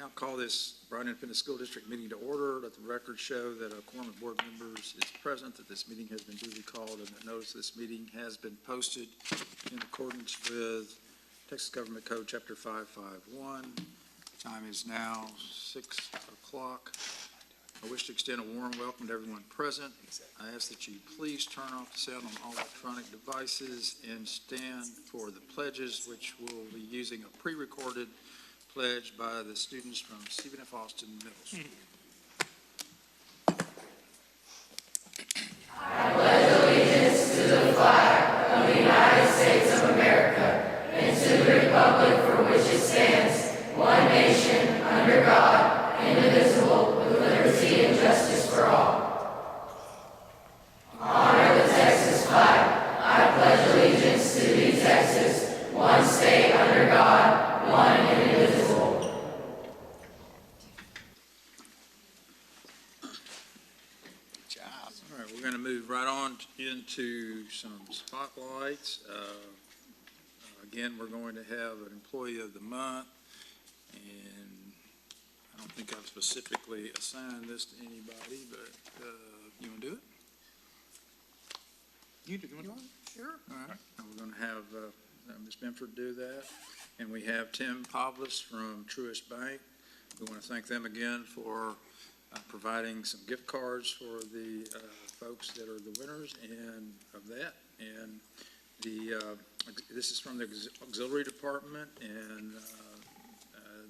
I'll call this Bryan Independent School District meeting to order. Let the record show that a quorum of board members is present, that this meeting has been duly called, and that notice of this meeting has been posted in accordance with Texas Government Code Chapter 551. The time is now 6 o'clock. I wish to extend a warm welcome to everyone present. I ask that you please turn off the sound on all electronic devices and stand for the pledges, which we'll be using a pre-recorded pledge by the students from Stephen F. Austin Middle School. I pledge allegiance to the flag of the United States of America and to the republic for which it stands, one nation, under God, indivisible, with liberty and justice for all. Honor the Texas flag. I pledge allegiance to the Texas, one state under God, one indivisible. All right, we're going to move right on into some spotlights. Again, we're going to have an Employee of the Month, and I don't think I've specifically assigned this to anybody, but you want to do it? You do. You want to? Sure. All right. And we're going to have Ms. Benford do that, and we have Tim Pavlis from Truist Bank. We want to thank them again for providing some gift cards for the folks that are the winners and of that. And this is from the auxiliary department, and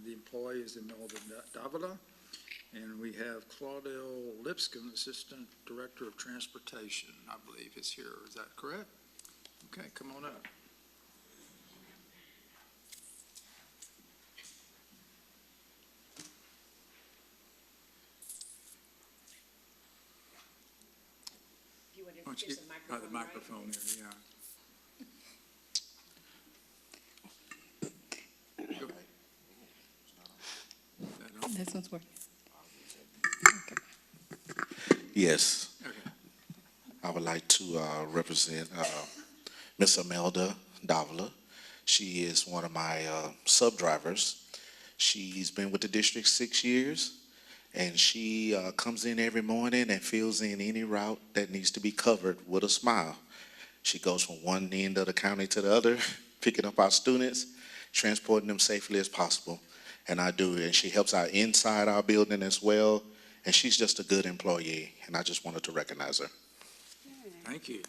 the employee is Imelda Davila. And we have Claudel Lipscomb, Assistant Director of Transportation, I believe is here. Is that correct? Okay, come on up. There's The microphone there, yeah. Go ahead. This one's working. Yes. Okay. I would like to represent Miss Imelda Davila. She is one of my sub-drivers. She's been with the district 6 years, and she comes in every morning and fills in any route that needs to be covered with a smile. She goes from one end of the county to the other, picking up our students, transporting them safely as possible. And I do, and she helps out inside our building as well. And she's just a good employee, and I just wanted to recognize her. Thank you.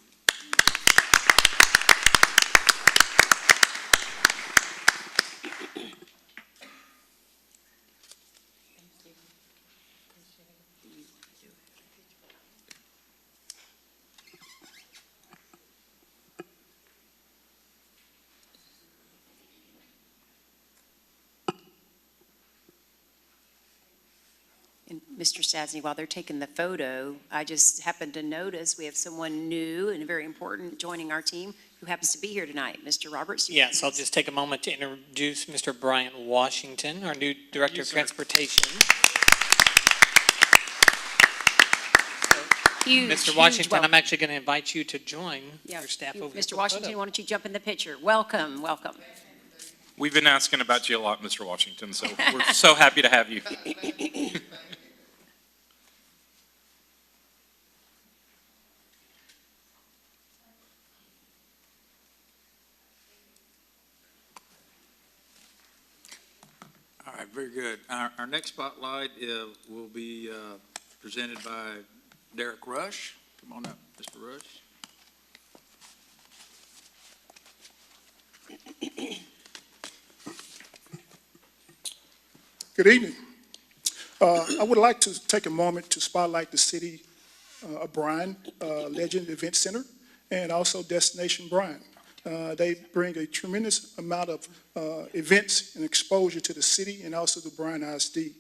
And Mr. Stasny, while they're taking the photo, I just happened to notice we have someone new and very important joining our team who happens to be here tonight. Mr. Roberts? Yes, I'll just take a moment to introduce Mr. Bryan Washington, our new Director of Transportation. Huge, Mr. Washington, welcome. I'm actually going to invite you to join your staff over here. Mr. Washington, why don't you jump in the picture? Welcome, welcome. We've been asking about you a lot, Mr. Washington, so we're so happy to have you. All right, very good. Our next spotlight will be presented by Derek Rush. Come on up, Mr. Rush. Good evening. I would like to take a moment to spotlight the city of Bryan Legend Event Center and also Destination Bryan. They bring a tremendous amount of events and exposure to the city and also the Bryan ISD.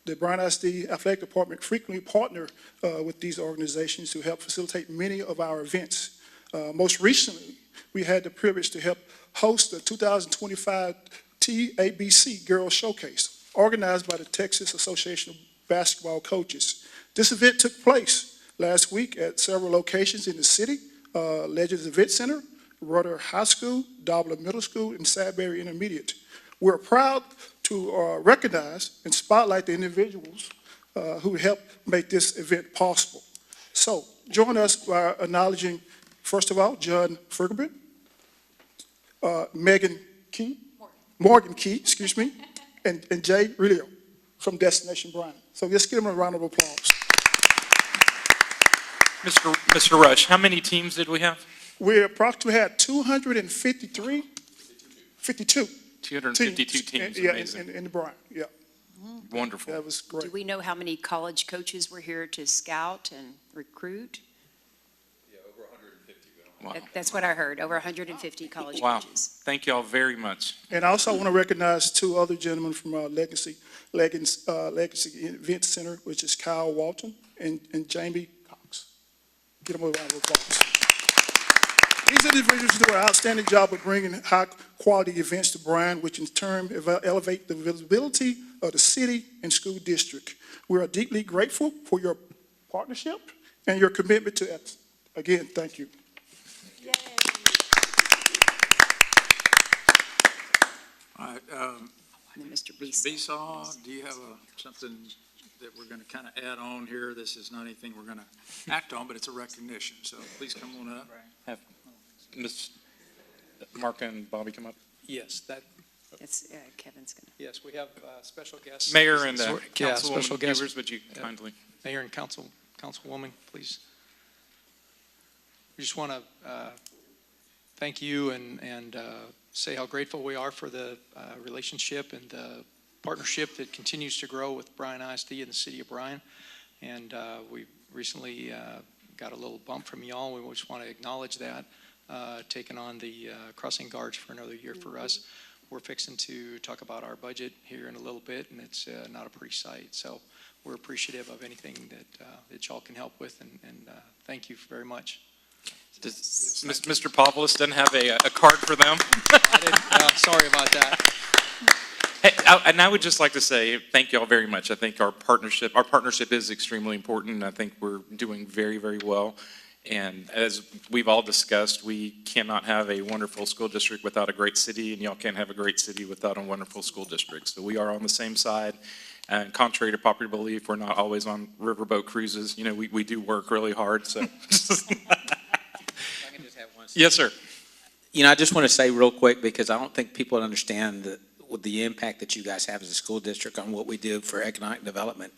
The Bryan ISD Athletic Department frequently partner with these organizations to help facilitate many of our events. Most recently, we had the privilege to help host the 2025 TABC Girls Showcase, organized by the Texas Association of Basketball Coaches. This event took place last week at several locations in the city, Legends Event Center, Rudder High School, Dobler Middle School, and Sadberry Intermediate. We're proud to recognize and spotlight the individuals who helped make this event possible. So join us by acknowledging, first of all, John Fergerben, Morgan Key, excuse me, and Jay Relio from Destination Bryan. So let's give them a round of applause. Mr. Rush, how many teams did we have? We approximately had 52 252 teams, yeah, amazing. in the Bryan, yeah. Wonderful. That was Do great. we know how many college coaches were here to scout and recruit? Wow. That's what I heard, over 150 college Wow. coaches. Thank you all very much. And I also want to recognize two other gentlemen from our Legacy Event Center, which is Kyle Walton and Jamie Cox. Give them a round of applause. These individuals do an outstanding job of bringing high-quality events to Bryan, which in turn elevate the visibility of the city and school district. We are deeply grateful for your partnership and your commitment to it. Again, thank you. All right, And then Mr. Reese. Esau, do you have something that we're going to kind of add on here? This is not anything we're going to act on, but it's a recognition, so please come on up. Have Ms. Mark and Bobby come up. Yes, That's, Kevin's gonna. yes, we have special guests. Mayor and Yeah, special Councilwoman guest. Evers, would you kindly? Mayor and Councilwoman, please. We just want to thank you and say how grateful we are for the relationship and the partnership that continues to grow with Bryan ISD and the city of Bryan. And we recently got a little bump from y'all. We just want to acknowledge that, taking on the crossing guards for another year for us. We're fixing to talk about our budget here in a little bit, and it's not a pretty sight. So we're appreciative of anything that y'all can help with, and thank you very much. Does Mr. Pavlis doesn't have a card for them? I didn't, sorry about that. Hey, and I would just like to say thank you all very much. I think our partnership is extremely important, and I think we're doing very, very well. And as we've all discussed, we cannot have a wonderful school district without a great city, and y'all can't have a great city without a wonderful school district. So we are on the same side. And contrary to popular belief, we're not always on riverboat cruises. You know, we do work really hard, so. Yes, sir. You know, I just want to say real quick, because I don't think people understand the impact that you guys have as a school district on what we do for economic development.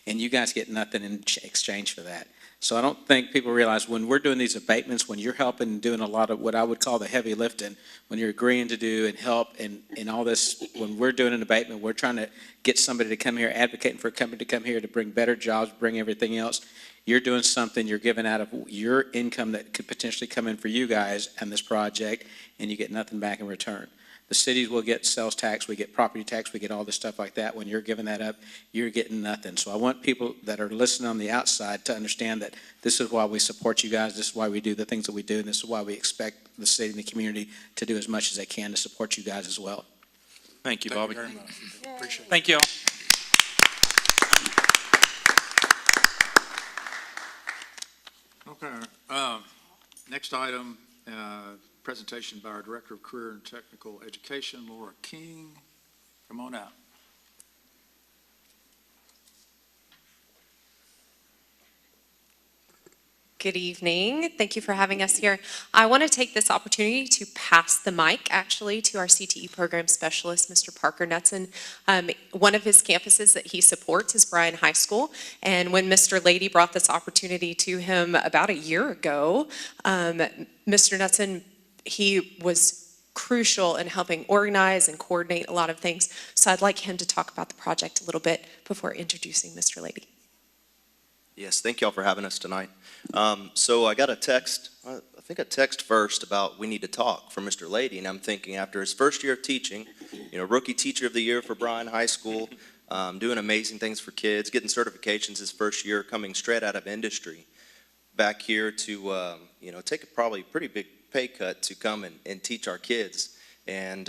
And you guys get nothing in exchange for that. So I don't think people realize when we're doing these abatements, when you're helping and doing a lot of what I would call the heavy lifting, when you're agreeing to do and help and all this, when we're doing an abatement, we're trying to get somebody to come here, advocating for a company to come here to bring better jobs, bring everything else. You're doing something, you're giving out of your income that could potentially come in for you guys and this project, and you get nothing back in return. The cities will get sales tax, we get property tax, we get all this stuff like that. When you're giving that up, you're getting nothing. So I want people that are listening on the outside to understand that this is why we support you guys, this is why we do the things that we do, and this is why we expect the city and the community to do as much as they can to support you guys as well. Thank you, Bobby. Very much. Appreciate it. Thank you all. Okay, next item, presentation by our Director of Career and Technical Education, Laura King. Come on out. Good evening. Thank you for having us here. I want to take this opportunity to pass the mic, actually, to our CTE program specialist, Mr. Parker Knutson. One of his campuses that he supports is Bryan High School, and when Mr. Lady brought this opportunity to him about a year ago, Mr. Knutson, he was crucial in helping organize and coordinate a lot of things. So I'd like him to talk about the project a little bit before introducing Mr. Lady. Yes, thank you all for having us tonight. So I got a text, I think a text first about we need to talk from Mr. Lady, and I'm thinking after his first year of teaching, you know, rookie teacher of the year for Bryan High School, doing amazing things for kids, getting certifications his first year, coming straight out of industry, back here to, you know, take a probably pretty big pay cut to come and teach our kids and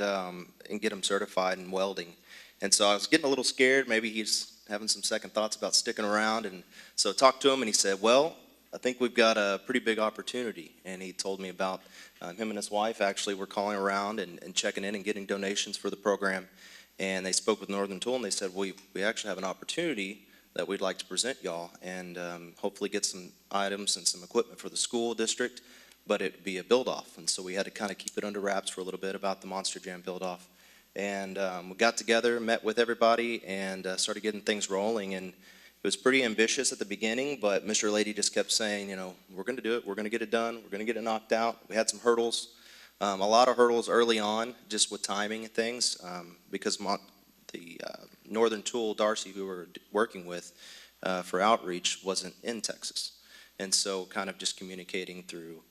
get them certified in welding. And so I was getting a little scared, maybe he's having some second thoughts about sticking around, and so I talked to him and he said, well, I think we've got a pretty big opportunity. And he told me about him and his wife actually were calling around and checking in and getting donations for the program. And they spoke with Northern Tool and they said, we actually have an opportunity that we'd like to present y'all and hopefully get some items and some equipment for the school district, but it'd be a build-off. And so we had to kind of keep it under wraps for a little bit about the Monster Jam build-off. And we got together, met with everybody, and started getting things rolling. And it was pretty ambitious at the beginning, but Mr. Lady just kept saying, you know, we're going to do it, we're going to get it done, we're going to get it knocked out. We had some hurdles, a lot of hurdles early on, just with timing and things, because the Northern Tool, Darcy, who we're working with for outreach, wasn't in Texas. And so kind of just communicating through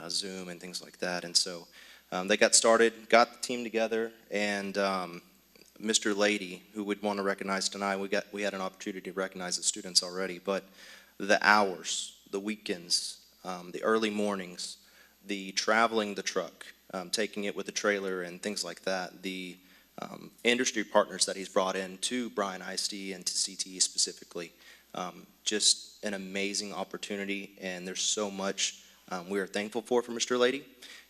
Zoom and things like that. And so they got started, got the team together, and Mr. Lady, who we'd want to recognize tonight, we had an opportunity to recognize the students already, but the hours, the weekends, the early mornings, the traveling the truck, taking it with the trailer and things like that, the industry partners that he's brought in to Bryan ISD and to CTE specifically, just an amazing opportunity, and there's so much we are thankful for Mr. Lady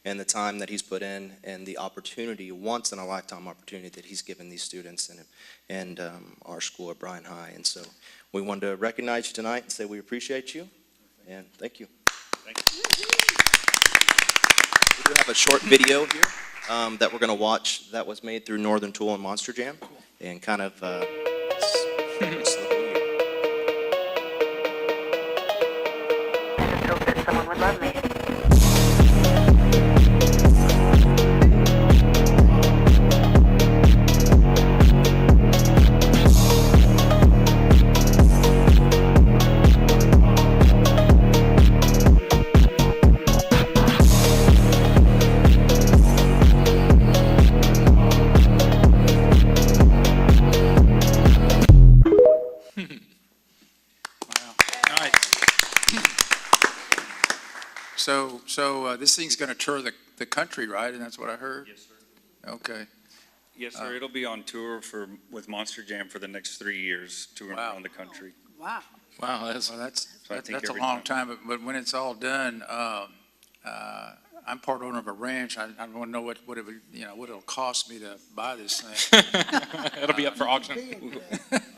and the time that he's put in and the opportunity, once in a lifetime opportunity that he's given these students and our school at Bryan High. And so we wanted to recognize you tonight and say we appreciate you and thank you. Thank you. We do have a short video here that we're going to watch that was made through Northern Tool and Monster Jam and kind of Someone would love me. So this thing's going to tour the country, right? And that's what I heard? Yes, sir. Okay. Yes, sir. It'll be on tour with Monster Jam for the next 3 years, touring around the country. Wow. Wow, that's So I think a every long time, but when it's all done, I'm part owner of a ranch. I want to know what it would, what it'll cost me to buy this thing. It'll be up for auction.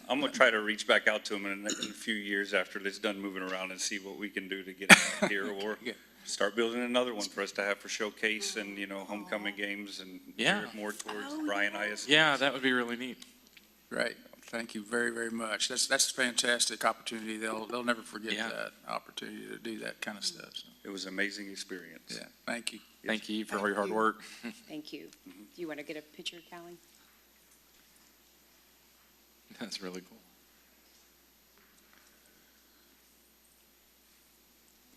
I'm going to try to reach back out to him in a few years after it's done moving around and see what we can do to get it out here or start building another one for us to have for showcase and, homecoming games and gear it more towards Bryan ISD. Yeah, that would be really neat. Right. Thank you very, very much. That's a fantastic opportunity. They'll never forget that opportunity to do that kind of stuff. So, It was an amazing experience. yeah, thank you. Thank you for all your hard work. Thank you. Do you want to get a picture, Callie? That's really cool.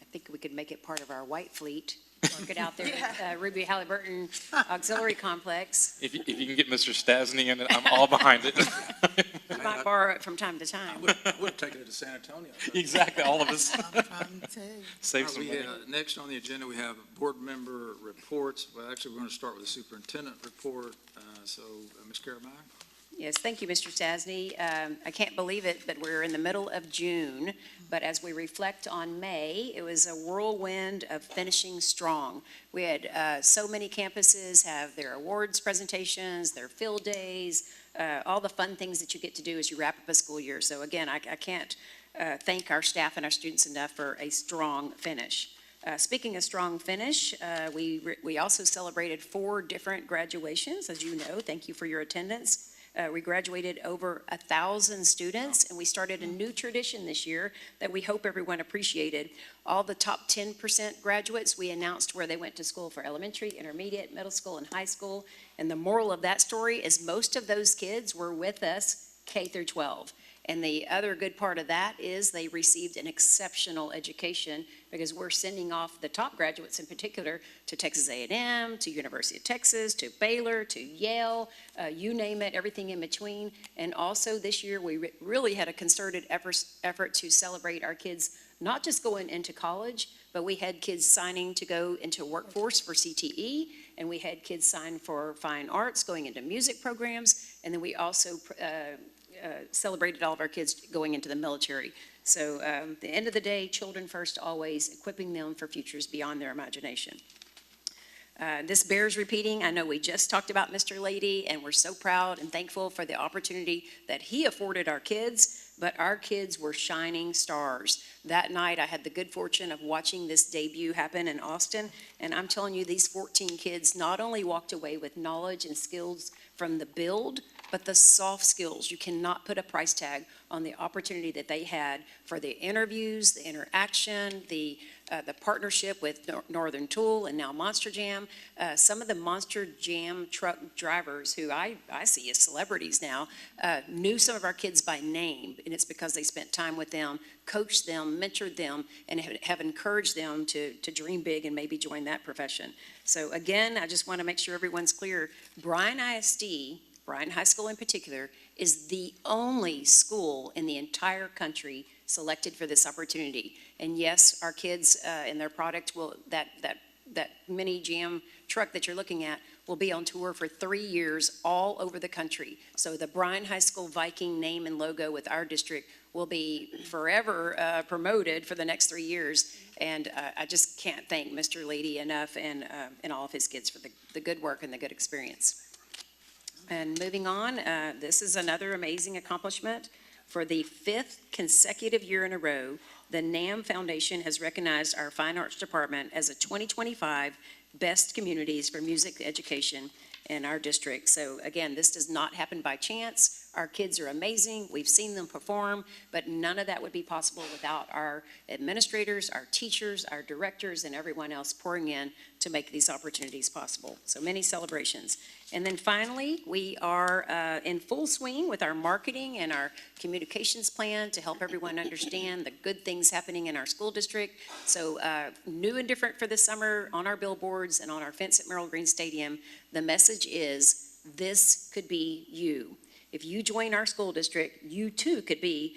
I think we could make it part of our white fleet. Work it out there at Ruby Halliburton Auxiliary Complex. If you can get Mr. Stasny in it, I'm all behind it. We might borrow it from time to time. I would have taken it to San Antonio. Exactly, all of us. Save some money. Next on the agenda, we have board member reports. Well, actually, we're going to start with the superintendent report. Ms. Carabine? Yes, thank you, Mr. Stasny. I can't believe it, but we're in the middle of June. But as we reflect on May, it was a whirlwind of finishing strong. We had so many campuses have their awards presentations, their field days, all the fun things that you get to do as you wrap up a school year. So again, I can't thank our staff and our students enough for a strong finish. Speaking of strong finish, we also celebrated 4 different graduations, as you know. Thank you for your attendance. We graduated over 1,000 students, and we started a new tradition this year that we hope everyone appreciated. All the top 10% graduates, we announced where they went to school for elementary, intermediate, middle school, and high school. And the moral of that story is most of those kids were with us K through 12. And the other good part of that is they received an exceptional education because we're sending off the top graduates in particular to Texas A&M, to University of Texas, to Baylor, to Yale, you name it, everything in between. And also this year we really had a concerted effort to celebrate our kids not just going into college, but we had kids signing to go into workforce for CTE, and we had kids sign for fine arts, going into music programs, and then we also celebrated all of our kids going into the military. So at the end of the day, children first always, equipping them for futures beyond their imagination. This bears repeating. I know we just talked about Mr. Lady, and we're so proud and thankful for the opportunity that he afforded our kids, but our kids were shining stars. That night, I had the good fortune of watching this debut happen in Austin, and I'm telling you, these 14 kids not only walked away with knowledge and skills from the build, but the soft skills. You cannot put a price tag on the opportunity that they had for the interviews, the interaction, the partnership with Northern Tool and now Monster Jam. Some of the Monster Jam truck drivers who I see as celebrities now knew some of our kids by name, and it's because they spent time with them, coached them, mentored them, and have encouraged them to dream big and maybe join that profession. So again, I just want to make sure everyone's clear. Bryan ISD, Bryan High School in particular, is the only school in the entire country selected for this opportunity. And yes, our kids and their product will, that mini Jam truck that you're looking at will be on tour for 3 years all over the country. So the Bryan High School Viking name and logo with our district will be forever promoted for the next 3 years. And I just can't thank Mr. Lady enough and all of his kids for the good work and the good experience. And moving on, this is another amazing accomplishment. For the 5th consecutive year in a row, the NAM Foundation has recognized our Fine Arts Department as a 2025 Best Communities for Music Education in our district. So again, this does not happen by chance. Our kids are amazing. We've seen them perform, but none of that would be possible without our administrators, our teachers, our directors, and everyone else pouring in to make these opportunities possible. So many celebrations. And then finally, we are in full swing with our marketing and our communications plan to help everyone understand the good things happening in our school district. So new and different for this summer on our billboards and on our fence at Merrill Green Stadium, the message is, this could be you. If you join our school district, you too could be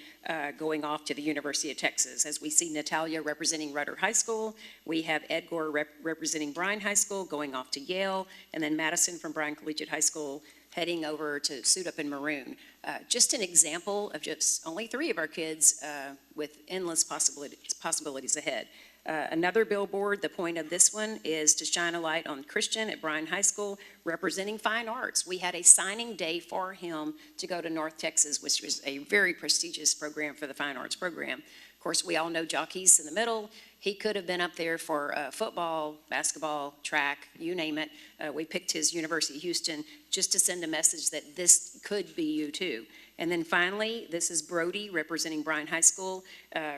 going off to the University of Texas. As we see Natalia representing Rudder High School, we have Edgar representing Bryan High School going off to Yale, and then Madison from Bryan Collegiate High School heading over to suit up in maroon. Just an example of just only 3 of our kids with endless possibilities ahead. Another billboard, the point of this one is to shine a light on Christian at Bryan High School, representing fine arts. We had a signing day for him to go to North Texas, which was a very prestigious program for the fine arts program. Of course, we all know Jockey's in the middle. He could have been up there for football, basketball, track, you name it. We picked his University of Houston just to send a message that this could be you too. And then finally, this is Brody representing Bryan High School,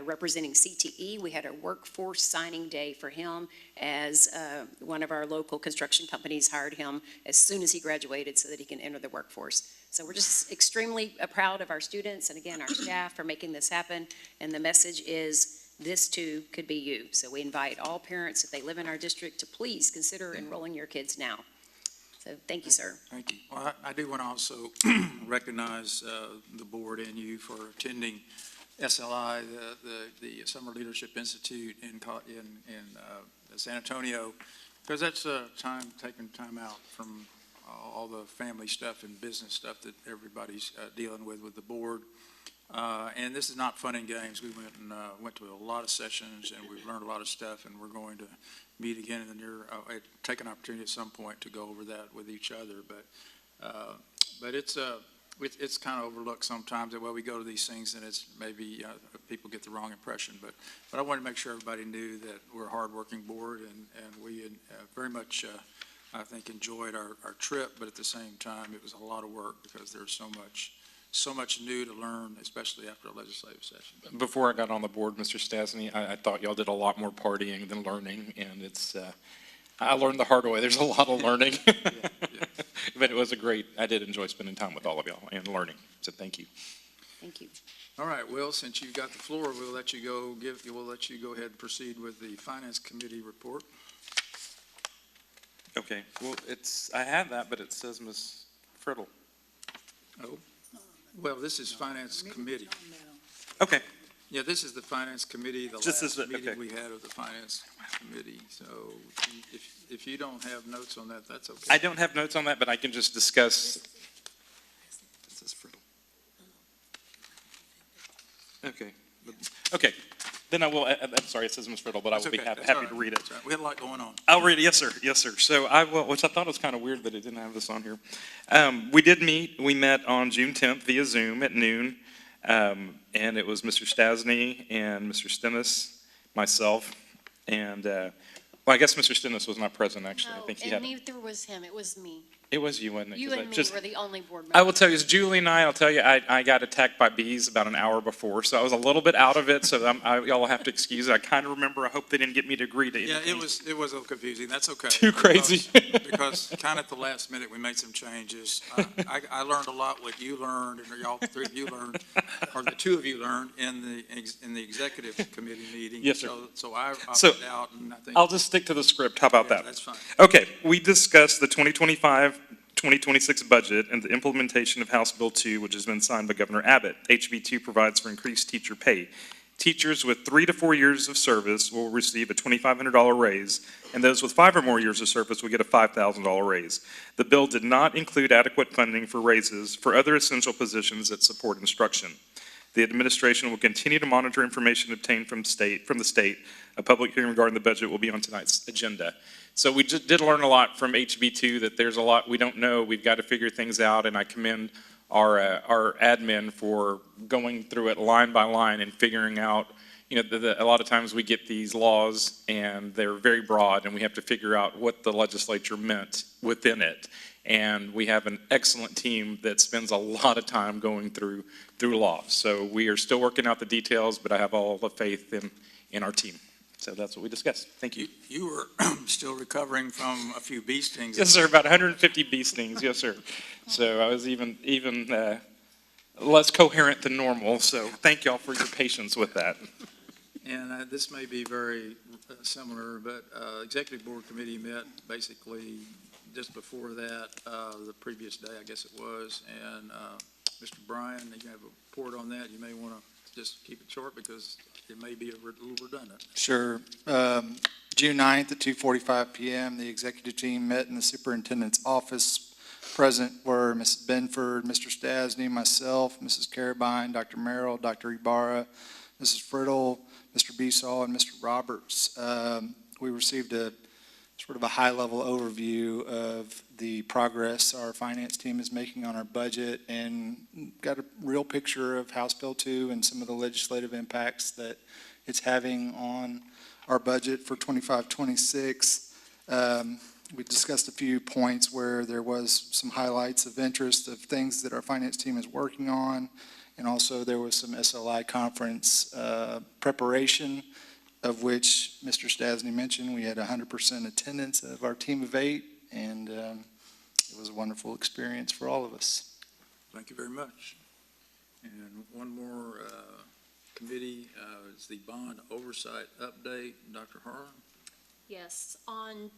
representing CTE. We had a workforce signing day for him as one of our local construction companies hired him as soon as he graduated so that he can enter the workforce. So we're just extremely proud of our students and again, our staff for making this happen. And the message is, this too could be you. So we invite all parents, if they live in our district, to please consider enrolling your kids now. So thank you, sir. Thank you. Well, I do want to also recognize the board and you for attending SLI, the Summer Leadership Institute in San Antonio, because that's taking time out from all the family stuff and business stuff that everybody's dealing with the board. And this is not fun and games. We went to a lot of sessions and we've learned a lot of stuff, and we're going to meet again in the near, take an opportunity at some point to go over that with each other. But it's kind of overlooked sometimes that, well, we go to these things and it's maybe people get the wrong impression. But I wanted to make sure everybody knew that we're a hardworking board, and we very much, I think, enjoyed our trip. But at the same time, it was a lot of work because there's so much new to learn, especially after a legislative session. Before I got on the board, Mr. Stasny, I thought y'all did a lot more partying than learning, and I learned the hard way. There's a lot of learning. Yeah. But it was I did enjoy spending time with all of y'all and learning, so thank you. Thank you. All right, Will, since you've got the floor, we'll let you go ahead and proceed with the Finance Committee report. Okay, well, I have that, but it says Ms. Friddle. Oh. Well, this is Finance Committee. Okay. Yeah, this is the Finance Committee, the last meeting we had of the Finance Committee. So if you don't have notes on that, that's okay. I don't have notes on that, but I can just discuss. This is Friddle. Okay. Okay. Then I will, I'm sorry, it says Ms. Riddle, but I will be That's okay. That's happy all to right. read it. That's right. We had a lot going on. I'll read it, yes, sir, yes, sir. So I will, which I thought was kind of weird that it didn't have this on here. We met on June 10th via Zoom at noon, and it was Mr. Stasny and Mr. Stennis, myself, and, well, I guess Mr. Stennis was not present, actually. I No, think he and had, neither was him, it was me. it was you, wasn't it? You 'Cause I and me just- were the only board I will members. tell you, it's Julie and I'll tell you, I got attacked by bees about an hour before, so I was a little bit out of it, so y'all will have to excuse it. I kind of remember, I hope they didn't get me to agree to Yeah, anything. it was a little confusing. That's okay. Too crazy. Because kind of at the last minute, we made some changes. I learned a lot what you learned, and y'all three of you learned, or the two of you learned in the executive committee meeting. Yes, sir. So I So, opted out, and I think. I'll just stick to the script. How about Yeah, that? That's fine. Okay, we discussed the 2025-2026 budget and the implementation of House Bill 2, which has been signed by Governor Abbott. HB 2 provides for increased teacher pay. Teachers with 3 to 4 years of service will receive a $2,500 raise, and those with 5 or more years of service will get a $5,000 raise. The bill did not include adequate funding for raises for other essential positions that support instruction. The administration will continue to monitor information obtained from the state. A public hearing regarding the budget will be on tonight's agenda. So we just did learn a lot from HB2, that there's a lot we don't know. We've got to figure things out, and I commend our admin for going through it line by line and figuring out, you know, a lot of times we get these laws and they're very broad, and we have to figure out what the legislature meant within it. And we have an excellent team that spends a lot of time going through law. So we are still working out the details, but I have all the faith in our team. So that's what we discussed. Thank you. You were still recovering from a few bee stings. Yes, sir, about 150 bee stings, yes, sir. So I was even less coherent than normal, so thank y'all for your patience with that. And this may be very similar, but Executive Board Committee met basically just before that, the previous day, I guess it was. And Mr. Bryan, you have a report on that. You may want to just keep it short because it may be a little redundant. Sure. June 9th at 2:45 p.m., the executive team met in the superintendent's office. Present were Mrs. Benford, Mr. Stasny, myself, Mrs. Carabine, Dr. Merrill, Dr. Ibarra, Mrs. Friddle, Mr. Besaw, and Mr. Roberts. We received a sort of a high-level overview of the progress our finance team is making on our budget, and got a real picture of House Bill 2 and some of the legislative impacts that it's having on our budget for 25-26. We discussed a few points where there was some highlights of interest of things that our finance team is working on, and also there was some SLI conference preparation, of which Mr. Stasny mentioned. We had 100% attendance of our team of 8, and it was a wonderful experience for all of us. Thank you very much. And one more committee is the bond oversight update. Dr. Harlan? Yes, on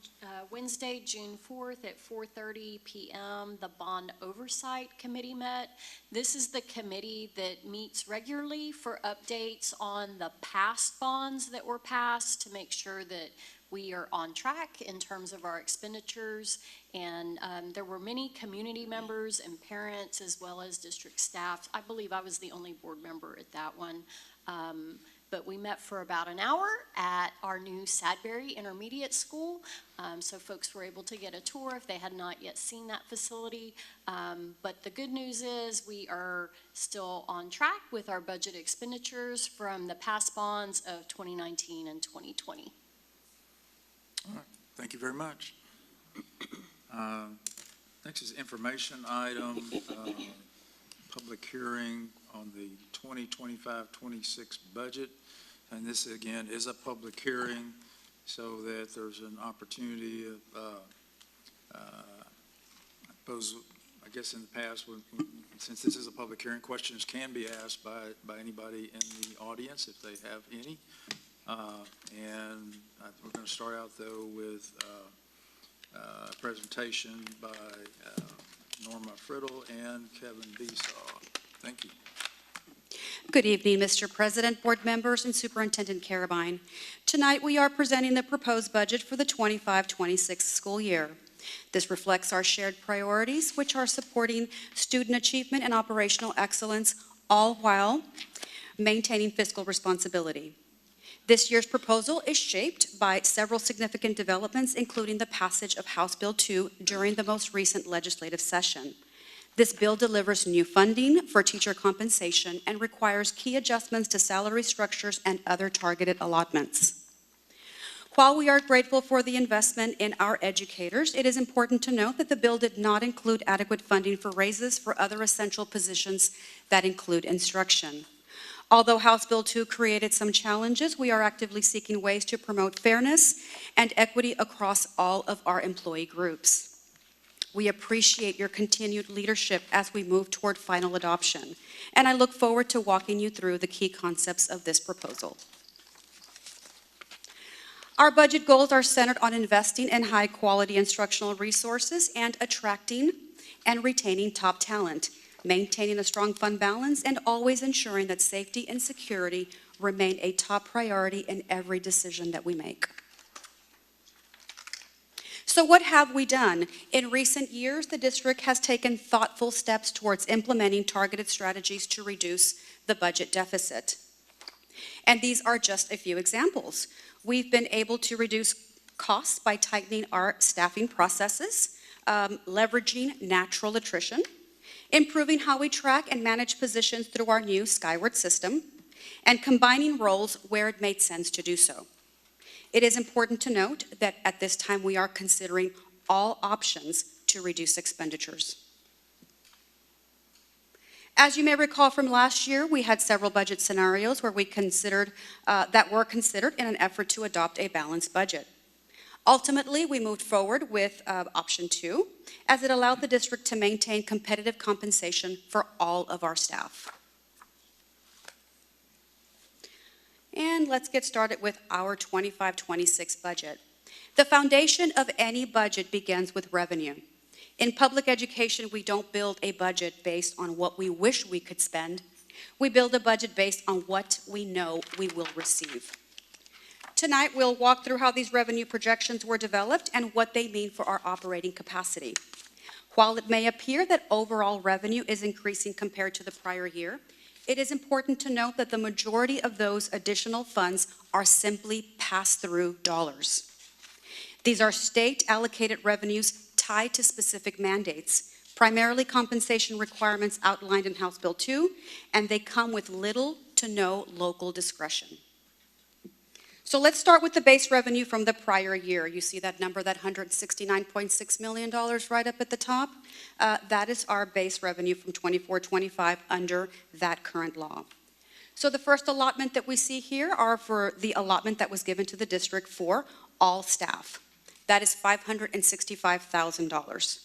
Wednesday, June 4th at 4:30 p.m., the Bond Oversight Committee met. This is the committee that meets regularly for updates on the past bonds that were passed to make sure that we are on track in terms of our expenditures. And there were many community members and parents as well as district staff. I believe I was the only board member at that one. But we met for about an hour at our new Sadbury Intermediate School. So folks were able to get a tour if they had not yet seen that facility. But the good news is we are still on track with our budget expenditures from the past bonds of 2019 and 2020. All right, thank you very much. Next is information item, public hearing on the 2025-26 budget. And this, again, is a public hearing so that there's an opportunity of, I guess in the past, since this is a public hearing, questions can be asked by anybody in the audience if they have any. And we're going to start out, though, with a presentation by Norma Friddle and Kevin Besaw. Thank you. Good evening, Mr. President, board members, and Superintendent Carabine. Tonight, we are presenting the proposed budget for the 25-26 school year. This reflects our shared priorities, which are supporting student achievement and operational excellence, all while maintaining fiscal responsibility. This year's proposal is shaped by several significant developments, including the passage of House Bill 2 during the most recent legislative session. This bill delivers new funding for teacher compensation and requires key adjustments to salary structures and other targeted allotments. While we are grateful for the investment in our educators, it is important to note that the bill did not include adequate funding for raises for other essential positions that include instruction. Although House Bill 2 created some challenges, we are actively seeking ways to promote fairness and equity across all of our employee groups. We appreciate your continued leadership as we move toward final adoption, and I look forward to walking you through the key concepts of this proposal. Our budget goals are centered on investing in high-quality instructional resources and attracting and retaining top talent, maintaining a strong fund balance, and always ensuring that safety and security remain a top priority in every decision that we make. So what have we done? In recent years, the district has taken thoughtful steps towards implementing targeted strategies to reduce the budget deficit. And these are just a few examples. We've been able to reduce costs by tightening our staffing processes, leveraging natural attrition, improving how we track and manage positions through our new Skyward system, and combining roles where it made sense to do so. It is important to note that at this time we are considering all options to reduce expenditures. As you may recall from last year, we had several budget scenarios where we considered, that were considered in an effort to adopt a balanced budget. Ultimately, we moved forward with option 2, as it allowed the district to maintain competitive compensation for all of our staff. And let's get started with our 25-26 budget. The foundation of any budget begins with revenue. In public education, we don't build a budget based on what we wish we could spend. We build a budget based on what we know we will receive. Tonight, we'll walk through how these revenue projections were developed and what they mean for our operating capacity. While it may appear that overall revenue is increasing compared to the prior year, it is important to note that the majority of those additional funds are simply pass-through dollars. These are state-allocated revenues tied to specific mandates, primarily compensation requirements outlined in House Bill 2, and they come with little to no local discretion. So let's start with the base revenue from the prior year. You see that number, that $169.6 million right up at the top? That is our base revenue from 24-25 under that current law. So the first allotment that we see here are for the allotment that was given to the district for all staff. That is $565,000.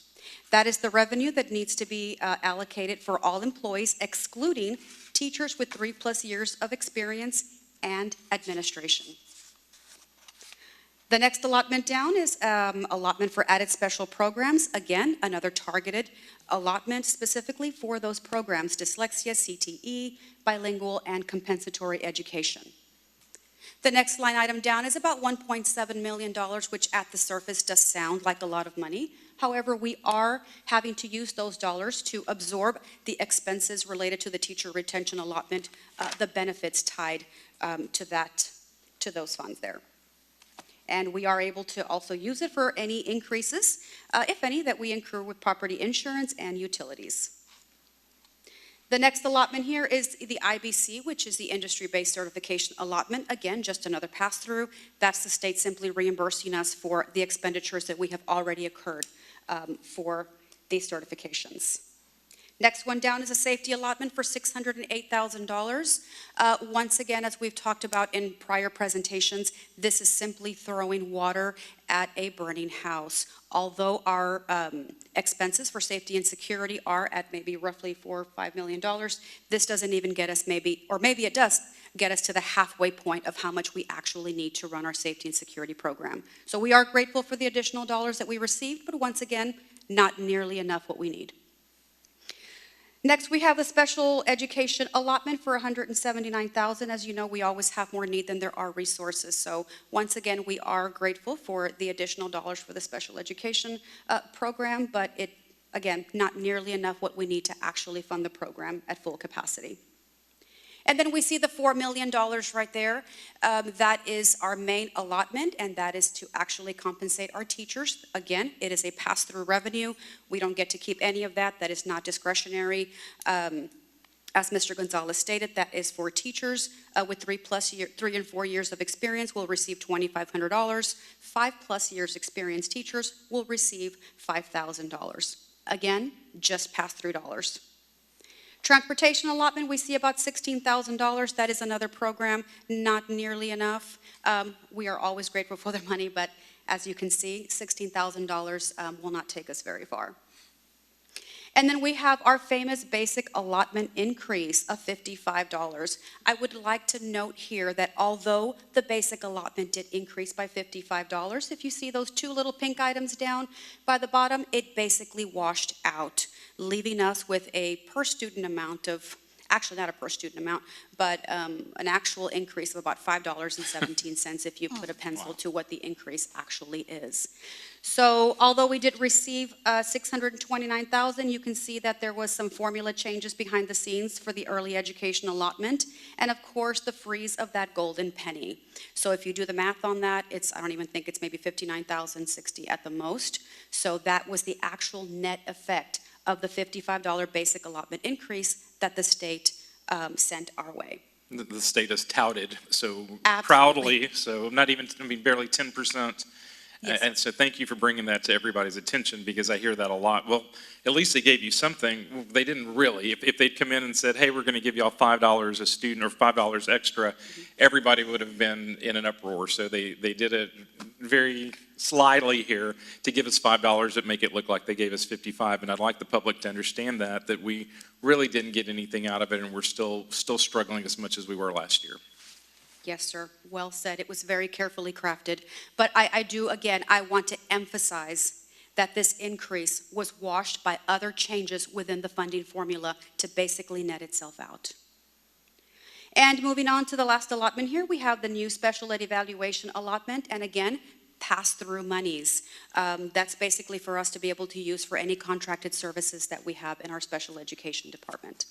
That is the revenue that needs to be allocated for all employees, excluding teachers with 3+ years of experience and administration. The next allotment down is allotment for added special programs. Again, another targeted allotment specifically for those programs, dyslexia, CTE, bilingual, and compensatory education. The next line item down is about $1.7 million, which at the surface does sound like a lot of money. However, we are having to use those dollars to absorb the expenses related to the teacher retention allotment, the benefits tied to those funds there. And we are able to also use it for any increases, if any, that we incur with property insurance and utilities. The next allotment here is the IBC, which is the industry-based certification allotment. Again, just another pass-through. That's the state simply reimbursing us for the expenditures that we have already incurred for these certifications. Next one down is a safety allotment for $608,000. Once again, as we've talked about in prior presentations, this is simply throwing water at a burning house. Although our expenses for safety and security are at maybe roughly $4 or $5 million, this doesn't even get us maybe it does get us to the halfway point of how much we actually need to run our safety and security program. So we are grateful for the additional dollars that we received, but once again, not nearly enough what we need. Next, we have a special education allotment for $179,000. As you know, we always have more need than there are resources. So once again, we are grateful for the additional dollars for the special education program, but it, again, not nearly enough what we need to actually fund the program at full capacity. And then we see the $4 million right there. That is our main allotment, and that is to actually compensate our teachers. Again, it is a pass-through revenue. We don't get to keep any of that. That is not discretionary. As Mr. Gonzalez stated, that is for teachers with 3 and 4 years of experience will receive $2,500. 5+ years experienced teachers will receive $5,000. Again, just pass-through dollars. Transportation allotment, we see about $16,000. That is another program, not nearly enough. We are always grateful for their money, but as you can see, $16,000 will not take us very far. And then we have our famous basic allotment increase of $55. I would like to note here that although the basic allotment did increase by $55, if you see those 2 little pink items down by the bottom, it basically washed out, leaving us with a per student amount of, actually not a per student amount, but an actual increase of about $5.17 if you put a pencil to what the increase actually is. So although we did receive $629,000, you can see that there was some formula changes behind the scenes for the early education allotment, and of course the freeze of that golden penny. So if you do the math on that, I don't even think it's maybe $59,060 at the most. So that was the actual net effect of the $55 basic allotment increase that the state sent our way. The state has touted so Absolutely. proudly, so not even, barely 10%. Yes. And so thank you for bringing that to everybody's attention, because I hear that a lot. Well, at least they gave you something. They didn't really. If they'd come in and said, hey, we're going to give y'all $5 a student or $5 extra, everybody would have been in an uproar. So they did it very slyly here to give us $5 that make it look like they gave us $55. And I'd like the public to understand that we really didn't get anything out of it, and we're still struggling as much as we were last year. Yes, sir. Well said. It was very carefully crafted. But I want to emphasize that this increase was washed by other changes within the funding formula to basically net itself out. And moving on to the last allotment here, we have the new special ed evaluation allotment, and again, pass-through monies. That's basically for us to be able to use for any contracted services that we have in our special education department.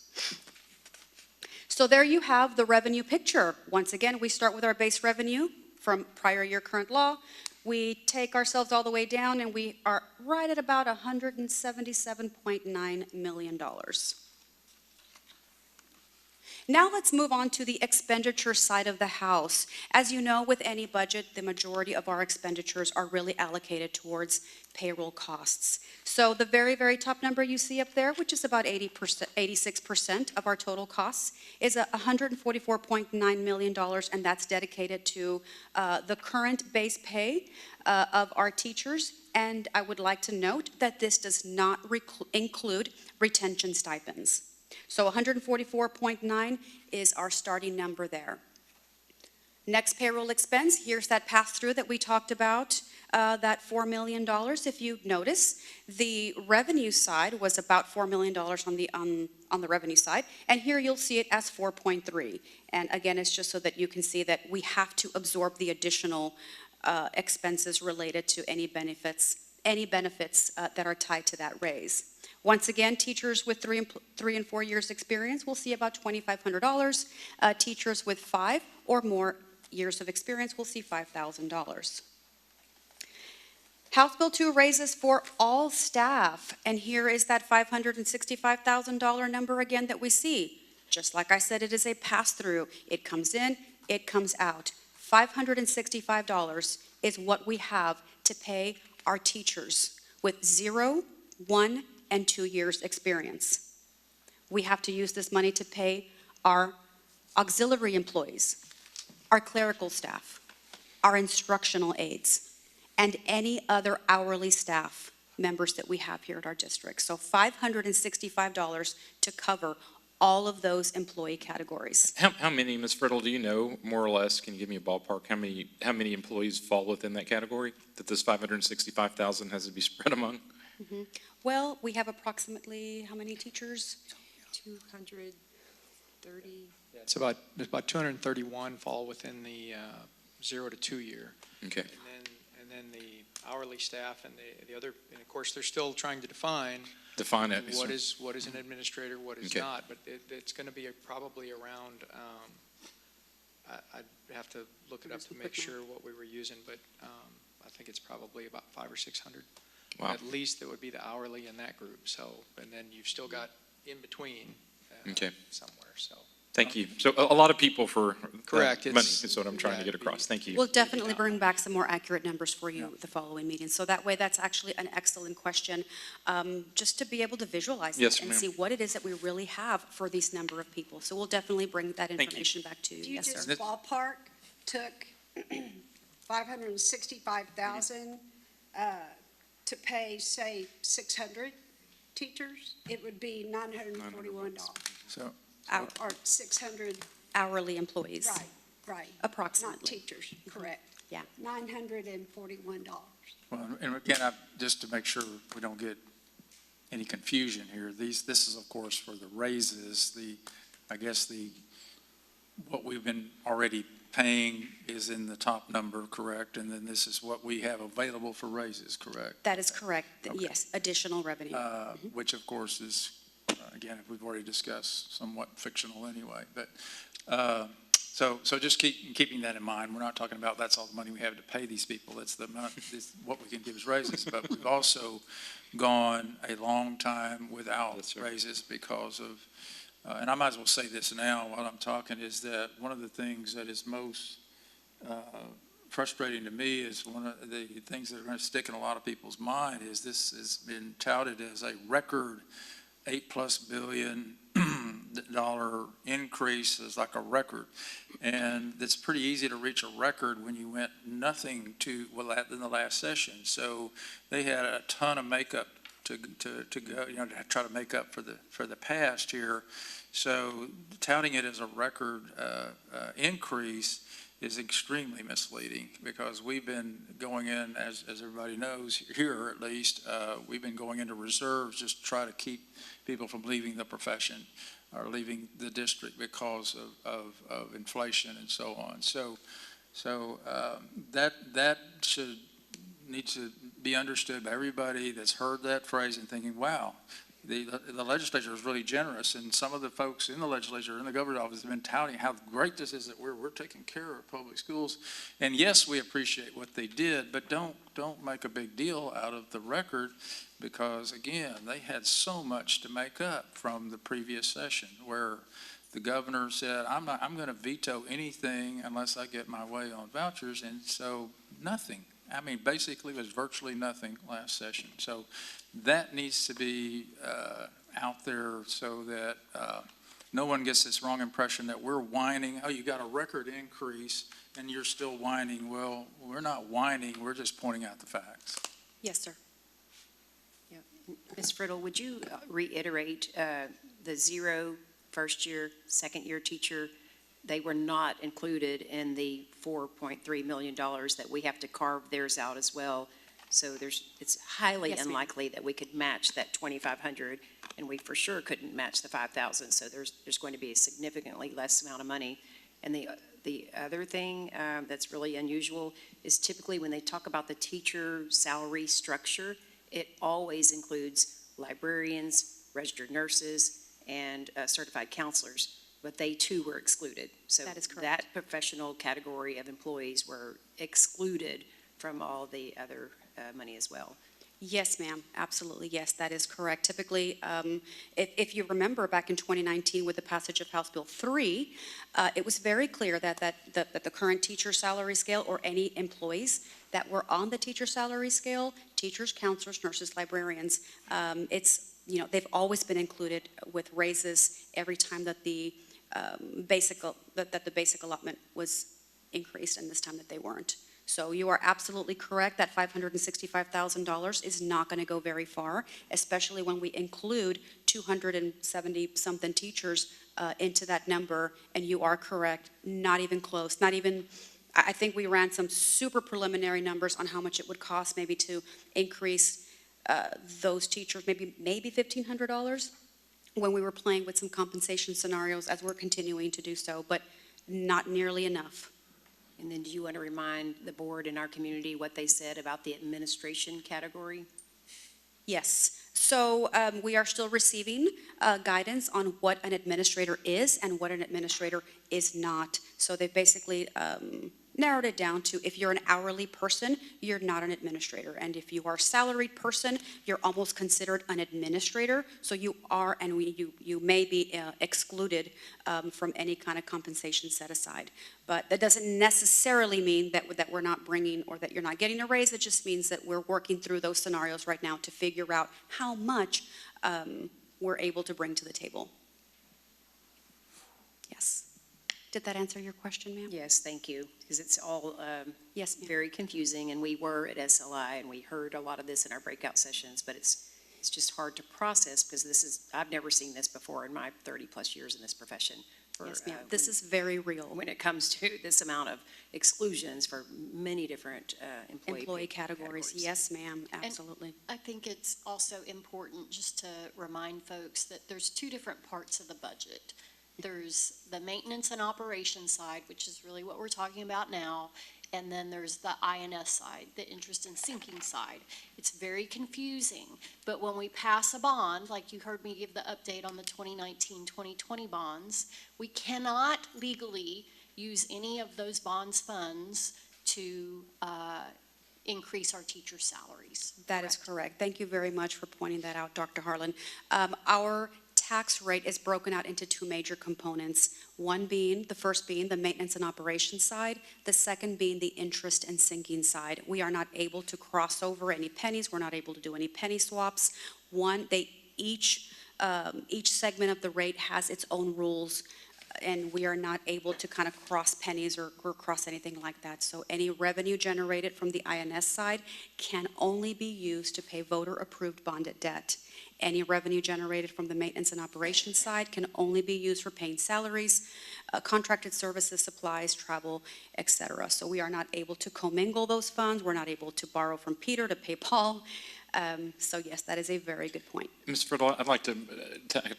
So there you have the revenue picture. Once again, we start with our base revenue from prior year current law. We take ourselves all the way down, and we are right at about $177.9 million. Now let's move on to the expenditure side of the house. As you know, with any budget, the majority of our expenditures are really allocated towards payroll costs. So the very, very top number you see up there, which is about 86% of our total costs, is $144.9 million, and that's dedicated to the current base pay of our teachers. And I would like to note that this does not include retention stipends. So 144.9 is our starting number there. Next payroll expense, here's that pass-through that we talked about, that $4 million. If you notice, the revenue side was about $4 million on the revenue side, and here you'll see it as 4.3. And again, it's just so that you can see that we have to absorb the additional expenses related to any benefits that are tied to that raise. Once again, teachers with 3 and 4 years experience will see about $2,500. Teachers with 5 or more years of experience will see $5,000. House Bill 2 raises for all staff, and here is that $565,000 number again that we see. Just like I said, it is a pass-through. It comes in, it comes out. $565 is what we have to pay our teachers with 0, 1, and 2 years experience. We have to use this money to pay our auxiliary employees, our clerical staff, our instructional aides, and any other hourly staff members that we have here at our district. So $565 to cover all of those employee categories. How many, Ms. Friddle, do you know, more or less? Can you give me a ballpark? How many employees fall within that category that this $565,000 has to be spread among? Mm-hmm. Well, we have approximately how many teachers? 230. Yeah, it's about 231 fall within the 0 to 2 year. Okay. And and then the hourly staff and the other, and of course, they're still trying to define Define it. what is an administrator, what is Okay. not, but it's going to be probably around, I'd have to look it up to make sure what we were using, but I think it's probably about 500 or 600. Wow. At least it would be the hourly in that group, so, and then you've still got in between Okay. somewhere, so. Thank you. So a lot of people for Correct. money is what I'm trying to Yeah, get across. Thank you. We'll definitely bring back some more accurate numbers for you at the following meeting. So that way, that's actually an excellent question, just to be able to visualize Yes, it and ma'am. see what it is that we really have for these number of people. So we'll definitely bring that you. information back to you. You Yes, just sir. ballpark took 565,000 to pay, say, 600 teachers, it would be $941. So, Or 600, Hourly employees. right, not Approximately. teachers, correct. Yeah. $941. well, and again, just to make sure we don't get any confusion here, this is, of course, for the raises, what we've been already paying is in the top number, correct? And then this is what we have available for raises, correct? That is correct. Okay. Yes, additional revenue. Which, of course, is, again, we've already discussed, somewhat fictional anyway. But so just keeping that in mind. We're not talking about that's all the money we have to pay these people. It's the amount, what we can give as raises. But we've also gone a long time without raises because of, and I might as well say this now while I'm talking, is that one of the things that is most frustrating to me is one of the things that are going to stick in a lot of people's mind is this has been touted as a record $8+ billion increase is like a record. And it's pretty easy to reach a record when you went nothing in the last session. So they had a ton of makeup to go, to try to make up for the past here. So touting it as a record increase is extremely misleading because we've been going in, as everybody knows here at least, we've been going into reserves just to try to keep people from leaving the profession or leaving the district because of inflation and so on. So that should need to be understood by everybody that's heard that phrase and thinking, wow, the legislature is really generous, and some of the folks in the legislature, in the governor's office, have been touting how great this is that we're taking care of public schools. And yes, we appreciate what they did, but don't make a big deal out of the record because, again, they had so much to make up from the previous session where the governor said, I'm going to veto anything unless I get my way on vouchers, and so nothing. I mean, basically, it was virtually nothing last session. So that needs to be out there so that no one gets this wrong impression that we're whining, oh, you got a record increase, and you're still whining. Well, we're not whining. We're just pointing out the facts. Yes, sir. Yeah. Ms. Friddle, would you reiterate the 0 first-year, second-year teacher? They were not included in the $4.3 million that we have to carve theirs out as well. So it's highly Yes, ma'am. unlikely that we could match that 2,500, and we for sure couldn't match the 5,000. So there's going to be a significantly less amount of money. And the other thing that's really unusual is typically when they talk about the teacher salary structure, it always includes librarians, registered nurses, and certified counselors. But they too were excluded. So That is correct. that professional category of employees were excluded from all the other money as well. Yes, ma'am, absolutely, yes, that is correct. Typically, if you remember back in 2019 with the passage of House Bill 3, it was very clear that the current teacher salary scale or any employees that were on the teacher salary scale, teachers, counselors, nurses, librarians, they've always been included with raises every time that the basic allotment was increased, and this time that they weren't. So you are absolutely correct that $565,000 is not going to go very far, especially when we include 270-something teachers into that number. And you are correct, not even close, not even, I think we ran some super preliminary numbers on how much it would cost maybe to increase those teachers, maybe $1,500 when we were playing with some compensation scenarios as we're continuing to do so, but not nearly enough. And then do you want to remind the board and our community what they said about the administration category? Yes. So we are still receiving guidance on what an administrator is and what an administrator is not. So they basically narrowed it down to if you're an hourly person, you're not an administrator. And if you are a salaried person, you're almost considered an administrator. So you are, and you may be excluded from any kind of compensation set aside. But that doesn't necessarily mean that we're not bringing or that you're not getting a raise. It just means that we're working through those scenarios right now to figure out how much we're able to bring to the table. Yes. Did that answer your question, ma'am? Yes, thank you, because it's all Yes, ma'am. very confusing, and we were at SLI, and we heard a lot of this in our breakout sessions, but it's just hard to process, because I've never seen this before in my 30-plus years in this profession. Yes, ma'am. This is very real. When it comes to this amount of exclusions for many different Employee categories. Yes, ma'am, absolutely. I think it's also important just to remind folks that there's two different parts of the budget. There's the maintenance and operations side, which is really what we're talking about now, and then there's the INS side, the interest and sinking side. It's very confusing, but when we pass a bond, like you heard me give the update on the 2019-2020 bonds, we cannot legally use any of those bonds funds to increase our teacher salaries. That is correct. Thank you very much for pointing that out, Dr. Harlan. Our tax rate is broken out into two major components. The first being the maintenance and operations side, the second being the interest and sinking side. We are not able to cross over any pennies. We're not able to do any penny swaps. Each segment of the rate has its own rules, and we are not able to kind of cross pennies or cross anything like that. So any revenue generated from the INS side can only be used to pay voter-approved bonded debt. Any revenue generated from the maintenance and operations side can only be used for paying salaries, contracted services, supplies, travel, etc. So we are not able to commingle those funds. We're not able to borrow from Peter to pay Paul. So yes, that is a very good point. Ms. Friddle, I'd like to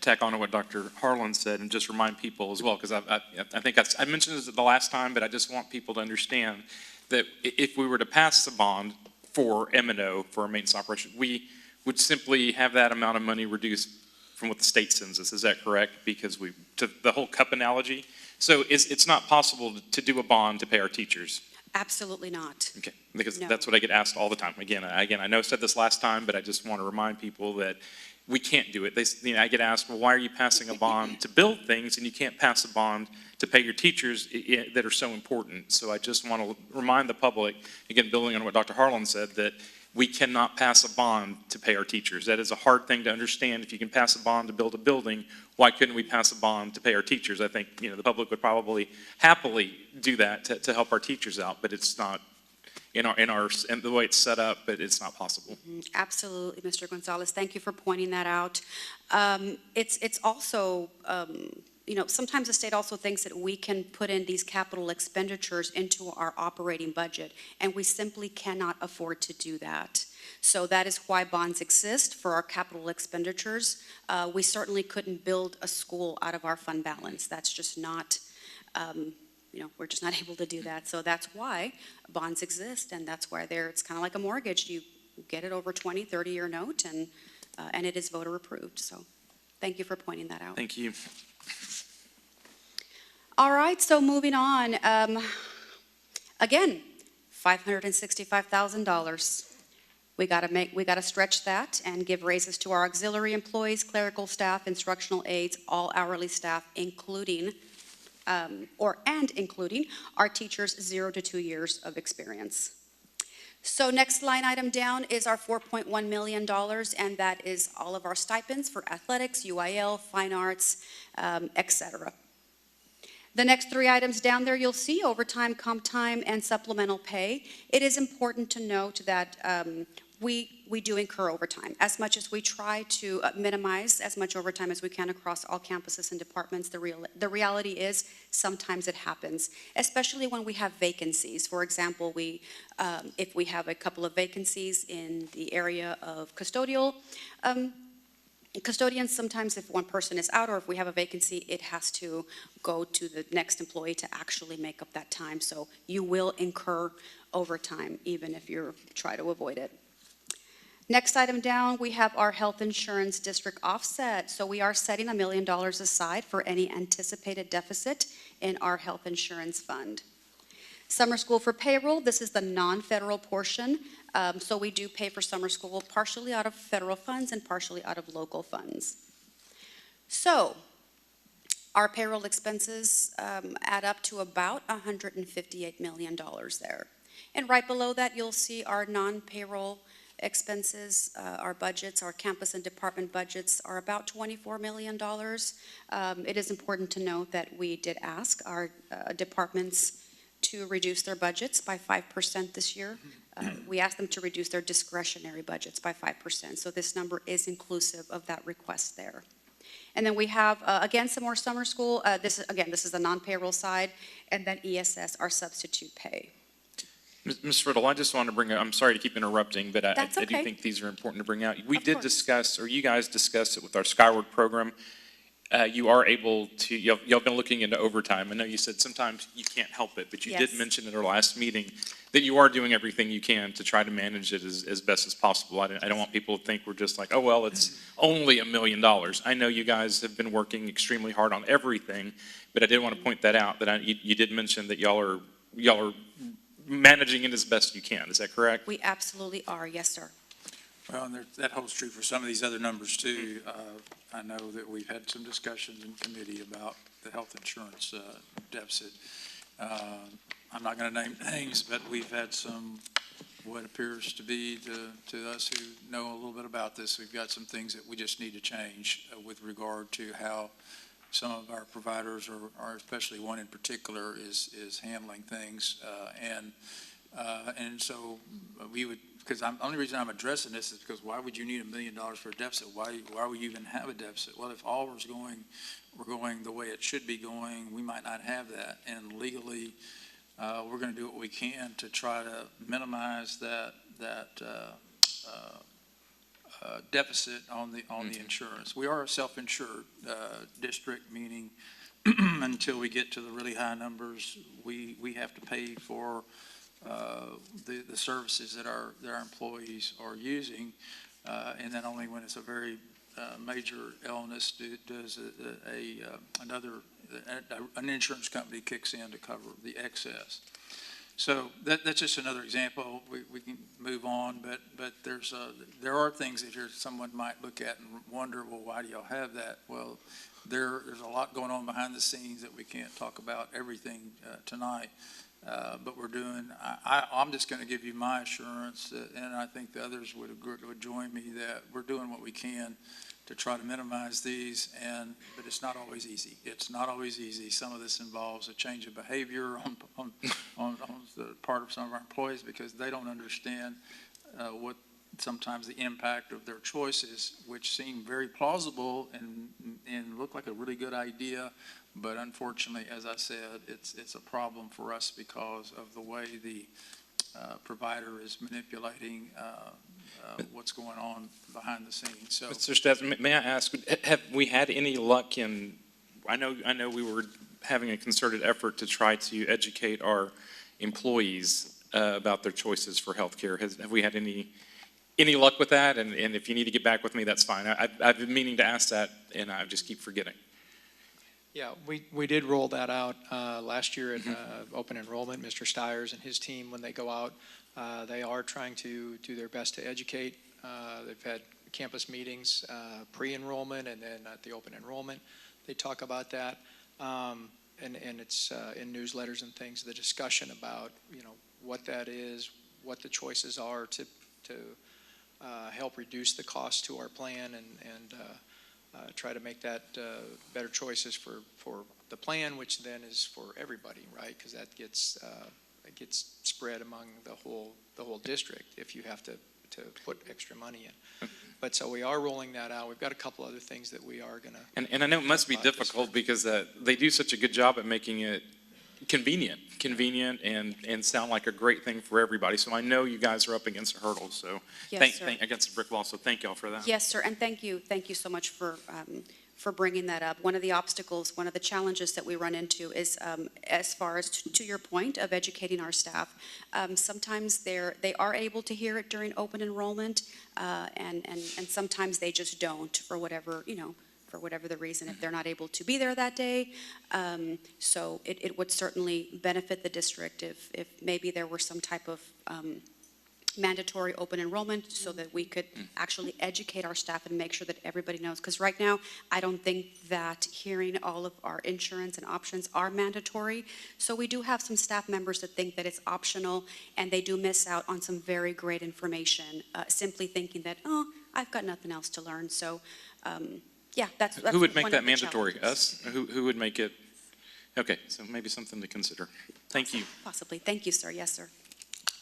tack on to what Dr. Harlan said and just remind people as well, because I think I mentioned this the last time, but I just want people to understand that if we were to pass the bond for M&O, for a maintenance operation, we would simply have that amount of money reduced from what the state sends us. Is that correct? Because to the whole cup analogy. So it's not possible to do a bond to pay our teachers. Absolutely not. Okay, because No. that's what I get asked all the time. Again, I know I said this last time, but I just want to remind people that we can't do it. I get asked, well, why are you passing a bond to build things and you can't pass a bond to pay your teachers that are so important? So I just want to remind the public, again, building on what Dr. Harlan said, that we cannot pass a bond to pay our teachers. That is a hard thing to understand. If you can pass a bond to build a building, why couldn't we pass a bond to pay our teachers? I think the public would probably happily do that to help our teachers out, but it's not in the way it's set up, but it's not possible. Absolutely, Mr. Gonzalez. Thank you for pointing that out. It's also, sometimes the state also thinks that we can put in these capital expenditures into our operating budget, and we simply cannot afford to do that. So that is why bonds exist for our capital expenditures. We certainly couldn't build a school out of our fund balance. That's just not, we're just not able to do that. So that's why bonds exist, and that's why it's kind of like a mortgage. You get it over 20, 30-year note, and it is voter approved. So thank you for pointing that out. Thank you. All right, so moving on. Again, $565,000. We gotta stretch that and give raises to our auxiliary employees, clerical staff, instructional aides, all hourly staff, including our teachers 0 to 2 years of experience. So next line item down is our $4.1 million, and that is all of our stipends for athletics, UIL, fine arts, etc. The next three items down there, you'll see overtime, comp time, and supplemental pay. It is important to note that we do incur overtime. As much as we try to minimize as much overtime as we can across all campuses and departments, the reality is sometimes it happens, especially when we have vacancies. For example, if we have a couple of vacancies in the area of custodial, Custodians, sometimes if one person is out or if we have a vacancy, it has to go to the next employee to actually make up that time. So you will incur overtime, even if you try to avoid it. Next item down, we have our health insurance district offset. So we are setting $1 million aside for any anticipated deficit in our health insurance fund. Summer school for payroll, this is the non-federal portion. So we do pay for summer school partially out of federal funds and partially out of local funds. So our payroll expenses add up to about $158 million there. And right below that, you'll see our non-payroll expenses, our budgets, our campus and department budgets are about $24 million. It is important to note that we did ask our departments to reduce their budgets by 5% this year. We asked them to reduce their discretionary budgets by 5%. So this number is inclusive of that request there. And then we have, again, some more summer school. This is the non-payroll side, and then ESS, our substitute pay. Ms. Riddle, I just want to bring up, I'm sorry to keep interrupting, but I do okay. think these are important to bring out. We did discuss, or you guys discussed it with our Skyward program. You are able to, y'all been looking into overtime. I know you said sometimes you can't help it, but you did mention at our last meeting that you are doing everything you can to try to manage it as best as possible. I don't want people to think we're just like, oh, well, it's only $1 million. I know you guys have been working extremely hard on everything, but I did want to point that out, that you did mention that y'all are managing it as best you can. Is that correct? We absolutely are, yes, sir. Well, and that holds true for some of these other numbers too. I know that we've had some discussions in committee about the health insurance deficit. I'm not going to name names, but we've had some, what appears to be to us who know a little bit about this, we've got some things that we just need to change with regard to how some of our providers, or especially one in particular, is handling things. And so we would, because the only reason I'm addressing this is because why would you need $1 million for a deficit? Why would you even have a deficit? Well, if all we're going the way it should be going, we might not have that. And legally, we're going to do what we can to try to minimize that deficit on the insurance. We are a self-insured district, meaning until we get to the really high numbers, we have to pay for the services that our employees are using, and then only when it's a very major illness does an insurance company kicks in to cover the excess. So that's just another example. We can move on, but there are things that someone might look at and wonder, well, why do y'all have that? Well, there's a lot going on behind the scenes that we can't talk about everything tonight. But we're doing, I'm just going to give you my assurance, and I think the others would join me, that we're doing what we can to try to minimize these, but it's not always easy. It's not always easy. Some of this involves a change of behavior on the part of some of our employees because they don't understand what sometimes the impact of their choices, which seem very plausible and look like a really good idea. But unfortunately, as I said, it's a problem for us because of the way the provider is manipulating what's going on behind the scenes. So, Mr. Stetson, may I ask, have we had any luck in, I know we were having a concerted effort to try to educate our employees about their choices for health care. Have we had any luck with that? And if you need to get back with me, that's fine. I've been meaning to ask that, and I just keep forgetting. yeah, we did roll that out last year at open enrollment. Mr. Stiers and his team, when they go out, they are trying to do their best to educate. They've had campus meetings pre-enrollment and then at the open enrollment. They talk about that, and it's in newsletters and things, the discussion about, what that is, what the choices are to help reduce the cost to our plan and try to make that better choices for the plan, which then is for everybody, right? Because that gets spread among the whole district if you have to put extra money in. But so we are rolling that out. We've got a couple other things that we are going to. And I know it must be difficult because they do such a good job at making it convenient and sound like a great thing for everybody. So I know you guys are up against a hurdle, so Yes, sir. against a brick wall, so thank y'all for that. Yes, sir, and thank you so much for bringing that up. One of the obstacles, one of the challenges that we run into is, as far as to your point of educating our staff, sometimes they are able to hear it during open enrollment, and sometimes they just don't for whatever, for whatever the reason, if they're not able to be there that day. So it would certainly benefit the district if maybe there were some type of mandatory open enrollment so that we could actually educate our staff and make sure that everybody knows. Because right now, I don't think that hearing all of our insurance and options are mandatory. So we do have some staff members that think that it's optional, and they do miss out on some very great information, simply thinking that, oh, I've got nothing else to learn. So, yeah, that's Who would make one that of the mandatory? challenges. Us? Who would make it? Okay, so maybe something to consider. Thank you. Possibly. Thank you, sir. Yes, sir.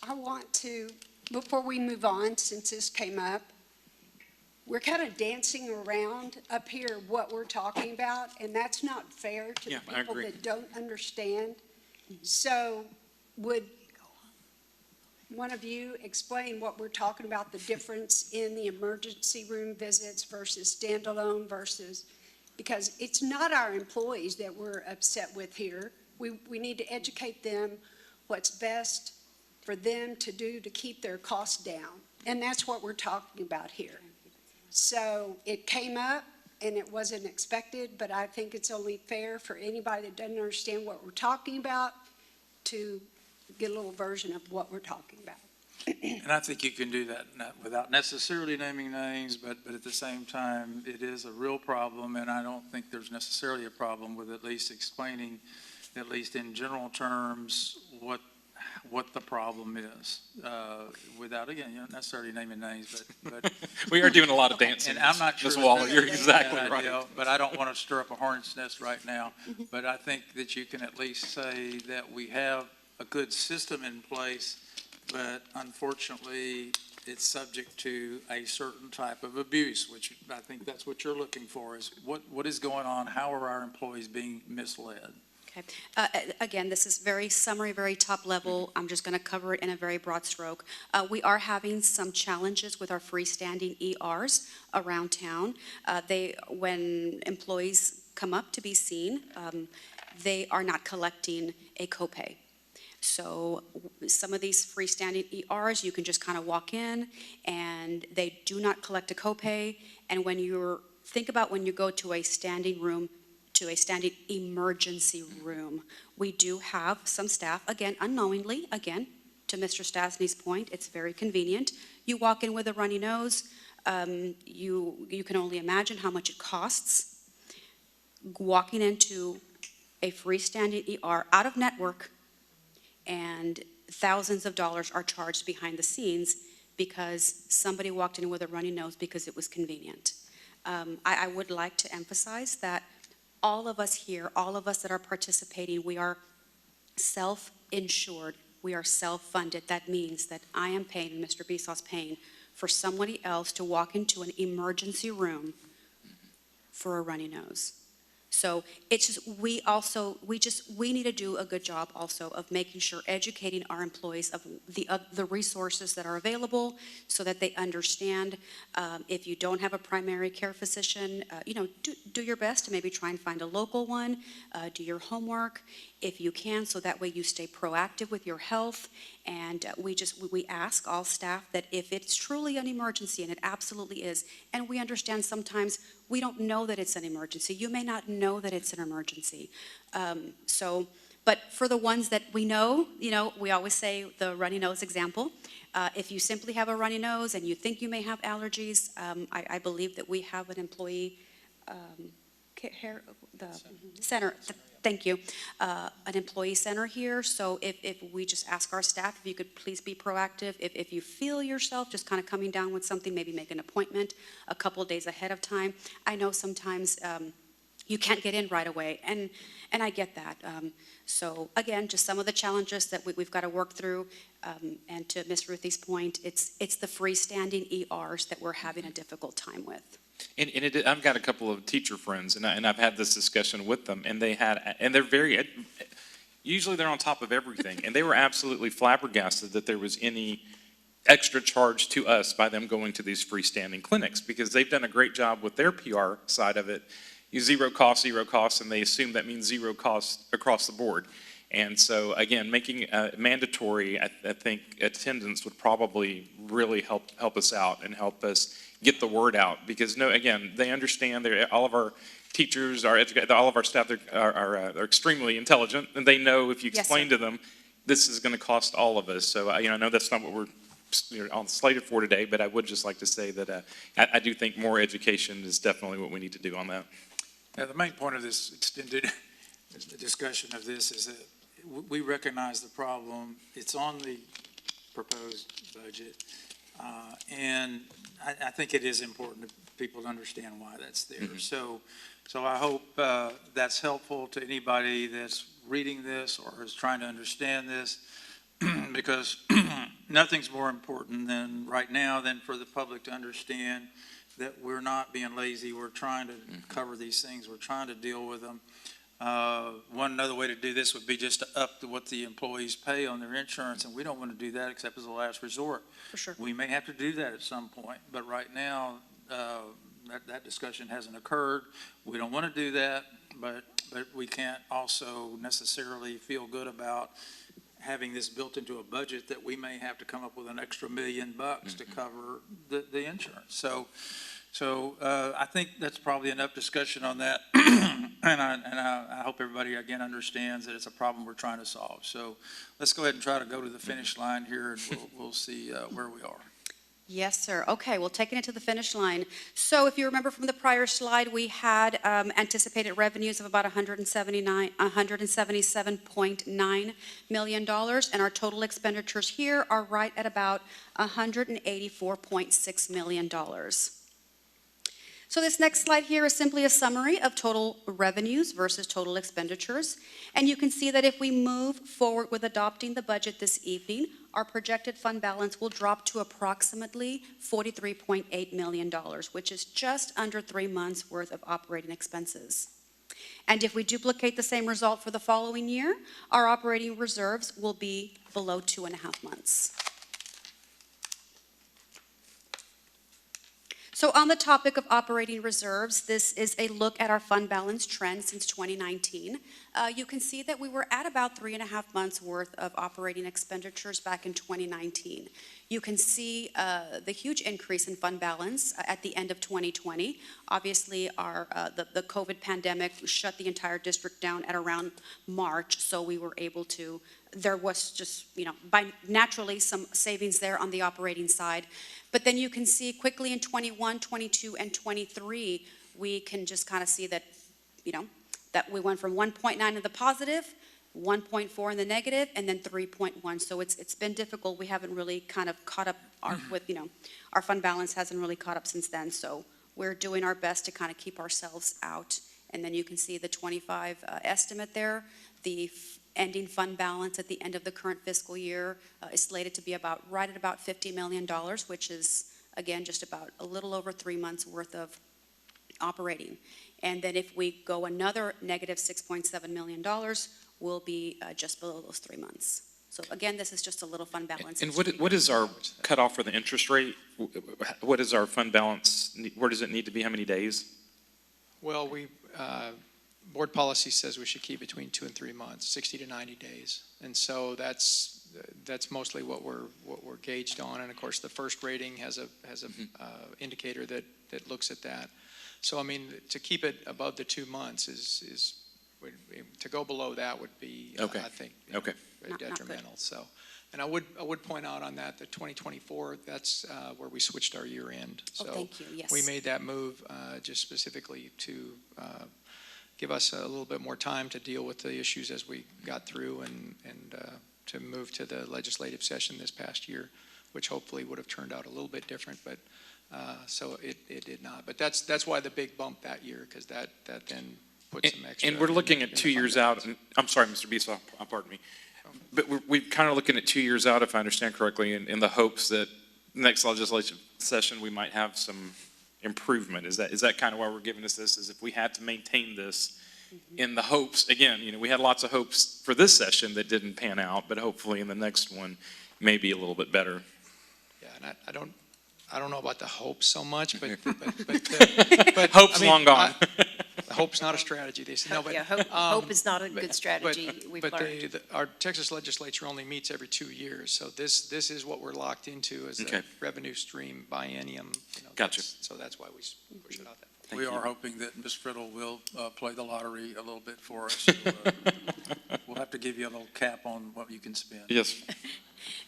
I want to, before we move on, since this came up, we're kind of dancing around up here what we're talking about, and that's not fair to Yeah, the I people agree. that don't understand. So would one of you explain what we're talking about, the difference in the emergency room visits versus standalone versus, because it's not our employees that we're upset with here. We need to educate them what's best for them to do to keep their costs down. And that's what we're talking about here. So it came up and it wasn't expected, but I think it's only fair for anybody that doesn't understand what we're talking about to get a little version of what we're talking about. And I think you can do that without necessarily naming names, but at the same time, it is a real problem, and I don't think there's necessarily a problem with at least explaining, at least in general terms, what the problem is, without, again, not necessarily naming names, but. We are doing a lot of dancing. And I'm not sure. Ms. it's Waller, a you're bad exactly idea, right. But I don't want to stir up a hornet's nest right now. But I think that you can at least say that we have a good system in place, but unfortunately, it's subject to a certain type of abuse, which I think that's what you're looking for, is what is going on? How are our employees being misled? Okay. Again, this is very summary, very top level. I'm just going to cover it in a very broad stroke. We are having some challenges with our freestanding ERs around town. When employees come up to be seen, they are not collecting a copay. So some of these freestanding ERs, you can just kind of walk in and they do not collect a copay. And think about when you go to a standing room, to a standing emergency room, we do have some staff, again, unknowingly, again, to Mr. Stasny's point, it's very convenient. You walk in with a runny nose, you can only imagine how much it costs walking into a freestanding ER out of network, and thousands of dollars are charged behind the scenes because somebody walked in with a runny nose because it was convenient. I would like to emphasize that all of us here, all of us that are participating, we are self-insured. We are self-funded. That means that I am paying, and Mr. Bisaw's paying, for somebody else to walk into an emergency room for a runny nose. So it's just, we need to do a good job also of making sure, educating our employees of the resources that are available so that they understand. If you don't have a primary care physician, do your best to maybe try and find a local one, do your homework if you can, so that way you stay proactive with your health. And we ask all staff that if it's truly an emergency, and it absolutely is, and we understand sometimes we don't know that it's an emergency. You may not know that it's an emergency. But for the ones that we know, we always say the runny nose example. If you simply have a runny nose and you think you may have allergies, I believe that we have an employee center. Thank you. An employee center here. So if we just ask our staff, if you could please be proactive. If you feel yourself just kind of coming down with something, maybe make an appointment a couple of days ahead of time. I know sometimes you can't get in right away, and I get that. So again, just some of the challenges that we've got to work through. And to Ms. Ruthie's point, it's the freestanding ERs that we're having a difficult time with. And I've got a couple of teacher friends, and I've had this discussion with them, and they're very, Usually they're on top of everything, and they were absolutely flabbergasted that there was any extra charge to us by them going to these freestanding clinics, because they've done a great job with their PR side of it. Zero cost, and they assume that means zero cost across the board. And so, again, making mandatory, I think attendance would probably really help us out and help us get the word out, because again, they understand, all of our teachers, all of our staff are extremely intelligent, and they know if you explain to them, this is going to cost all of us. So, I know that's not what we're on slated for today, but I would just like to say that I do think more education is definitely what we need to do on that. Now, the main point of this extended discussion of this is that we recognize the problem. It's on the proposed budget, and I think it is important to people to understand why that's there. So I hope that's helpful to anybody that's reading this or is trying to understand this, because nothing's more important than right now than for the public to understand that we're not being lazy. We're trying to cover these things. We're trying to deal with them. One other way to do this would be just to up to what the employees pay on their insurance, and we don't want to do that except as a last resort. For sure. We may have to do that at some point, but right now, that discussion hasn't occurred. We don't want to do that, but we can't also necessarily feel good about having this built into a budget that we may have to come up with an extra $1 million to cover the insurance. So I think that's probably enough discussion on that. And I hope everybody again understands that it's a problem we're trying to solve. So let's go ahead and try to go to the finish line here, and we'll see where we are. Yes, sir. Okay, well, taking it to the finish line. So if you remember from the prior slide, we had anticipated revenues of about $177.9 million, and our total expenditures here are right at about $184.6 million. So this next slide here is simply a summary of total revenues versus total expenditures. And you can see that if we move forward with adopting the budget this evening, our projected fund balance will drop to approximately $43.8 million, which is just under 3 months' worth of operating expenses. And if we duplicate the same result for the following year, our operating reserves will be below 2.5 months. So on the topic of operating reserves, this is a look at our fund balance trend since 2019. You can see that we were at about 3.5 months worth of operating expenditures back in 2019. You can see the huge increase in fund balance at the end of 2020. Obviously, the COVID pandemic shut the entire district down at around March, so we were able to, there was just, by naturally some savings there on the operating side. But then you can see quickly in 21, 22, and 23, we can just kind of see that, that we went from 1.9 in the positive, 1.4 in the negative, and then 3.1. So it's been difficult. We haven't really kind of caught up with, our fund balance hasn't really caught up since then. So we're doing our best to kind of keep ourselves out. And then you can see the 25 estimate there. The ending fund balance at the end of the current fiscal year is slated to be right at about $50 million, which is, again, just about a little over 3 months worth of operating. And then if we go another negative $6.7 million, we'll be just below those 3 months. So again, this is just a little fund balance. And what is our cutoff for the interest rate? What is our fund balance? Where does it need to be? How many days? Well, board policy says we should keep between 2 and 3 months, 60 to 90 days. And so that's mostly what we're gauged on. And of course, the first rating has a indicator that looks at that. So, I mean, to keep it above the 2 months is to go below that would be, I think, very detrimental. So, and I would point out on that 2024, that's where we switched our year end. So thank you. Yes. We made that move just specifically to give us a little bit more time to deal with the issues as we got through and to move to the legislative session this past year, which hopefully would have turned out a little bit different, but so it did not. But that's why the big bump that year, because that then put some extra. And we're looking at 2 years out. And I'm sorry, Mr. Beasley, pardon me. But we're kind of looking at 2 years out, if I understand correctly, in the hopes that next legislative session we might have some improvement. Is that kind of why we're giving us this? Is if we had to maintain this, in the hopes, again, we had lots of hopes for this session that didn't pan out, but hopefully in the next one, maybe a little bit better. Yeah, and I don't know about the hope so much, but Hope's I mean, long gone. Hope's not a strategy, they say. No, but, Yeah, hope is not a good strategy, we've But learned. our Texas legislature only meets every 2 years, so this is what we're locked into as Okay. a revenue stream biennium. Gotcha. So that's why we push it out that. We are hoping that Ms. Friddle will play the lottery a little bit for us. So, we'll have to give you a little cap on what you can spend. Yes.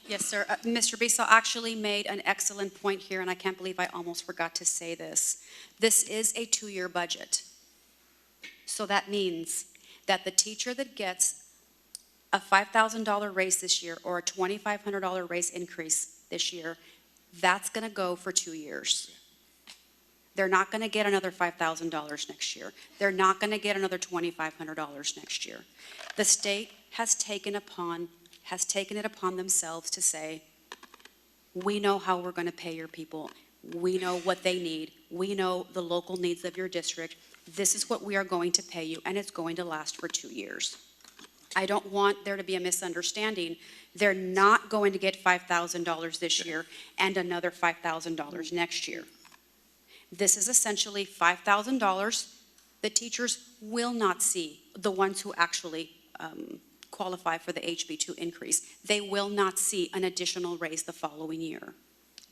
Yes, sir. Mr. Bissell actually made an excellent point here, and I can't believe I almost forgot to say this. This is a 2-year budget. So that means that the teacher that gets a $5,000 raise this year or a $2,500 raise increase this year, that's going to go for 2 years. They're not going to get another $5,000 next year. They're not going to get another $2,500 next year. The state has taken it upon themselves to say, we know how we're going to pay your people. We know what they need. We know the local needs of your district. This is what we are going to pay you, and it's going to last for 2 years. I don't want there to be a misunderstanding. They're not going to get $5,000 this year and another $5,000 next year. This is essentially $5,000 the teachers will not see, the ones who actually qualify for the HB2 increase. They will not see an additional raise the following year.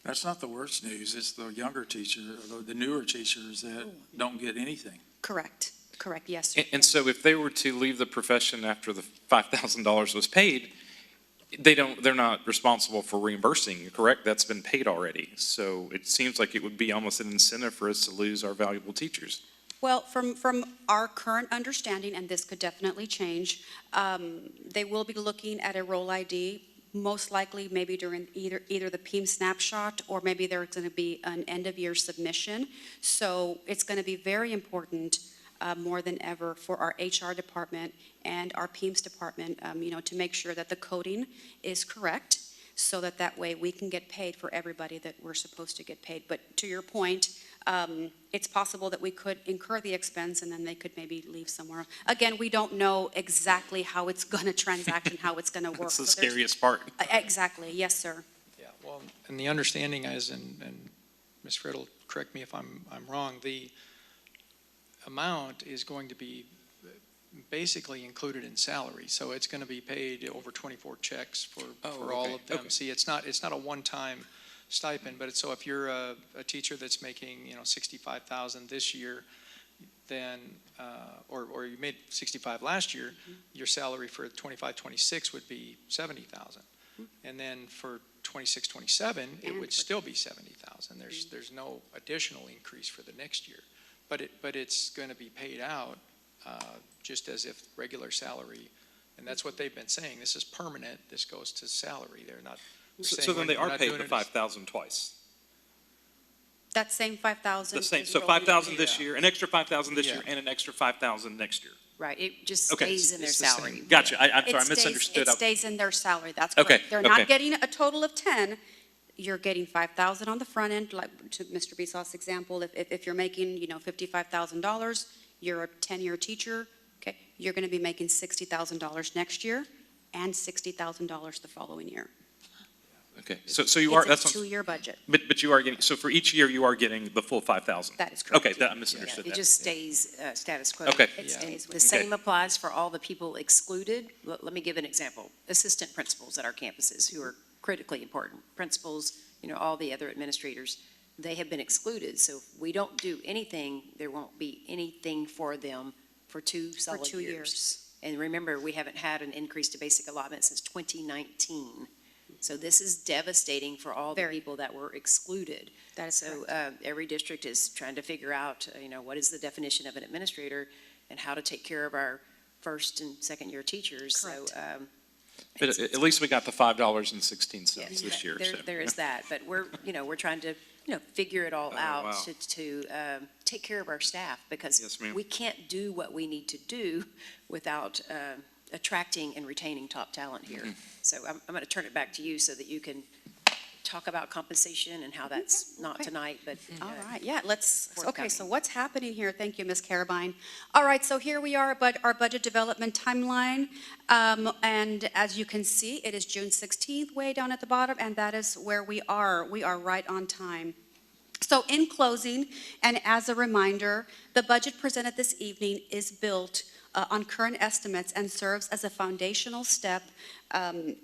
That's not the worst news. It's the younger teachers, the newer teachers that don't get anything. Correct. Correct, yes, sir. And so if they were to leave the profession after the $5,000 was paid, they're not responsible for reimbursing, correct? That's been paid already. So it seems like it would be almost an incentive for us to lose our valuable teachers. Well, from our current understanding, and this could definitely change, they will be looking at a roll ID, most likely maybe during either the PEAM snapshot or maybe there's going to be an end-of-year submission. So it's going to be very important, more than ever, for our HR department and our PEAMS department, to make sure that the coding is correct so that way we can get paid for everybody that we're supposed to get paid. But to your point, it's possible that we could incur the expense and then they could maybe leave somewhere. Again, we don't know exactly how it's going to transact and how it's going to work. That's the So there's- scariest part. Exactly, yes, sir. Yeah, well, and the understanding is, and Ms. Friddle, correct me if I'm wrong, the amount is going to be basically included in salary. So it's going to be paid over 24 checks for all of them. Okay. See, it's not a one-time stipend, but so if you're a teacher that's making, $65,000 this year, then, or you made 65 last year, your salary for 25-26 would be 70,000. And then for 26-27, it would still be 70,000. There's no additional increase for the next year. But it's going to be paid out just as if regular salary, and that's what they've been saying. This is permanent. This goes to salary. They're not. So then they are paid the $5,000 twice. That same 5,000. The same. is So rolled into- $5,000 this year, an extra $5,000 this year, and an extra $5,000 next year. Right, it just Okay. stays in their It's the same. salary. Gotcha. I'm sorry, I It misunderstood. stays in their salary, that's Okay, correct. They're okay. not getting a total of 10. You're getting 5,000 on the front end, like to Mr. Bisau's example, if you're making, $55,000, you're a 10-year teacher, okay, you're going to be making $60,000 next year and $60,000 the following year. Okay, so you are, It's a 2-year budget. but you are getting, so for each year, you are getting the full 5,000? That is correct. Okay, I misunderstood It that. just stays status quo. Okay. It stays The with same applies for all the people excluded. Let me give an example. Assistant principals at our campuses who are critically important. Principals, all the other administrators, they have been excluded. So if we don't do anything, there won't be anything for them for 2 solid 2 years. years. And remember, we haven't had an increase to basic allotment since 2019. So this is devastating for all the Very. people that were excluded. That is So every district is trying to figure out, what is the definition of an administrator and how to take care of our first and second year teachers. Correct. So, But at least we got the $5.16 yes, this year. there, so. there is that. But we're trying to, figure it all Oh, out wow. to take care of our staff because Yes, ma'am. we can't do what we need to do without attracting and retaining top talent here. Mm-hmm. So I'm going to turn it back to you so that you can talk about compensation and how that's not okay. tonight, but. All right, yeah, let's, okay, forthcoming. so what's happening here? Thank you, Ms. Carabine. All right, so here we are, our budget development timeline. And as you can see, it is June 16th, way down at the bottom, and that is where we are. We are right on time. So in closing, and as a reminder, the budget presented this evening is built on current estimates and serves as a foundational step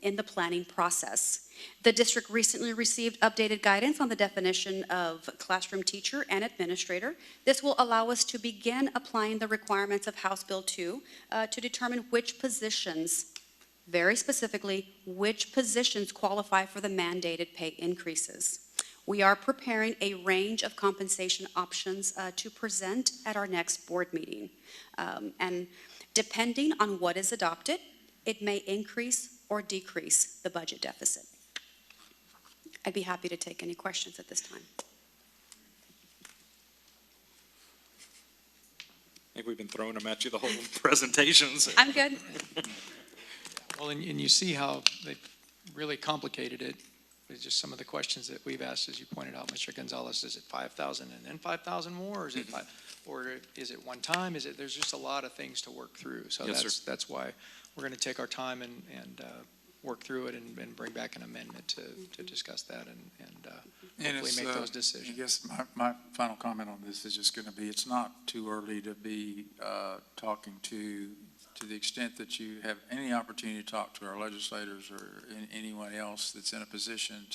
in the planning process. The district recently received updated guidance on the definition of classroom teacher and administrator. This will allow us to begin applying the requirements of House Bill 2 to determine which positions, very specifically, which positions qualify for the mandated pay increases. We are preparing a range of compensation options to present at our next board meeting. And depending on what is adopted, it may increase or decrease the budget deficit. I'd be happy to take any questions at this time. I think we've been throwing them at you the whole presentations. I'm good. Well, and you see how they really complicated it. It's just some of the questions that we've asked, as you pointed out, Mr. Gonzalez. Is it 5,000 and then 5,000 more, or is it or is it one time? There's just a lot of things to work through. So Yes, that's why we're going to take our time and work through it and bring back an amendment to discuss that and hopefully make those decisions. I guess my final comment on this is just going to be, it's not too early to be talking to the extent that you have any opportunity to talk to our legislators or anyone else that's in a position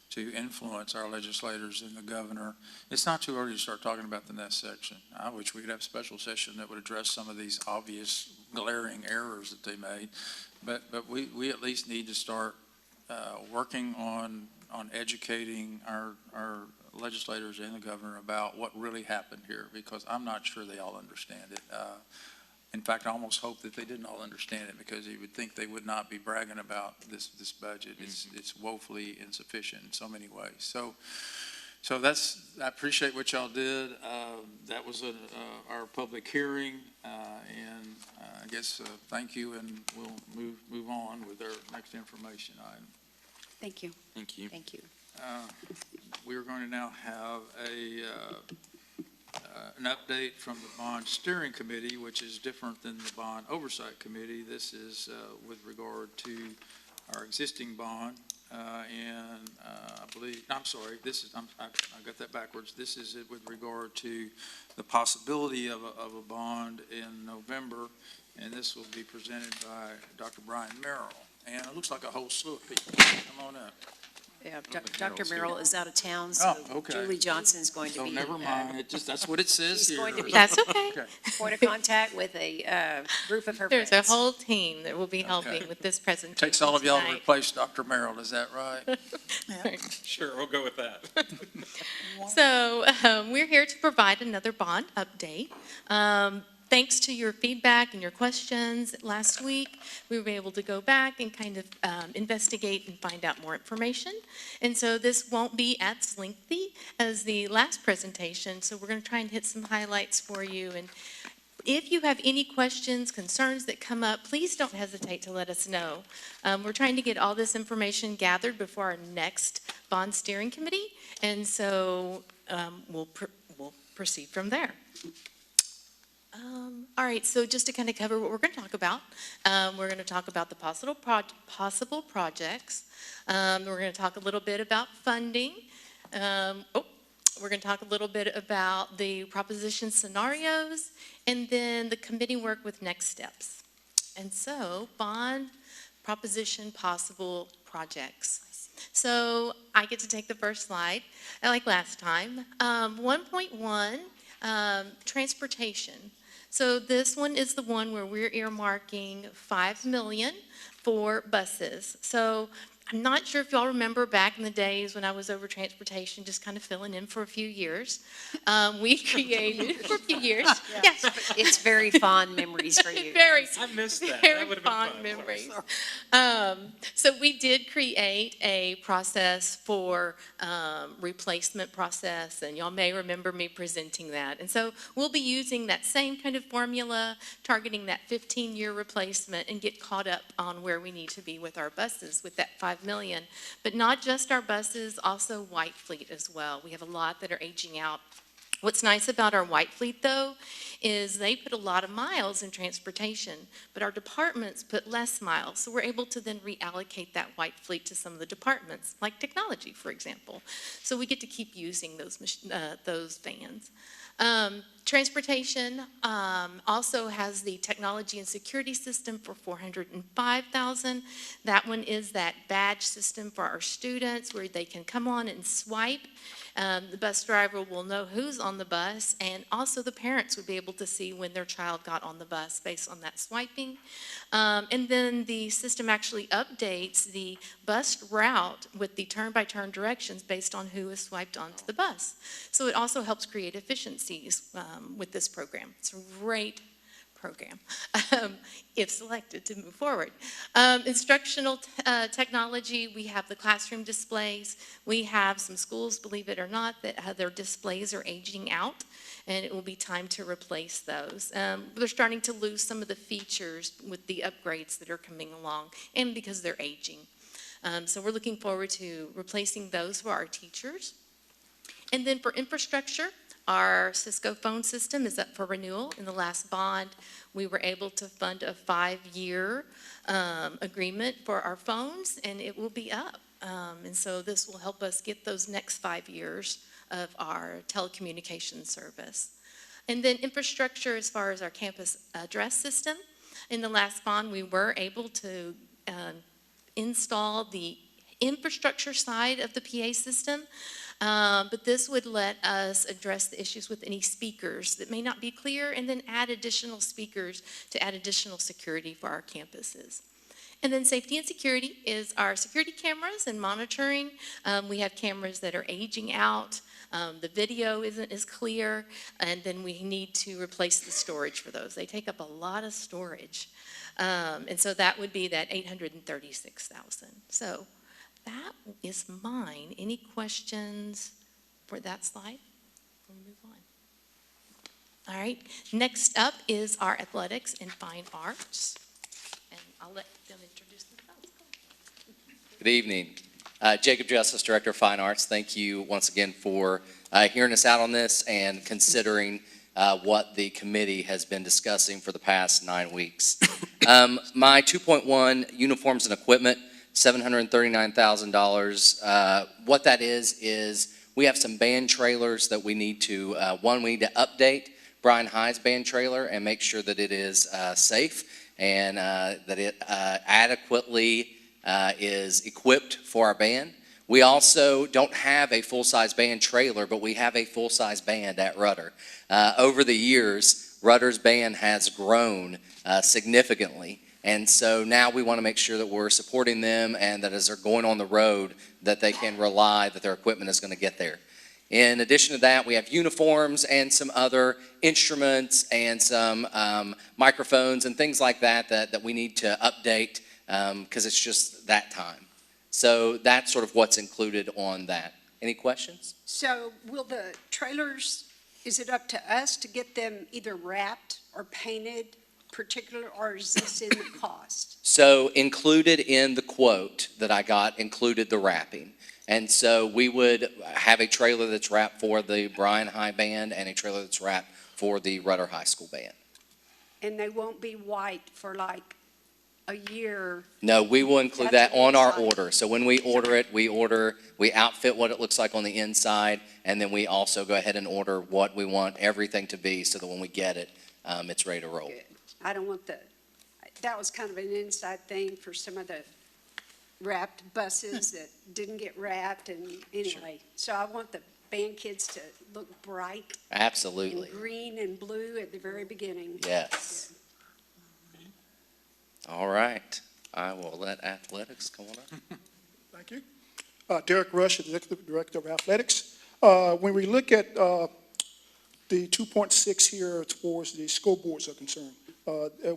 to influence our legislators and the governor. It's not too early to start talking about the next section. I wish we'd have a special session that would address some of these obvious glaring errors that they made. But we at least need to start working on educating our legislators and the governor about what really happened here, because I'm not sure they all understand it. In fact, I almost hope that they didn't all understand it, because you would think they would not be bragging about this budget. It's woefully insufficient in so many ways. So I appreciate what y'all did. That was our public hearing, and I guess thank you, and we'll move on with our next information item. Thank you. Thank you. Thank you. We are going to now have an update from the Bond Steering Committee, which is different than the Bond Oversight Committee. This is with regard to our existing bond, and I believe, I'm sorry, I got that backwards. This is with regard to the possibility of a bond in November, and this will be presented by Dr. Bryan Merrill. And it looks like a whole slew of people. Come on up. Yeah, Dr. Merrill is out of town, so okay. Julie Johnson's going to So be. never mind. That's what it says She's here. going to be That's okay. point of contact with a group of her There's friends. a whole team that will be helping with this presentation Takes all of y'all to tonight. replace Dr. Merrill, is that right? Sure, we'll go with that. So we're here to provide another bond update. Thanks to your feedback and your questions last week, we were able to go back and kind of investigate and find out more information. And so this won't be as lengthy as the last presentation, so we're going to try and hit some highlights for you. And if you have any questions, concerns that come up, please don't hesitate to let us know. We're trying to get all this information gathered before our next bond steering committee, and so we'll proceed from there. All right, so just to kind of cover what we're going to talk about, we're going to talk about the possible projects. We're going to talk a little bit about funding. We're going to talk a little bit about the proposition scenarios, and then the committee work with next steps. And so, bond, proposition, possible projects. So I get to take the first slide, like last time. 1.1, transportation. So this one is the one where we're earmarking $5 million for buses. So I'm not sure if y'all remember back in the days when I was over transportation, just kind of filling in for a few years. We created for a few years. Yes. It's very fond memories for you. Very, I missed that. very That would have been fond fun. memories. So we did create a process for replacement process, and y'all may remember me presenting that. And so we'll be using that same kind of formula, targeting that 15-year replacement, and get caught up on where we need to be with our buses with that $5 $1.5 million. But not just our buses, also White Fleet as well. We have a lot that are aging out. What's nice about our White Fleet, though, is they put a lot of miles in transportation, but our departments put less miles. So we're able to then reallocate that White Fleet to some of the departments, like technology, for example. So we get to keep using those vans. Transportation also has the technology and security system for $405,000. That one is that badge system for our students where they can come on and swipe. The bus driver will know who's on the bus, and also the parents would be able to see when their child got on the bus based on that swiping. And then the system actually updates the bus route with the turn-by-turn directions based on who is swiped onto the bus. So it also helps create efficiencies with this program. It's a great program if selected to move forward. Instructional technology, we have the classroom displays. We have some schools, believe it or not, that their displays are aging out, and it will be time to replace those. They're starting to lose some of the features with the upgrades that are coming along, and because they're aging. So we're looking forward to replacing those for our teachers. And then for infrastructure, our Cisco phone system is up for renewal. In the last bond, we were able to fund a 5-year agreement for our phones, and it will be up. And so this will help us get those next 5 years of our telecommunications service. And then infrastructure as far as our campus address system. In the last bond, we were able to install the infrastructure side of the PA system. But this would let us address the issues with any speakers that may not be clear, and then add additional speakers to add additional security for our campuses. And then safety and security is our security cameras and monitoring. We have cameras that are aging out. The video isn't as clear, and then we need to replace the storage for those. They take up a lot of storage. And so that would be that $836,000. So that is mine. Any questions for that slide? We'll move on. All right, next up is our athletics and fine arts. And I'll let them introduce themselves. Good evening. Jacob Justice, Director of Fine Arts. Thank you once again for hearing us out on this and considering what the committee has been discussing for the past 9 weeks. My 2.1 uniforms and equipment, $739,000. What that is we have some band trailers that we need to, we need to update Bryan High's band trailer and make sure that it is safe and that it adequately is equipped for our band. We also don't have a full-size band trailer, but we have a full-size band at Rudder. Over the years, Rudder's band has grown significantly. And so now we want to make sure that we're supporting them and that as they're going on the road, that they can rely that their equipment is going to get there. In addition to that, we have uniforms and some other instruments and some microphones and things like that we need to update because it's just that time. So that's sort of what's included on that. Any questions? So will the trailers, is it up to us to get them either wrapped or painted particular, or is this in the cost? So included in the quote that I got included the wrapping. And so we would have a trailer that's wrapped for the Bryan High Band and a trailer that's wrapped for the Rudder High School Band. And they won't be white for like a year? No, we will include that on our order. So when we order it, we outfit what it looks like on the inside, and then we also go ahead and order what we want everything to be so that when we get it, it's ready to roll. Good. I don't want that was kind of an inside thing for some of the wrapped buses that didn't get wrapped, and anyway. So I want the band kids to look bright. Absolutely. And green and blue at the very beginning. Yes. All right. I will let athletics come on up. Thank you. Derek Rush, Executive Director of Athletics. When we look at the 2.6 here towards the school boards are concerned,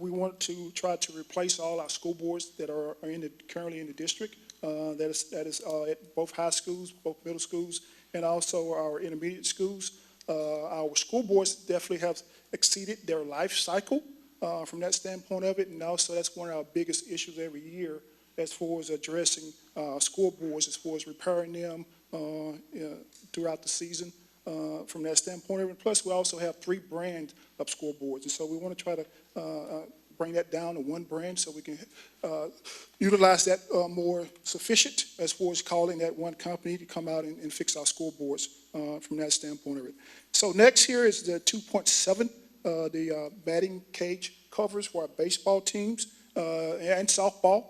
we want to try to replace all our school boards that are currently in the district. That is at both high schools, both middle schools, and also our intermediate schools. Our school boards definitely have exceeded their life cycle from that standpoint of it, and also that's one of our biggest issues every year as far as addressing scoreboards, as far as repairing them throughout the season from that standpoint. And plus, we also have 3 brands of scoreboards, and so we want to try to bring that down to 1 brand so we can utilize that more sufficient as far as calling that one company to come out and fix our scoreboards from that standpoint of it. So next here is the 2.7, the batting cage covers for our baseball teams and softball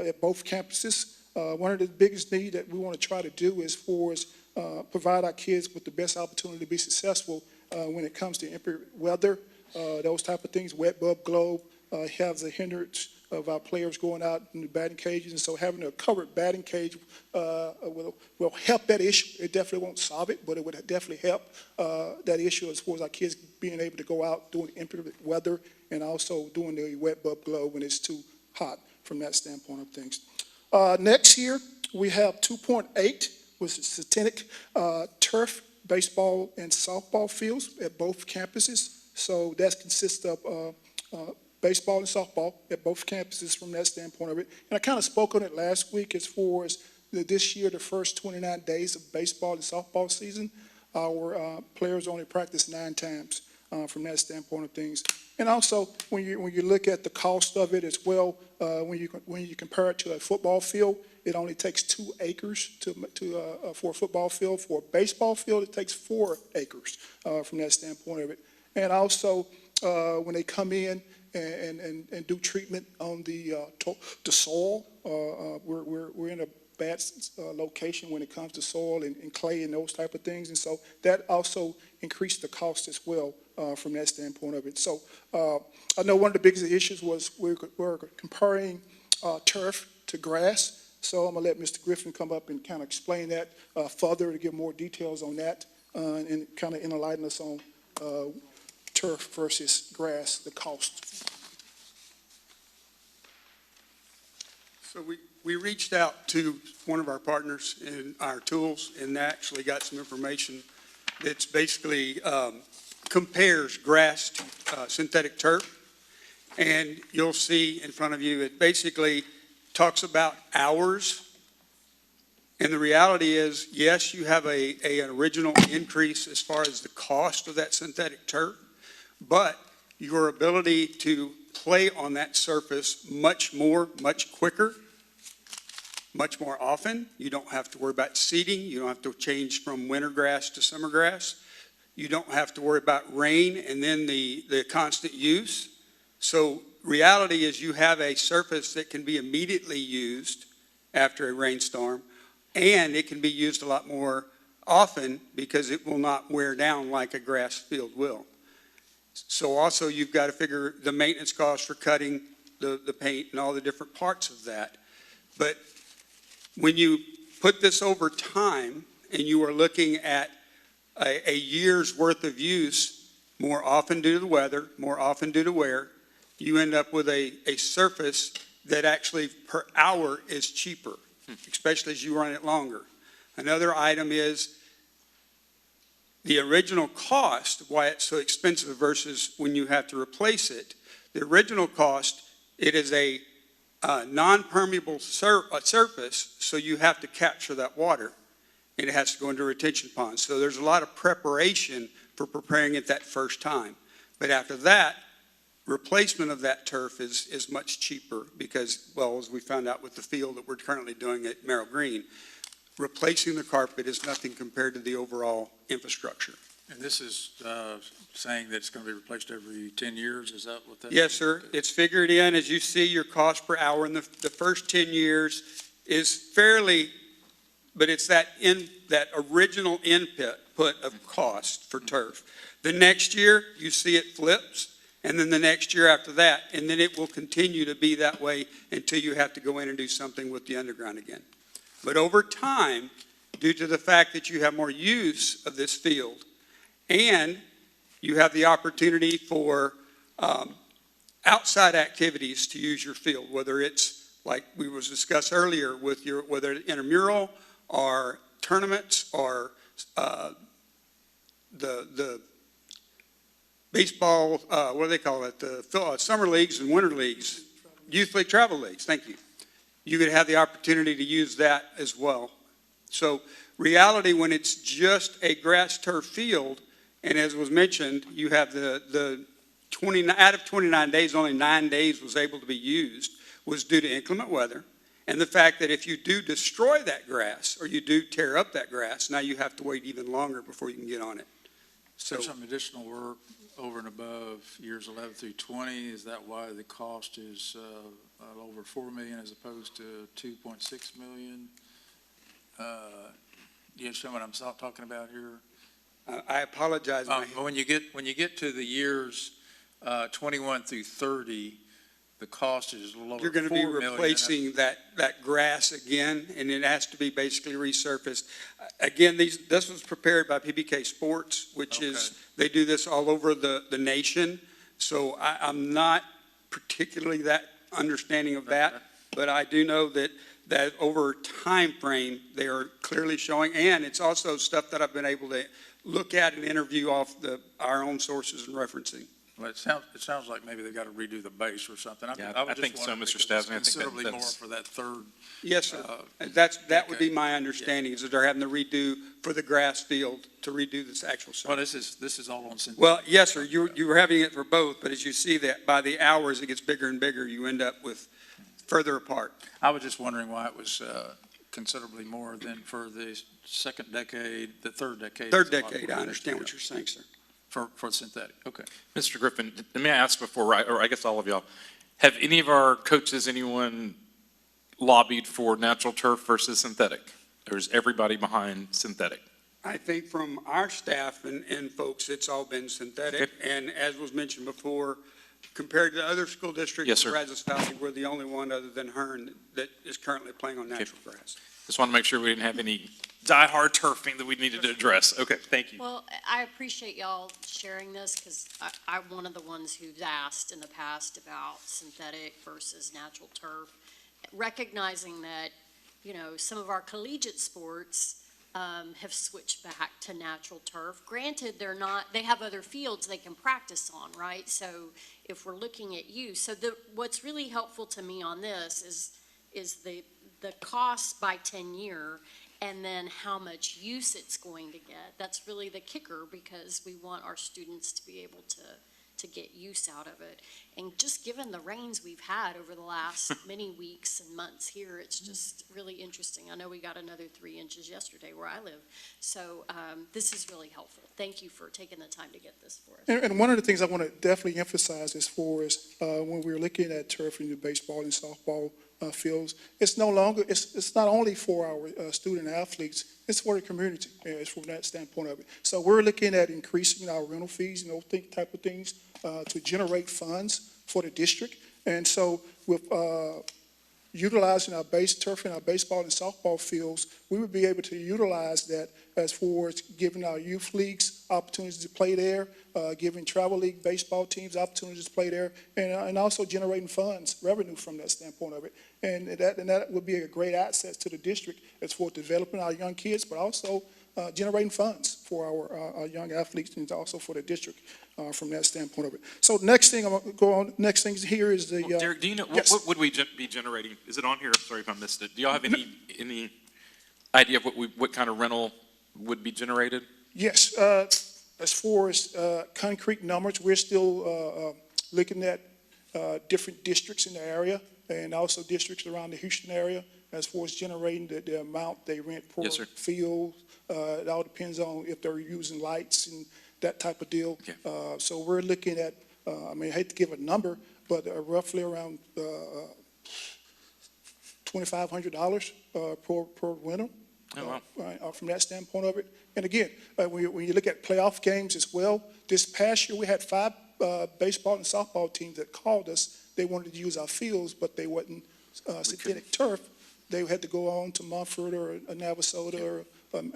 at both campuses. One of the biggest needs that we want to try to do is for us provide our kids with the best opportunity to be successful when it comes to weather, those type of things, wet bulb globe, has a hindrance of our players going out in the batting cages, and so having a covered batting cage will help that issue. It definitely won't solve it, but it would definitely help that issue as far as our kids being able to go out doing inclement weather and also doing the wet bulb globe when it's too hot from that standpoint of things. Next year, we have 2.8, which is synthetic turf, baseball and softball fields at both campuses. So that consists of baseball and softball at both campuses from that standpoint of it. And I kind of spoke on it last week as far as this year, the first 29 days of baseball and softball season, our players only practice 9 times from that standpoint of things. And also, when you look at the cost of it as well, when you compare it to a football field, it only takes 2 acres for a football field. For a baseball field, it takes 4 acres from that standpoint of it. And also, when they come in and do treatment on the soil, we're in a bad location when it comes to soil and clay and those type of things. And so that also increased the cost as well from that standpoint of it. So I know one of the biggest issues was we're comparing turf to grass. So I'm going to let Mr. Griffin come up and kind of explain that further to give more details on that and kind of enlighten us on turf versus grass, the cost. So we reached out to one of our partners in our tools and actually got some information that's basically compares grass to synthetic turf. And you'll see in front of you, it basically talks about hours. And the reality is, yes, you have an original increase as far as the cost of that synthetic turf, but your ability to play on that surface much quicker, much more often. You don't have to worry about seeding. You don't have to change from winter grass to summer grass. You don't have to worry about rain and then the constant use. So reality is you have a surface that can be immediately used after a rainstorm, and it can be used a lot more often because it will not wear down like a grass field will. So also you've got to figure the maintenance costs for cutting the paint and all the different parts of that. But when you put this over time and you are looking at a year's worth of use, more often due to the weather, more often due to wear, you end up with a surface that actually per hour is cheaper, especially as you run it longer. Another item is the original cost, why it's so expensive versus when you have to replace it. The original cost, it is a non-permeable surface, so you have to capture that water, and it has to go into a retention pond. So there's a lot of preparation for preparing it that first time. But after that, replacement of that turf is much cheaper because, well, as we found out with the field that we're currently doing at Merrill Green, replacing the carpet is nothing compared to the overall infrastructure. And this is saying that it's going to be replaced every 10 years? Is that what that is? Yes, sir. It's figured in. As you see, your cost per hour in the first 10 years is fairly, but it's that original input of cost for turf. The next year, you see it flips, and then the next year after that, and then it will continue to be that way until you have to go in and do something with the underground again. But over time, due to the fact that you have more use of this field, and you have the opportunity for outside activities to use your field, whether it's like we was discussed earlier with whether intramural or tournaments or the baseball, what do they call it? The summer leagues and winter leagues, youth league, travel leagues. Thank you. you could have the opportunity to use that as well. So reality, when it's just a grass turf field, and as was mentioned, you have the 20, out of 29 days, only 9 days was able to be used, was due to inclement weather. And the fact that if you do destroy that grass, or you do tear up that grass, now you have to wait even longer before you can get on it. So There's some additional work over and above years 11 through 20. Is that why the cost is over $4 million as opposed to $2.6 million? You understand what I'm talking about here? I apologize. But when you get to the years 21 through 30, the cost is a little over You're going to be $4 million. replacing that grass again, and it has to be basically resurfaced. Again, this was prepared by PBK Sports, which is, they do this all over the nation. So I'm not particularly that understanding of that, but I do know that over time frame, they are clearly showing, and it's also stuff that I've been able to look at and interview off our own sources and referencing. Well, it sounds like maybe they've got to redo the base or something. I think so, Mr. Stasny. I think Considerably more that's for that third. Yes, sir. That would be my understanding, is that they're having to redo for the grass field to redo this actual site. Well, this is all on synthetic. Well, yes, sir, you were having it for both, but as you see that by the hours, it gets bigger and bigger, you end up with further apart. I was just wondering why it was considerably more than for the second decade, the third decade. Third decade, I understand what you're saying, sir. For synthetic, okay. Mr. Griffin, may I ask before, or I guess all of y'all, have any of our coaches, anyone lobbied for natural turf versus synthetic? Or is everybody behind synthetic? I think from our staff and folks, it's all been synthetic. Okay. And as was mentioned before, compared to other school districts, Yes, sir. Brazos Valley, we're the only one other than Hearn that is currently playing on natural grass. Just want to make sure we didn't have any die-hard turfing that we needed to address. Okay, thank you. Well, I appreciate y'all sharing this, because I'm one of the ones who's asked in the past about synthetic versus natural turf, recognizing that, some of our collegiate sports have switched back to natural turf. Granted, they have other fields they can practice on, right? So if we're looking at use, what's really helpful to me on this is the cost by 10-year, and then how much use it's going to get. That's really the kicker, because we want our students to be able to get use out of it. And just given the rains we've had over the last many weeks and months here, it's just really interesting. I know we got another 3 inches yesterday where I live. So this is really helpful. Thank you for taking the time to get this for us. And one of the things I want to definitely emphasize as far as when we're looking at turf in the baseball and softball fields, it's not only for our student athletes, it's for the community, it's from that standpoint of it. So we're looking at increasing our rental fees, type of things to generate funds for the district. And so with utilizing our base turf in our baseball and softball fields, we would be able to utilize that as far as giving our youth leagues opportunities to play there, giving travel league baseball teams opportunities to play there, and also generating funds, revenue from that standpoint of it. And that would be a great asset to the district as for developing our young kids, but also generating funds for our young athletes and also for the district from that standpoint of it. So next thing, I'm going to go on, next thing here is the... Derek, do you know, yes. what would we be generating? Is it on here? I'm sorry if I missed it. Do y'all have any idea of what kind of rental would be generated? Yes, as far as concrete numbers, we're still looking at different districts in the area and also districts around the Houston area as far as generating the amount they rent per Yes, sir. field. It all depends on if they're using lights and that type of deal. Okay. So we're looking at, I hate to give a number, but roughly around $2,500 per winter. Oh, wow. From that standpoint of it. And again, when you look at playoff games as well, this past year we had 5 baseball and softball teams that called us. They wanted to use our fields, but they wasn't synthetic turf. They had to go on to Mumford or Navasota or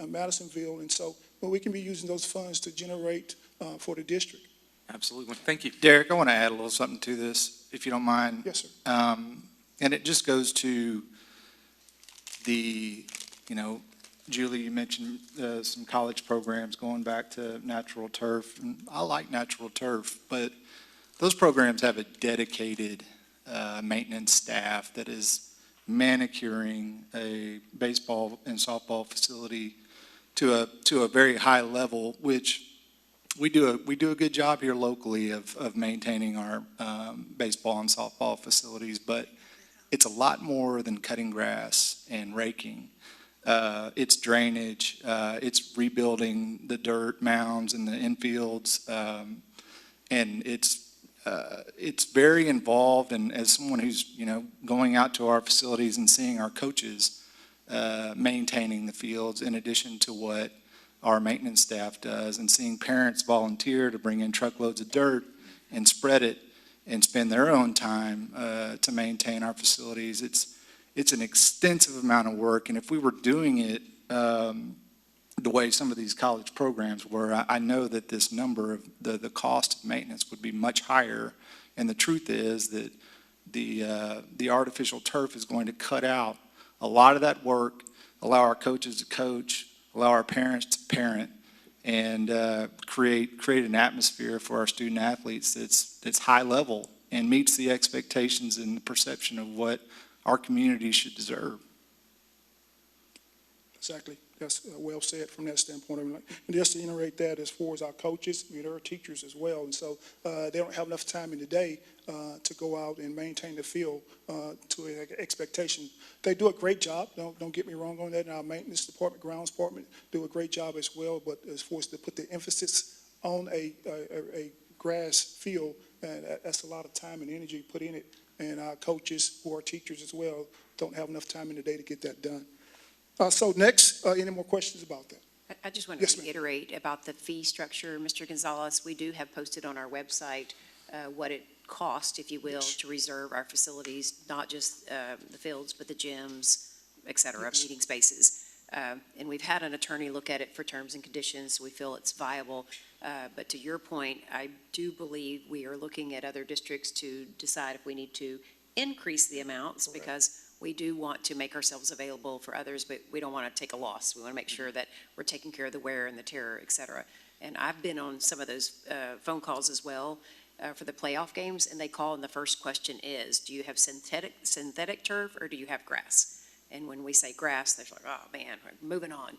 Madisonville. And so we can be using those funds to generate for the district. Absolutely. Thank you. Derek, I want to add a little something to this, if you don't mind. Yes, sir. And it just goes to the, Julie, you mentioned some college programs going back to natural turf. And I like natural turf, but those programs have a dedicated maintenance staff that is manicuring a baseball and softball facility to a very high level, which we do a good job here locally of maintaining our baseball and softball facilities, but it's a lot more than cutting grass and raking. It's drainage, it's rebuilding the dirt mounds in the infields, and it's very involved. And as someone who's, going out to our facilities and seeing our coaches maintaining the fields in addition to what our maintenance staff does, and seeing parents volunteer to bring in truckloads of dirt and spread it and spend their own time to maintain our facilities, it's an extensive amount of work. And if we were doing it the way some of these college programs were, I know that this number of the cost of maintenance would be much higher. And the truth is that the artificial turf is going to cut out a lot of that work, allow our coaches to coach, allow our parents to parent, and create an atmosphere for our student athletes that's high level and meets the expectations and the perception of what our community should deserve. Exactly. That's well said from that standpoint. And just to iterate that, as far as our coaches, there are teachers as well. And so they don't have enough time in the day to go out and maintain the field to an expectation. They do a great job. Don't get me wrong on that. And our maintenance department, grounds department do a great job as well. But as far as to put the emphasis on a grass field, that's a lot of time and energy put in it. And our coaches, who are teachers as well, don't have enough time in the day to get that done. So next, any more questions about that? I just want Yes, to ma'am. reiterate about the fee structure, Mr. Gonzalez. We do have posted on our website what it costs, if you will, to reserve our facilities, not just the fields, but the gyms, et cetera, Yes. meeting spaces. And we've had an attorney look at it for terms and conditions, so we feel it's viable. But to your point, I do believe we are looking at other districts to decide if we need to increase the amounts, because we do want to make ourselves available for others, but we don't want to take a loss. We want to make sure that we're taking care of the wear and the tear, et cetera. And I've been on some of those phone calls as well for the playoff games, and they call, and the first question is, do you have synthetic turf or do you have grass? And when we say grass, they're like, oh man, we're moving on.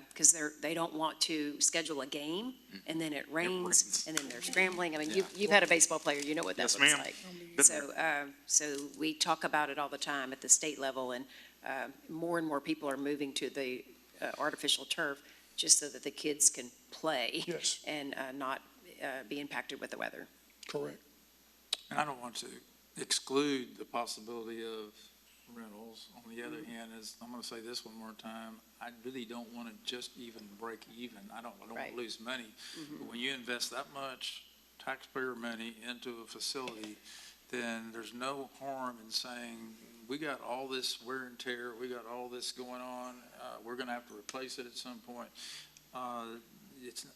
Because they don't want to schedule a game and then it rains and then they're scrambling. I mean, you've had a baseball player, you know what that Yes, looks ma'am. like. So we talk about it all the time at the state level, and more and more people are moving to the artificial turf just so that the kids can play. Yes. And not be impacted with the weather. Correct. And I don't want to exclude the possibility of rentals. On the other hand, I'm going to say this one more time, I really don't want to just even break even. I don't want to lose money. But when you invest that much taxpayer money into a facility, then there's no harm in saying, we got all this wear and tear, we got all this going on, we're going to have to replace it at some point.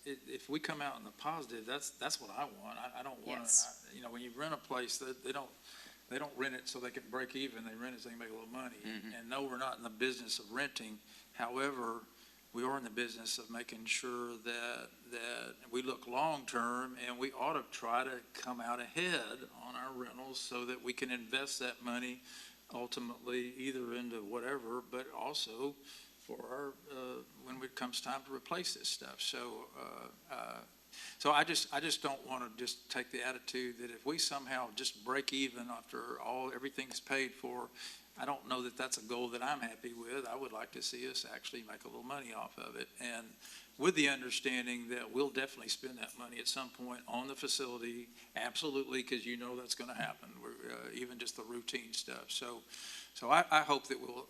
If we come out in the positive, that's what I want. I don't want, when you rent a place, they don't rent it so they can break even. They rent it so they can make a little money. And no, we're not in the business of renting. However, we are in the business of making sure that we look long-term, and we ought to try to come out ahead on our rentals so that we can invest that money ultimately either into whatever, but also for our, when it comes time to replace this stuff. So I just don't want to just take the attitude that if we somehow just break even after everything's paid for, I don't know that that's a goal that I'm happy with. I would like to see us actually make a little money off of it, and with the understanding that we'll definitely spend that money at some point on the facility, absolutely, because that's going to happen. Even just the routine stuff. So I hope that we'll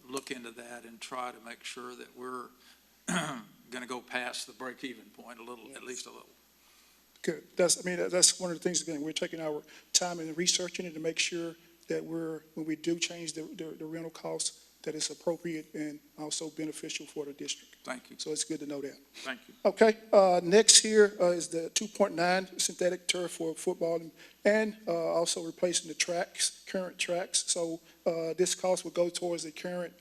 look into that and try to make sure that we're going to go past the break-even point a little, at least a little. Good. That's one of the things, again, we're taking our time and researching it to make sure that when we do change the rental costs, that it's appropriate and also beneficial for the district. Thank you. So it's good to know that. Thank you. Okay, next here is the 2.9 synthetic turf for football and also replacing the current tracks. So this cost will go towards the current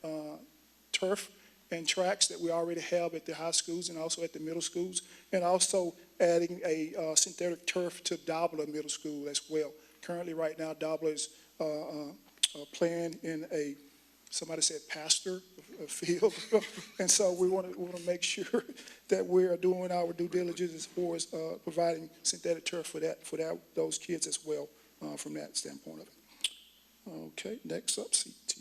turf and tracks that we already have at the high schools and also at the middle schools, and also adding a synthetic turf to Dobler Middle School as well. Currently, right now, Dobler is playing in somebody said pasture field. And so we want to make sure that we are doing our due diligence as far as providing synthetic turf for those kids as well, from that standpoint of it. Okay, next up, CT.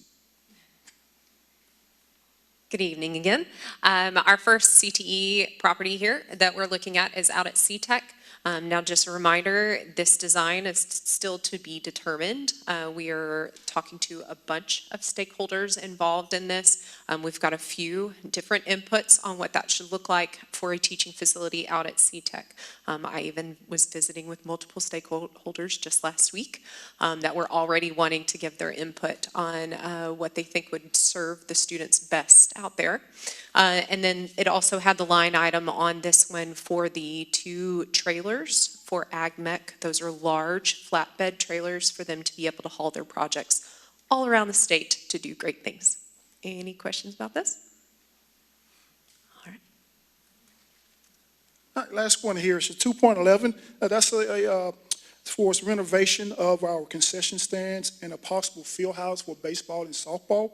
Good evening again. Our first CTE property here that we're looking at is out at CTEC. Now, just a reminder, this design is still to be determined. We are talking to a bunch of stakeholders involved in this. We've got a few different inputs on what that should look like for a teaching facility out at CTEC. I even was visiting with multiple stakeholders just last week that were already wanting to give their input on what they think would serve the students best out there. And then it also had the line item on this one for the 2 trailers for AgMech. Those are large flatbed trailers for them to be able to haul their projects all around the state to do great things. Any questions about this? All right, last one here is 2.11. That's for renovation of our concession stands and a possible field house for baseball and softball.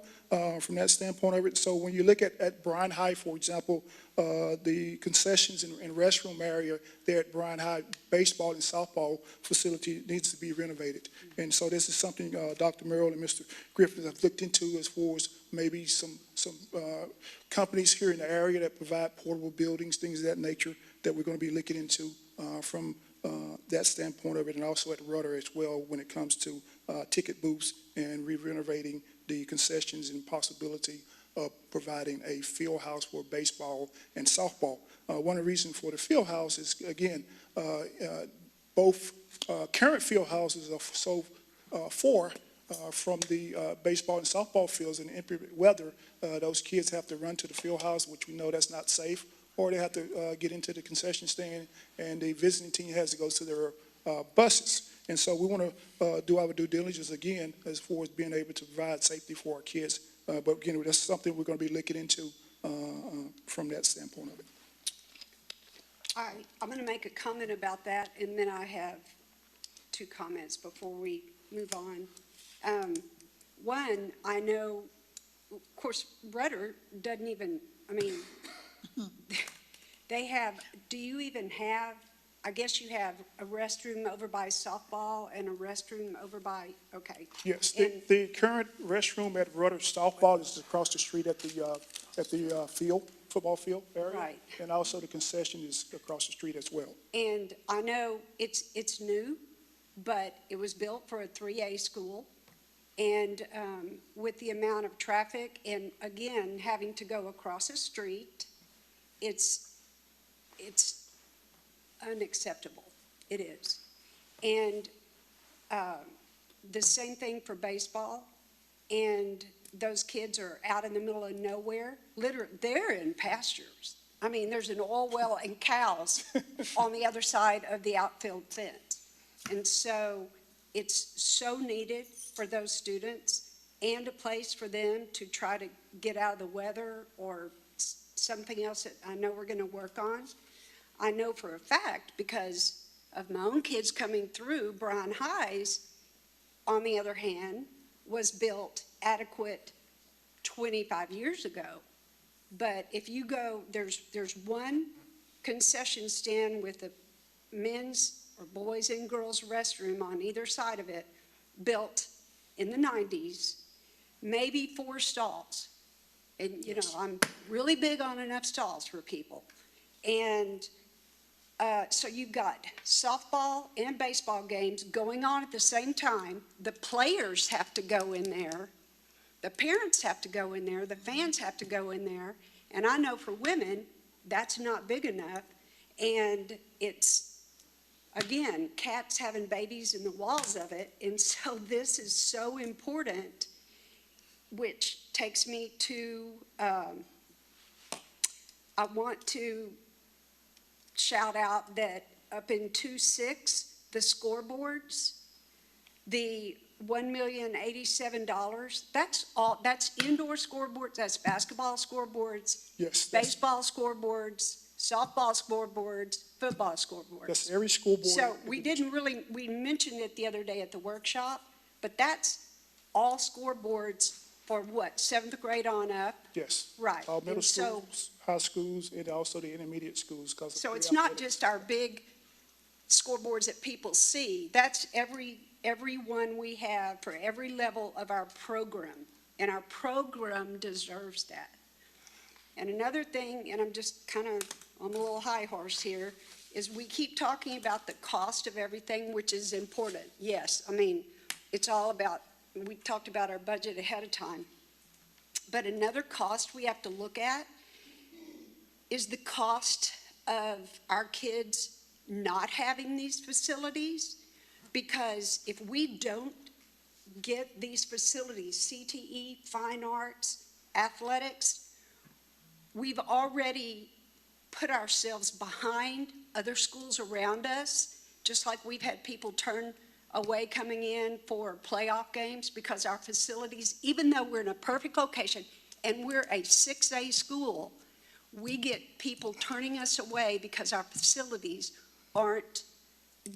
From that standpoint of it. So when you look at Bryan High, for example, the concessions and restroom area there at Bryan High, baseball and softball facility needs to be renovated. And so this is something Dr. Merrill and Mr. Griffin have looked into as far as maybe some companies here in the area that provide portable buildings, things of that nature, that we're going to be looking into from that standpoint of it, and also at Rudder as well when it comes to ticket booths and renovating the concessions and possibility of providing a field house for baseball and softball. One of the reasons for the field house is, again, both current field houses are so far from the baseball and softball fields in inclement weather. Those kids have to run to the field house, which we know that's not safe, or they have to get into the concession stand, and the visiting team has to go to their buses. And so we want to do our due diligence again as far as being able to provide safety for our kids. But again, that's something we're going to be looking into from that standpoint of it. All right, I'm going to make a comment about that, and then I have 2 comments before we move on. One, I know, of course, Rudder doesn't even, they have, do you even have, I guess you have a restroom over by softball and a restroom over by, okay. Yes, the current restroom at Rudder softball is across the street at the field, football field area. Right. And also the concession is across the street as well. And I know it's new, but it was built for a 3A school. And with the amount of traffic and, again, having to go across a street, it's unacceptable. It is. And the same thing for baseball. And those kids are out in the middle of nowhere. Literally, they're in pastures. There's an oil well and cows on the other side of the outfield fence. And so it's so needed for those students and a place for them to try to get out of the weather or something else that I know we're going to work on. I know for a fact because of my own kids coming through, Bryan High's, on the other hand, was built adequate 25 years ago. But if you go, there's one concession stand with a men's or boys and girls restroom on either side of it, built in the 90s, maybe 4 stalls. And, I'm really big on enough stalls for people. And so you've got softball and baseball games going on at the same time. The players have to go in there. The parents have to go in there. The fans have to go in there. And I know for women, that's not big enough. And it's, again, cats having babies in the walls of it. And so this is so important, which takes me to, I want to shout out that up in 2.6, the scoreboards, the $1,087,000, that's indoor scoreboards, that's basketball scoreboards, yes, baseball scoreboards, softball scoreboards, football scoreboards. Yes, every school board. So we mentioned it the other day at the workshop, but that's all scoreboards for what, 7th grade on up? Yes. Right. All middle And so- schools, high schools, and also the intermediate schools. So it's not just our big scoreboards that people see. That's every one we have for every level of our program. And our program deserves that. And another thing, and I'm just kind of on a little high horse here, is we keep talking about the cost of everything, which is important. Yes, I mean, it's all about, we talked about our budget ahead of time. But another cost we have to look at is the cost of our kids not having these facilities. Because if we don't get these facilities, CTE, fine arts, athletics, we've already put ourselves behind other schools around us, just like we've had people turn away coming in for playoff games because our facilities, even though we're in a perfect location and we're a 6A school, we get people turning us away because our facilities aren't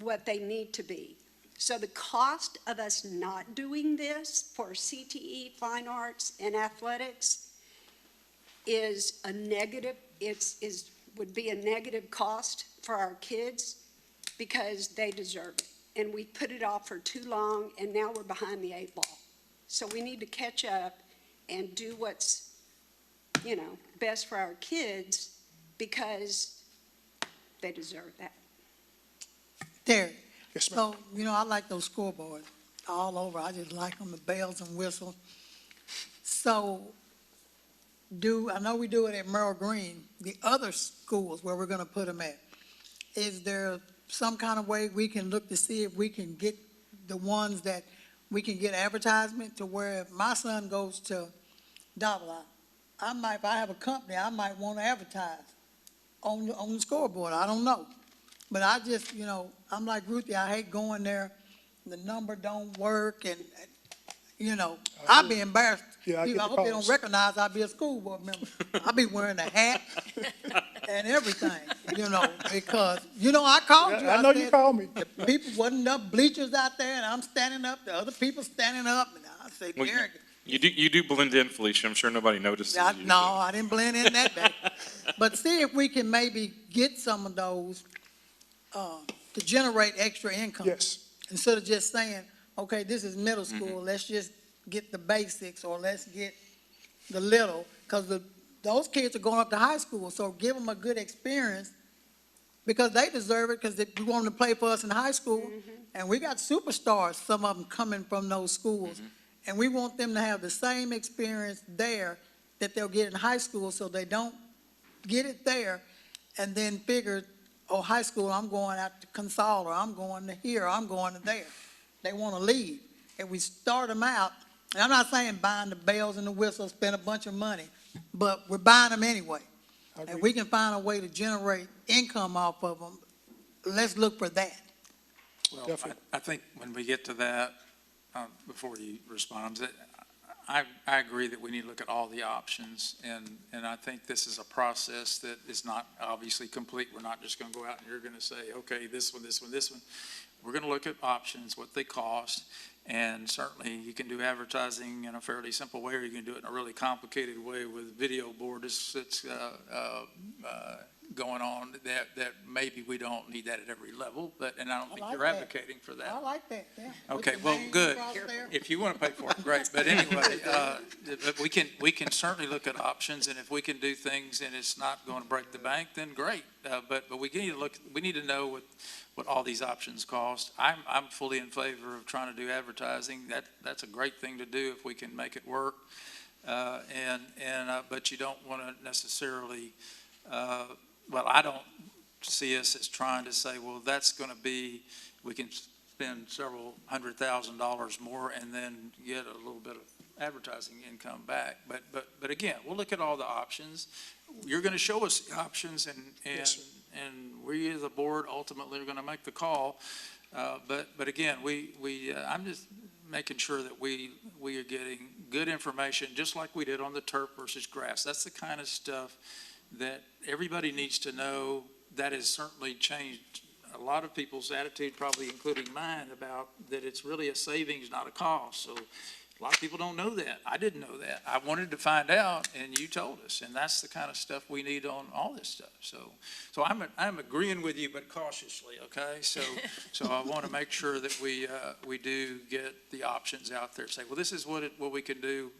what they need to be. So the cost of us not doing this for CTE, fine arts, and athletics is a negative, would be a negative cost for our kids because they deserve it. And we put it off for too long, and now we're behind the 8 ball. So we need to catch up and do what's, best for our kids because they deserve that. Terry. Yes, ma'am. So, I like those scoreboards all over. I just like them, the bells and whistles. So, I know we do it at Merrill Green, the other schools where we're going to put them at. Is there some kind of way we can look to see if we can get the ones that we can get advertisement to where if my son goes to Davila, if I have a company, I might want to advertise on the scoreboard. I don't know. But I just, I'm like Ruthie, I hate going there, the number don't work, and, I'd be embarrassed. Yeah, I hope they don't recognize I'll be a school board member. I'll be wearing a hat and everything, because, I called you. I know you called me. The people wasn't enough bleachers out there, and I'm standing up, the other people standing up, and I say, Well, Derek. You do blend in, Felicia. I'm sure nobody notices you. No, I didn't blend in that bad. But see if we can maybe get some of those to generate extra income. Yes. Instead of just saying, okay, this is middle school, let's just get the basics, or let's get the little, because those kids are going up to high school, so give them a good experience, because they deserve it, because we want them to play for us in high school, and we got superstars, some of them coming from those schools, and we want them to have the same experience there that they'll get in high school, so they don't get it there, and then figure, oh, high school, I'm going out to Consol, or I'm going to here, or I'm going to there. They want to leave. If we start them out, and I'm not saying buying the bells and the whistles, spend a bunch of money, but we're buying them anyway. And we can find a way to generate income off of them. Let's look for that. Well, I think when we get to that, before you respond, I agree that we need to look at all the options, and I think this is a process that is not obviously complete. We're not just going to go out and you're going to say, okay, this one, this one, this one. We're going to look at options, what they cost, and certainly you can do advertising in a fairly simple way, or you can do it in a really complicated way with video board that's going on that maybe we don't need that at every level, and I don't think you're advocating for that. I like that, yeah. Okay, well, good. If you want to pay for it, great. But anyway, but we can certainly look at options, and if we can do things and it's not going to break the bank, then great. But we need to know what all these options cost. I'm fully in favor of trying to do advertising. That's a great thing to do if we can make it work. But you don't want to necessarily. Well, I don't see us as trying to say, well, that's going to be, we can spend several $100,000 more and then get a little bit of advertising income back. But again, we'll look at all the options. You're going to show us the options, and we as a board ultimately are going to make the call. But again, I'm just making sure that we are getting good information, just like we did on the turf versus grass. That's the kind of stuff that everybody needs to know. That has certainly changed a lot of people's attitude, probably including mine, about that it's really a savings, not a cost. So A lot of people don't know that. I didn't know that. I wanted to find out, and you told us, and that's the kind of stuff we need on all this stuff. So I'm agreeing with you, but cautiously, okay? So I want to make sure that we do get the options out there. Say, well, this is what we can do,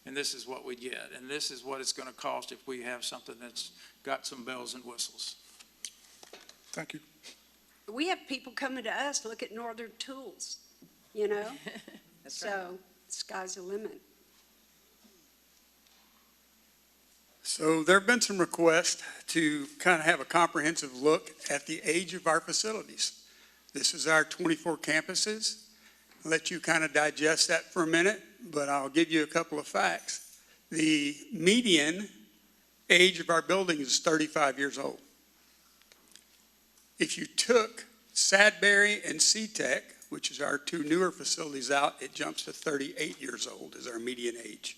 and this is what we get, and this is what it's going to cost if we have something that's got some bells and whistles. Thank you. We have people coming to us, look at Northern Tools, you know? So, sky's the limit. So there have been some requests to kind of have a comprehensive look at the age of our facilities. This is our 24 campuses. I'll let you kind of digest that for a minute, but I'll give you a couple of facts. The median age of our buildings is 35 years old. If you took Sadbury and C-Tech, which is our two newer facilities out, it jumps to 38 years old as our median age.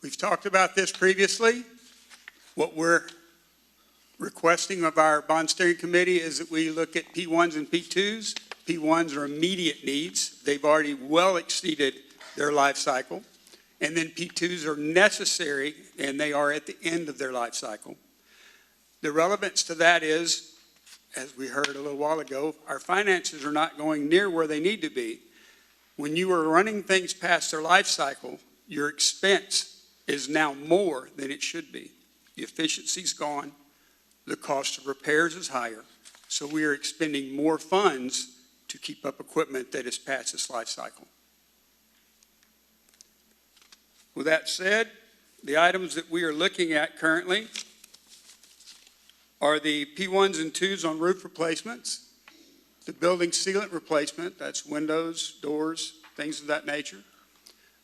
We've talked about this previously. What we're requesting of our bond steering committee is that we look at P1s and P2s. P1s are immediate needs. They've already well exceeded their life cycle. And then P2s are necessary, and they are at the end of their life cycle. The relevance to that is, as we heard a little while ago, our finances are not going near where they need to be. When you are running things past their life cycle, your expense is now more than it should be. The efficiency's gone. The cost of repairs is higher. So we are expending more funds to keep up equipment that is past its life cycle. With that said, the items that we are looking at currently are the P1s and 2s on roof replacements, the building sealant replacement, that's windows, doors, things of that nature.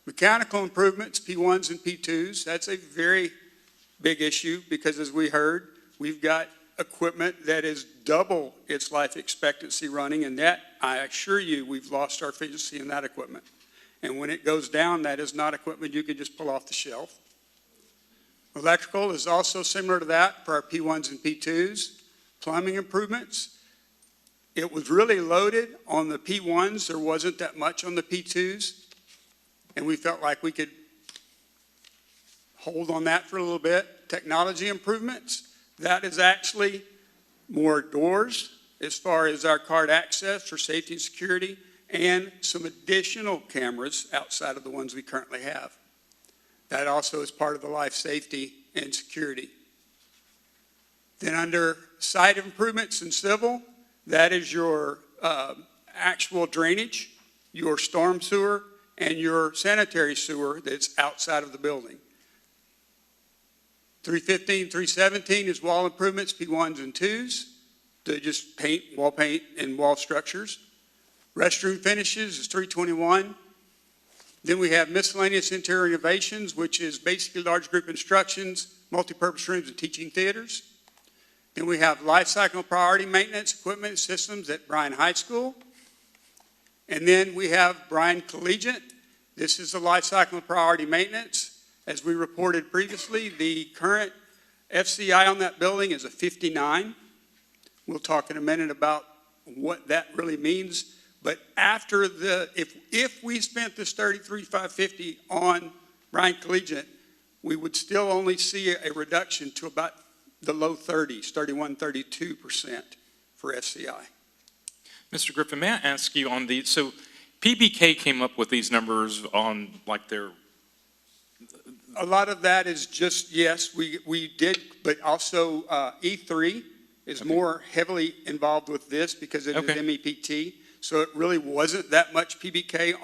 Mechanical improvements, P1s and P2s, that's a very big issue because as we heard, we've got equipment that is double its life expectancy running, and that, I assure you, we've lost our efficiency in that equipment. And when it goes down, that is not equipment you can just pull off the shelf. Electrical is also similar to that for our P1s and P2s. Plumbing improvements, it was really loaded on the P1s. There wasn't that much on the P2s. And we felt like we could hold on that for a little bit. Technology improvements, that is actually more doors as far as our card access for safety and security, and some additional cameras outside of the ones we currently have. That also is part of the life safety and security. Then under site improvements and civil, that is your actual drainage, your storm sewer, and your sanitary sewer that's outside of the building. 315, 317 is wall improvements, P1s and 2s, to just paint, wall paint, and wall structures. Restroom finishes is 321. Then we have miscellaneous interior innovations, which is basically large group instructions, multipurpose rooms, and teaching theaters. Then we have life cycle priority maintenance, equipment, and systems at Bryan High School. And then we have Bryan Collegiate. This is the life cycle and priority maintenance. As we reported previously, the current FCI on that building is a 59. We'll talk in a minute about what that really means. But after if we spent this $33,550 on Bryan Collegiate, we would still only see a reduction to about the low 30s, 31, 32% for FCI. Mr. Griffin, may I ask you on the, so PBK came up with these numbers on like their... A lot of that is just, yes, we did, but also E3 is more heavily involved with this because it is MEPT. So it really wasn't that much PBK.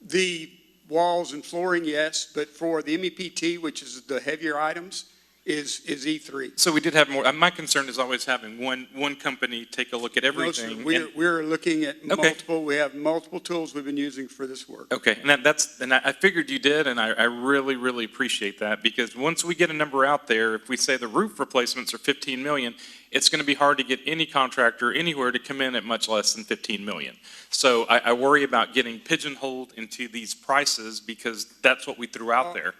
The walls and flooring, yes, but for the MEPT, which is the heavier items, is E3. So we did have more. My concern is always having one company take a look at everything. No, we're looking at multiple. We have multiple tools we've been using for this work. Okay, and I figured you did, and I really, really appreciate that because once we get a number out there, if we say the roof replacements are 15 million, it's going to be hard to get any contractor anywhere to come in at much less than 15 million. So I worry about getting pigeonholed into these prices because that's what we threw out there.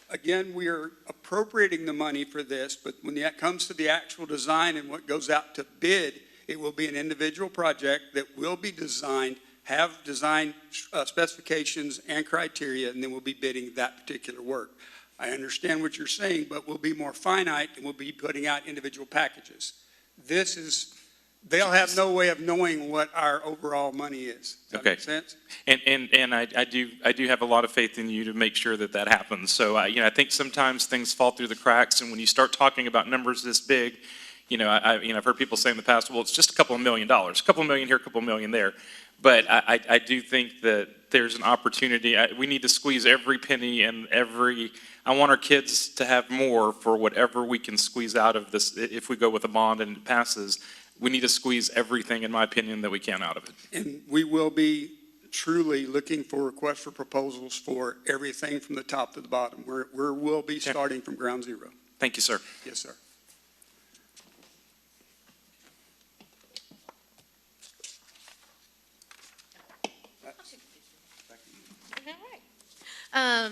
Again, we are appropriating the money for this, but when it comes to the actual design and what goes out to bid, It will be an individual project that will be designed, have design specifications and criteria, and then we'll be bidding that particular work. I understand what you're saying, but we'll be more finite and we'll be putting out individual packages. They'll have no way of knowing what our overall money is. Does that make sense? And I do have a lot of faith in you to make sure that that happens. So, I think sometimes things fall through the cracks, and when you start talking about numbers this big, I've heard people say in the past, well, it's just a couple of $1 million, a couple of million here, a couple of million there. But I do think that there's an opportunity. We need to squeeze every penny and I want our kids to have more for whatever we can squeeze out of this. If we go with a bond and it passes, we need to squeeze everything, in my opinion, that we can out of it. And we will be truly looking for requests for proposals for everything from the top to the bottom. We'll be starting from ground zero. Thank you, sir. Yes, sir.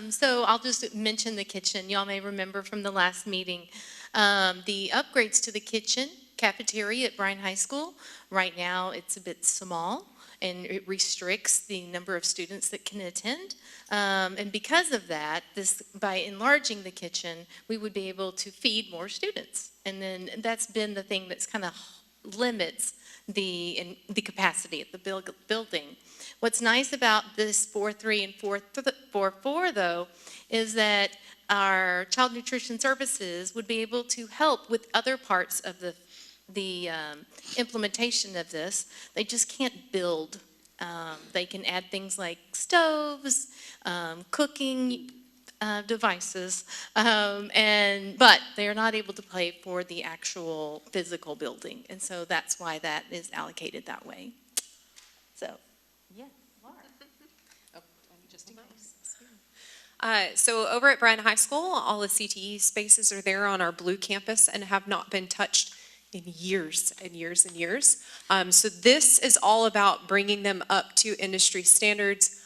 So I'll just mention the kitchen. Y'all may remember from the last meeting, the upgrades to the kitchen cafeteria at Bryan High School. Right now, it's a bit small, and it restricts the number of students that can attend. And because of that, by enlarging the kitchen, we would be able to feed more students. And then that's been the thing that's kind of limits the capacity at the building. What's nice about this 4.3 and 4.4, though, is that our child nutrition services would be able to help with other parts of the implementation of this. They just can't build. They can add things like stoves, cooking devices, but they are not able to pay for the actual physical building. And so that's why that is allocated that way. So. So over at Bryan High School, all the CTE spaces are there on our blue campus and have not been touched in years and years and years. So this is all about bringing them up to industry standards,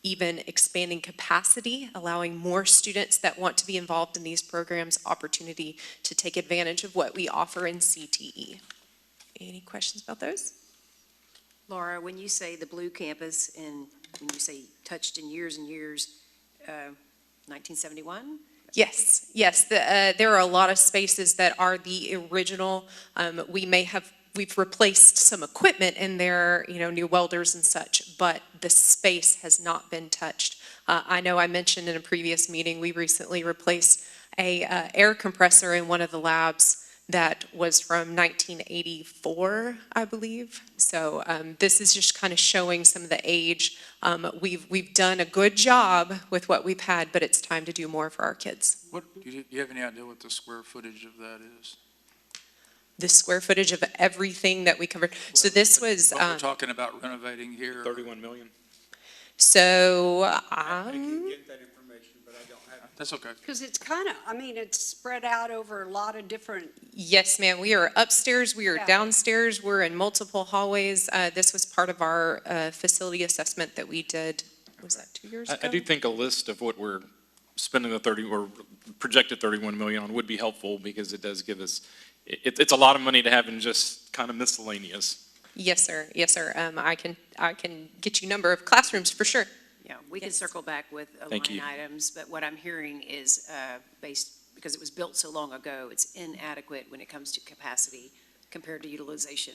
even expanding capacity, allowing more students that want to be involved in these programs opportunity to take advantage of what we offer in CTE. Any questions about those? Laura, when you say the blue campus and when you say touched in years and years, 1971? Yes, there are a lot of spaces that are the original. We've replaced some equipment in there, new welders and such, but the space has not been touched. I know I mentioned in a previous meeting, we recently replaced a air compressor in one of the labs that was from 1984, I believe. So this is just kind of showing some of the age. We've done a good job with what we've had, but it's time to do more for our kids. Do you have any idea what the square footage of that is? The square footage of everything that we covered. So this was. What we're talking about renovating here. 31 million. So. I can get that information, but I don't have it. That's okay. Because it's kind of, it's spread out over a lot of different. Yes, ma'am. We are upstairs. We are downstairs. We're in multiple hallways. This was part of our facility assessment that we did. Was that 2 years ago? I do think a list of what we're spending or projected 31 million on would be helpful, because it does give us, it's a lot of money to have in just kind of miscellaneous. Yes, sir. Yes, sir. I can get you a number of classrooms for sure. Yeah, we can circle back with Thank line you. items, but what I'm hearing is because it was built so long ago, it's inadequate when it comes to capacity compared to utilization.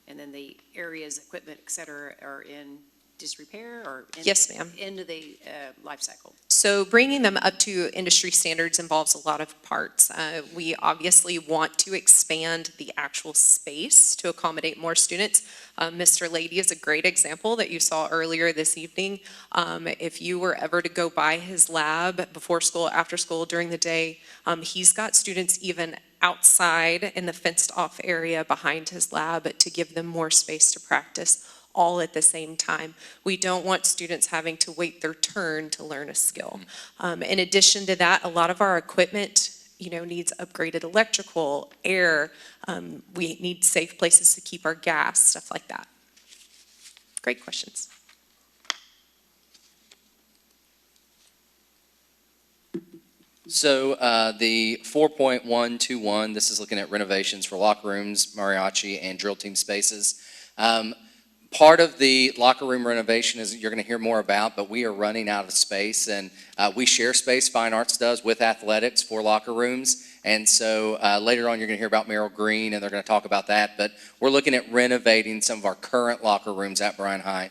And then the areas, equipment, et cetera, are in disrepair or Yes, ma'am. into the life cycle. So bringing them up to industry standards involves a lot of parts. We obviously want to expand the actual space to accommodate more students. Mr. Lady is a great example that you saw earlier this evening. If you were ever to go by his lab before school, after school, during the day, he's got students even outside in the fenced off area behind his lab to give them more space to practice, all at the same time. We don't want students having to wait their turn to learn a skill. In addition to that, a lot of our equipment, needs upgraded electrical, air. We need safe places to keep our gas, stuff like that. Great questions. So the 4.121, this is looking at renovations for locker rooms, mariachi, and drill team spaces. Part of the locker room renovation is you're going to hear more about, but we are running out of space, and we share space, Fine Arts does, with athletics for locker rooms. And so later on, you're going to hear about Merrill Green, and they're going to talk about that. But we're looking at renovating some of our current locker rooms at Bryan High.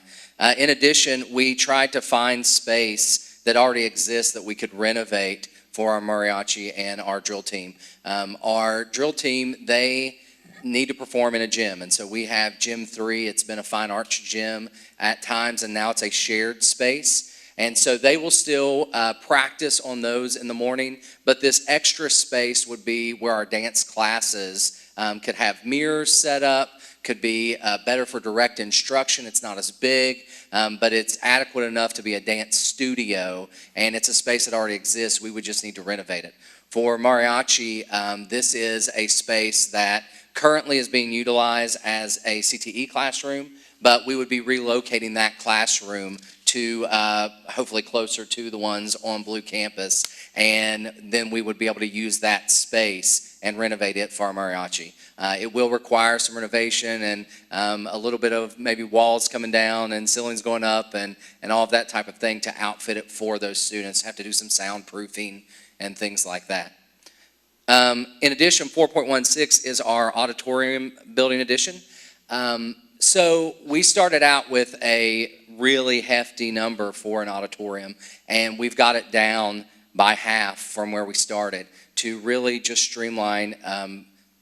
In addition, we tried to find space that already exists that we could renovate for our mariachi and our drill team. Our drill team, they need to perform in a gym, and so we have Gym 3. It's been a Fine Arts gym at times, and now it's a shared space. And so they will still practice on those in the morning, but this extra space would be where our dance classes could have mirrors set up, could be better for direct instruction. It's not as big, but it's adequate enough to be a dance studio, and it's a space that already exists. We would just need to renovate it. For mariachi, this is a space that currently is being utilized as a CTE classroom, but we would be relocating that classroom to hopefully closer to the ones on Blue Campus, and then we would be able to use that space and renovate it for our mariachi. It will require some renovation and a little bit of maybe walls coming down and ceilings going up and all of that type of thing to outfit it for those students. Have to do some soundproofing and things like that. In addition, 4.16 is our auditorium building addition. So we started out with a really hefty number for an auditorium, and we've got it down by half from where we started to really just streamline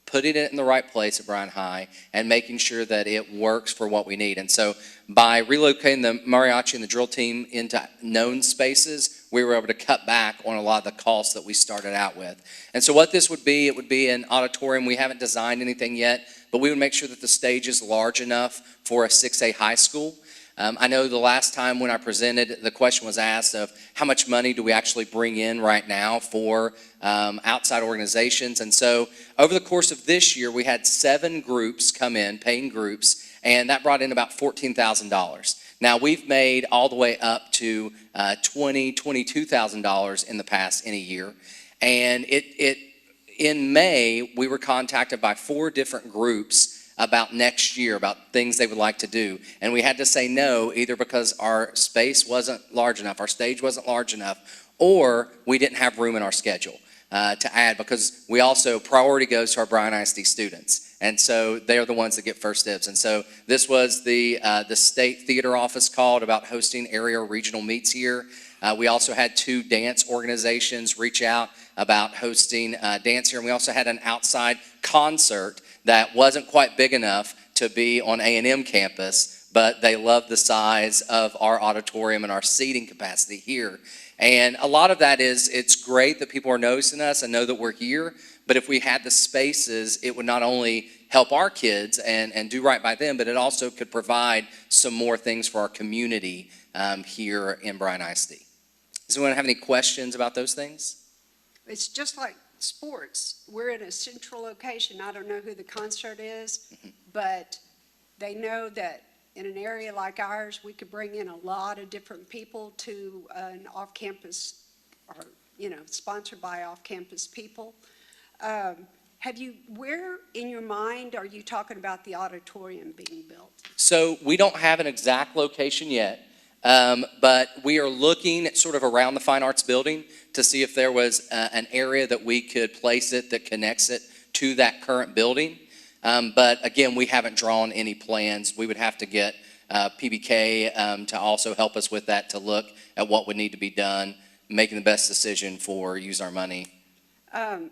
putting it in the right place at Bryan High and making sure that it works for what we need. And so by relocating the mariachi and the drill team into known spaces, we were able to cut back on a lot of the costs that we started out with. And so what this would be, it would be an auditorium. We haven't designed anything yet, but we would make sure that the stage is large enough for a 6A high school. I know the last time when I presented, the question was asked of how much money do we actually bring in right now for outside organizations. And so over the course of this year, we had 7 groups come in, paying groups, and that brought in about $14,000. Now, we've made all the way up to $22,000 in the past in a year. And in May, we were contacted by 4 different groups about next year, about things they would like to do. And we had to say no, either because our space wasn't large enough, our stage wasn't large enough, or we didn't have room in our schedule to add, because we also, priority goes to our Bryan ISD students. And so they're the ones that get first dibs. And so this was the state theater office called about hosting area or regional meets here. We also had 2 dance organizations reach out about hosting dance here. And we also had an outside concert that wasn't quite big enough to be on A&M campus, but they loved the size of our auditorium and our seating capacity here. And a lot of that is, it's great that people are noticing us and know that we're here, but if we had the spaces, it would not only help our kids and do right by them, but it also could provide some more things for our community here in Bryan ISD. Does anyone have any questions about those things? It's just like sports. We're in a central location. I don't know who the concert is, but they know that in an area like ours, we could bring in a lot of different people to an off-campus, or, sponsored by off-campus people. Where in your mind are you talking about the auditorium being built? So we don't have an exact location yet. But we are looking at sort of around the Fine Arts building to see if there was an area that we could place it that connects it to that current building. But again, we haven't drawn any plans. We would have to get PBK to also help us with that, to look at what would need to be done, making the best decision for use our money. And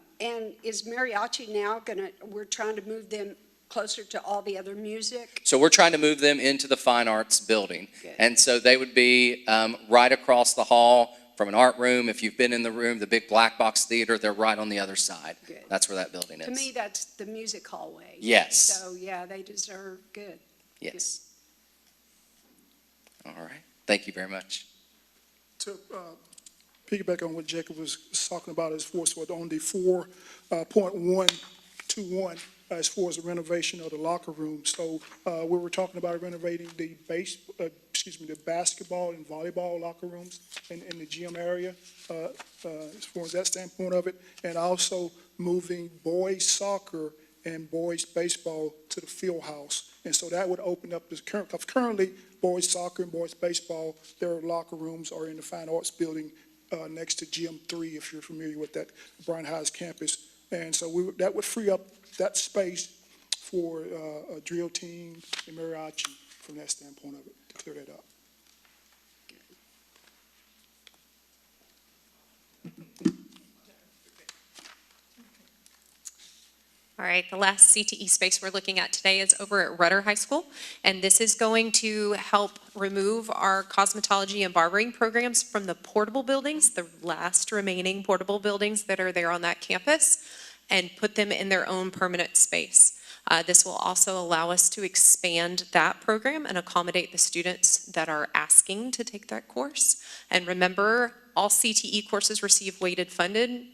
is mariachi now we're trying to move them closer to all the other music? So we're trying to move them into the Fine Arts building. Good. And so they would be right across the hall from an art room. If you've been in the room, the big black box theater, they're right on the other side. Good. That's where that building is. To me, that's the music hallway. Yes. So, yeah, they deserve good. Yes. All right. Thank you very much. To piggyback on what Jacob was talking about as far as on the 4.121, as far as the renovation of the locker room. So we were talking about renovating the the basketball and volleyball locker rooms in the gym area, as far as that standpoint of it, and also moving boys soccer and boys baseball to the field house. And so that would open up because currently boys soccer and boys baseball, their locker rooms are in the Fine Arts Building next to Gym 3, if you're familiar with that, Bryan High's campus. And so that would free up that space for a drill team and mariachi from that standpoint of it, to clear that up. All right, the last CTE space we're looking at today is over at Rudder High School, and this is going to help remove our cosmetology and barbering programs from the portable buildings, the last remaining portable buildings that are there on that campus, and put them in their own permanent space. This will also allow us to expand that program and accommodate the students that are asking to take that course. And remember, all CTE courses receive weighted funding,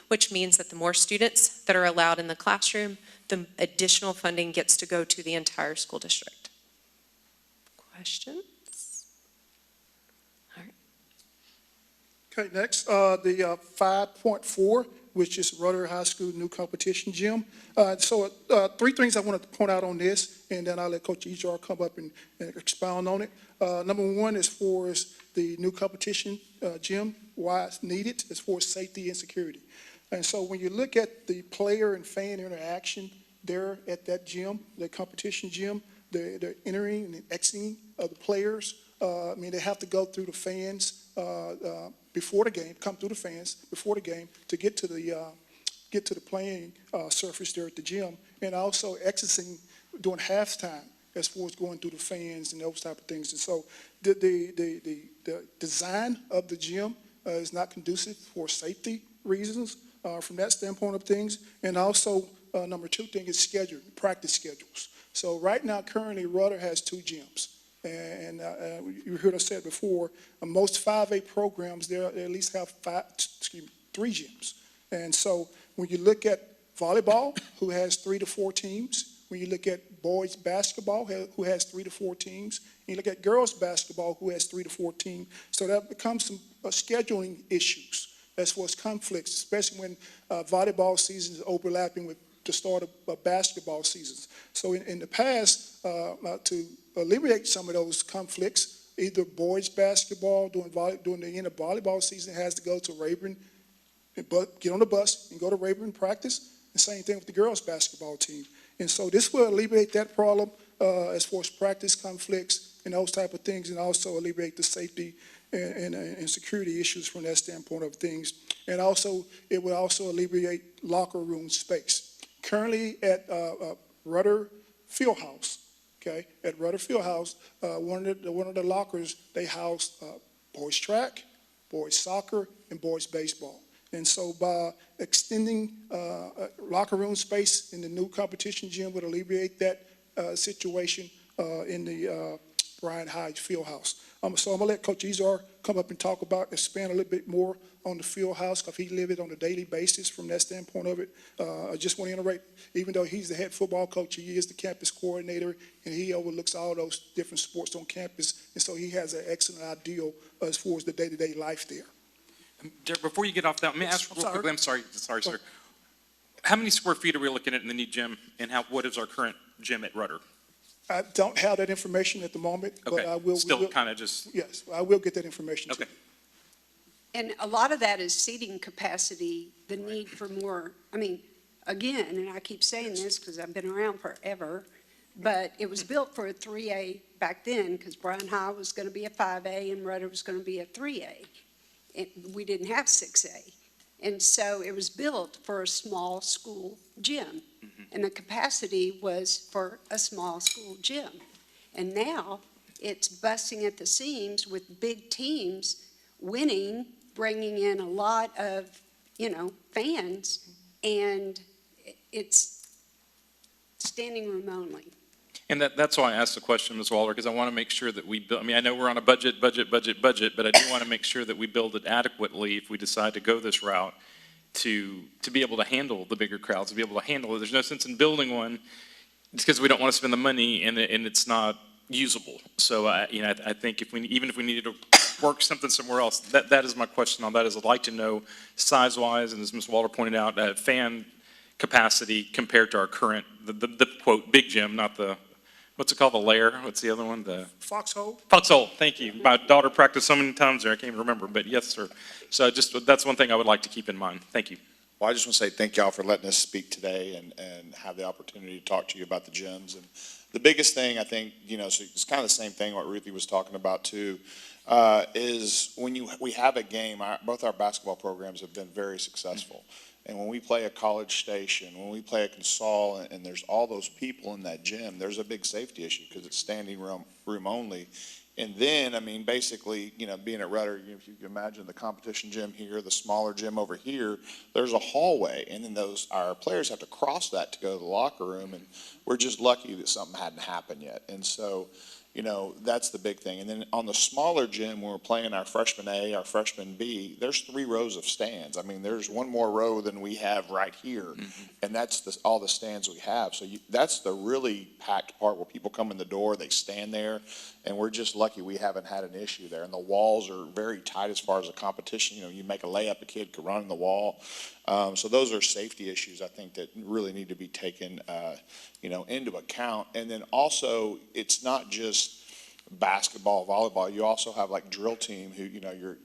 which means that the more students that are allowed in the classroom, the additional funding gets to go to the entire school district. Questions? All right. Okay, next, the 5.4, which is Rudder High School new competition gym. So three things I wanted to point out on this, and then I'll let Coach Ejar come up and expound on it. Number one, as far as the new competition gym, why it's needed, as far as safety and security. And so when you look at the player and fan interaction there at that gym, the competition gym, the entering and exiting of the players, I mean, they have to go through the fans before the game, come through the fans before the game to get to the playing surface there at the gym, and also exiting during halftime as far as going through the fans and those type of things. And so the design of the gym is not conducive for safety reasons from that standpoint of things. And also, number two thing is schedule, practice schedules. So right now, currently, Rudder has 2 gyms. And you heard us say it before, most 5A programs, they at least have 3 gyms. And so when you look at volleyball, who has 3 to 4 teams, when you look at boys basketball, who has 3 to 4 teams, and you look at girls basketball, who has 3 to 4 teams, so that becomes some scheduling issues as far as conflicts, especially when volleyball season is overlapping with the start of basketball seasons. So in the past, to alleviate some of those conflicts, either boys basketball during the end of volleyball season has to go to Rayburn, get on the bus and go to Rayburn practice, and same thing with the girls basketball team. And so this will alleviate that problem as far as practice conflicts and those type of things, and also alleviate the safety and security issues from that standpoint of things. And also, it will also alleviate locker room space. Currently at Rudder Fieldhouse, okay, at Rudder Fieldhouse, one of the lockers, they house boys track, boys soccer, and boys baseball. And so by extending locker room space in the new competition gym would alleviate that situation in the Bryan High Fieldhouse. So I'm gonna let Coach Izar come up and expand a little bit more on the Fieldhouse, because he lives it on a daily basis from that standpoint of it. I just want to iterate, even though he's the head football coach, he is the campus coordinator, and he overlooks all those different sports on campus. And so he has an excellent idea as far as the day-to-day life there. Derek, before you get off that, let me ask real quickly. I'm sorry, sir. How many square feet are we looking at in the new gym, and what is our current gym at Rudder? I don't have that information at the moment, Okay. but I will. Still kind of just. Yes, I will get that information to you. Okay. And a lot of that is seating capacity, the need for more. I mean, again, and I keep saying this because I've been around forever, but it was built for a 3A back then, because Bryan High was going to be a 5A and Rudder was going to be a 3A. We didn't have 6A. And so it was built for a small school gym. And the capacity was for a small school gym. And now it's busting at the seams with big teams winning, bringing in a lot of, fans, and it's standing room only. And that's why I asked the question, Ms. Waller, because I want to make sure that we build, I know we're on a budget, but I do want to make sure that we build it adequately if we decide to go this route to be able to handle the bigger crowds, to be able to handle it. There's no sense in building one just because we don't want to spend the money and it's not usable. So, I think even if we needed to work something somewhere else, that is my question on that, is I'd like to know size-wise, and as Ms. Walter pointed out, fan capacity compared to our current, the quote, big gym, not the, what's it called, the lair? What's the other one? The Foxhole? Foxhole, thank you. My daughter practiced so many times there, I can't even remember, but yes, sir. So that's one thing I would like to keep in mind. Thank you. Well, I just want to say thank y'all for letting us speak today and have the opportunity to talk to you about the gyms. And the biggest thing, I think, so it's kind of the same thing what Ruthie was talking about too, is when we have a game, both our basketball programs have been very successful. And when we play a College Station, when we play a Consol, and there's all those people in that gym, there's a big safety issue because it's standing room only. And then, basically, being at Rudder, if you can imagine the competition gym here, the smaller gym over here, there's a hallway. And then our players have to cross that to go to the locker room. And we're just lucky that something hadn't happened yet. And so, that's the big thing. And then on the smaller gym, when we're playing our freshman A, our freshman B, there's 3 rows of stands. There's one more row than we have right here. Mm-hmm. And that's all the stands we have. So that's the really packed part where people come in the door, they stand there, and we're just lucky we haven't had an issue there. And the walls are very tight as far as the competition. You make a layup, a kid could run in the wall. So those are safety issues, I think, that really need to be taken, into account. And then also, it's not just basketball, volleyball. You also have like drill team who,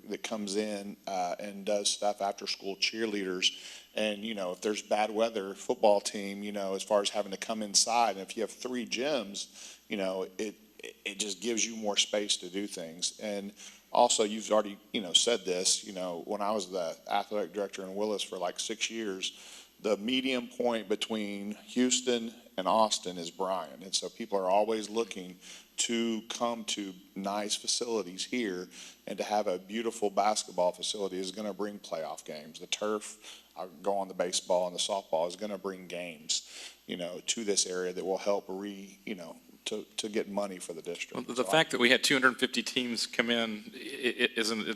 that comes in and does stuff after school, cheerleaders. And, if there's bad weather, football team, as far as having to come inside. And if you have 3 gyms, it just gives you more space to do things. And also, you've already, said this, when I was the athletic director in Willis for like 6 years, the medium point between Houston and Austin is Bryan. And so people are always looking to come to nice facilities here, and to have a beautiful basketball facility is going to bring playoff games. The turf, I'll go on the baseball and the softball, is going to bring games, to this area that will help to get money for the district. Well, the fact that we had 250 teams come in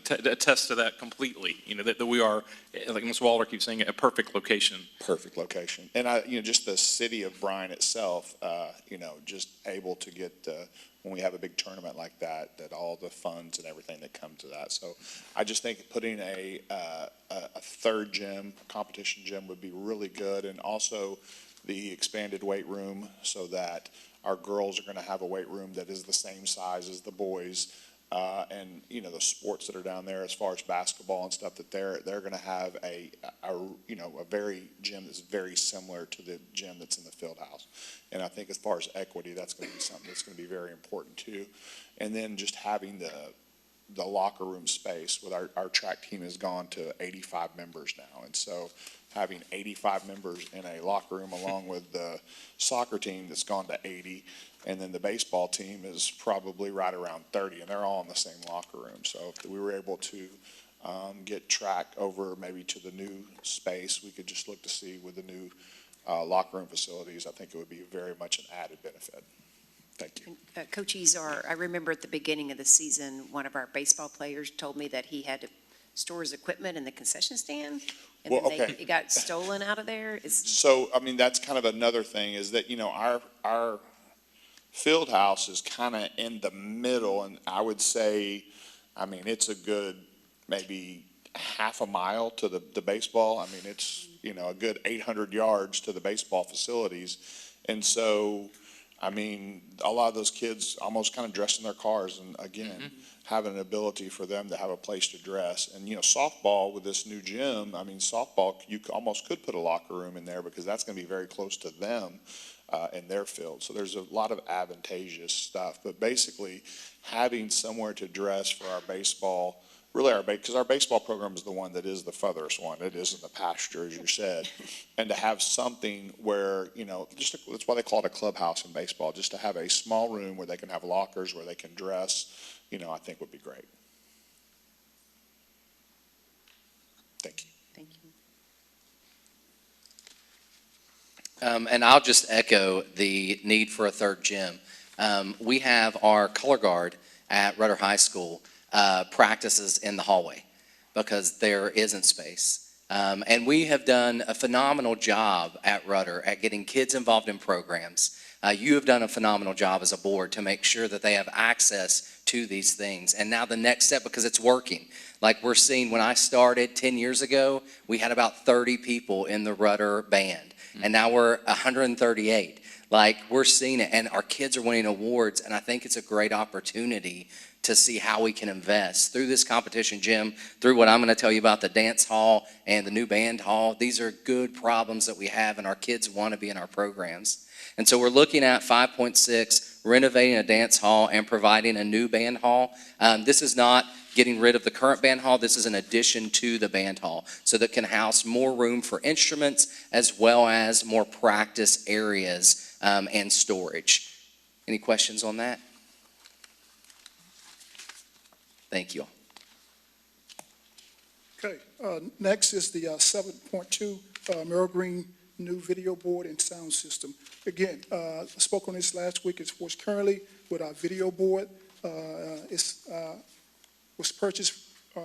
attests to that completely. That we are, like Ms. Walter keeps saying, a perfect location. Perfect location, and just the city of Bryan itself, just able to get when we have a big tournament like that all the funds and everything that come to that. So I just think putting a 3rd gym, a competition gym, would be really good, and also the expanded weight room, so that our girls are going to have a weight room that is the same size as the boys, and the sports that are down there as far as basketball and stuff, that they're going to have a very gym that's very similar to the gym that's in the field house. And I think as far as equity, that's going to be something that's going to be very important too. And then just having the locker room space with our track team has gone to 85 members now. And so having 85 members in a locker room along with the soccer team that's gone to 80, and then the baseball team is probably right around 30, and they're all in the same locker room. So if we were able to get track over maybe to the new space, we could just look to see with the new locker room facilities, I think it would be very much an added benefit. Thank you. Coach Izar, I remember at the beginning of the season, one of our baseball players told me that he had to store his equipment in the concession stand, and Well, then okay. it got stolen out of there. So, that's kind of another thing, is that, our field house is kind of in the middle, and I would say, it's a good maybe half a mile to the baseball. It's, a good 800 yards to the baseball facilities. And so, a lot of those kids almost kind of dress in their cars, and again, having an ability for them to have a place to dress. And, softball with this new gym, softball, you almost could put a locker room in there, because that's going to be very close to them in their field. So there's a lot of advantageous stuff. But basically, having somewhere to dress for our baseball, because our baseball program is the one that is the furthest one. It is in the pasture, as you said. And to have something where, that's why they call it a clubhouse in baseball, just to have a small room where they can have lockers, where they can dress, I think would be great. Thank you. Thank you. And I'll just echo the need for a 3rd gym. We have our color guard at Rudder High School practices in the hallway because there isn't space. And we have done a phenomenal job at Rudder at getting kids involved in programs. You have done a phenomenal job as a board to make sure that they have access to these things. And now the next step, because it's working. Like we're seeing, when I started 10 years ago, we had about 30 people in the Rudder band. And now we're 138. Like, we're seeing it, and our kids are winning awards, and I think it's a great opportunity to see how we can invest through this competition, Jim, through what I'm going to tell you about the dance hall and the new band hall. These are good problems that we have, and our kids want to be in our programs. And so we're looking at 5.6, renovating a dance hall and providing a new band hall. This is not getting rid of the current band hall. This is an addition to the band hall, so that can house more room for instruments as well as more practice areas and storage. Any questions on that? Thank you. Okay, next is the 7.2 Merrill Green new video board and sound system. Again, I spoke on this last week. It's currently with our video board. Was purchased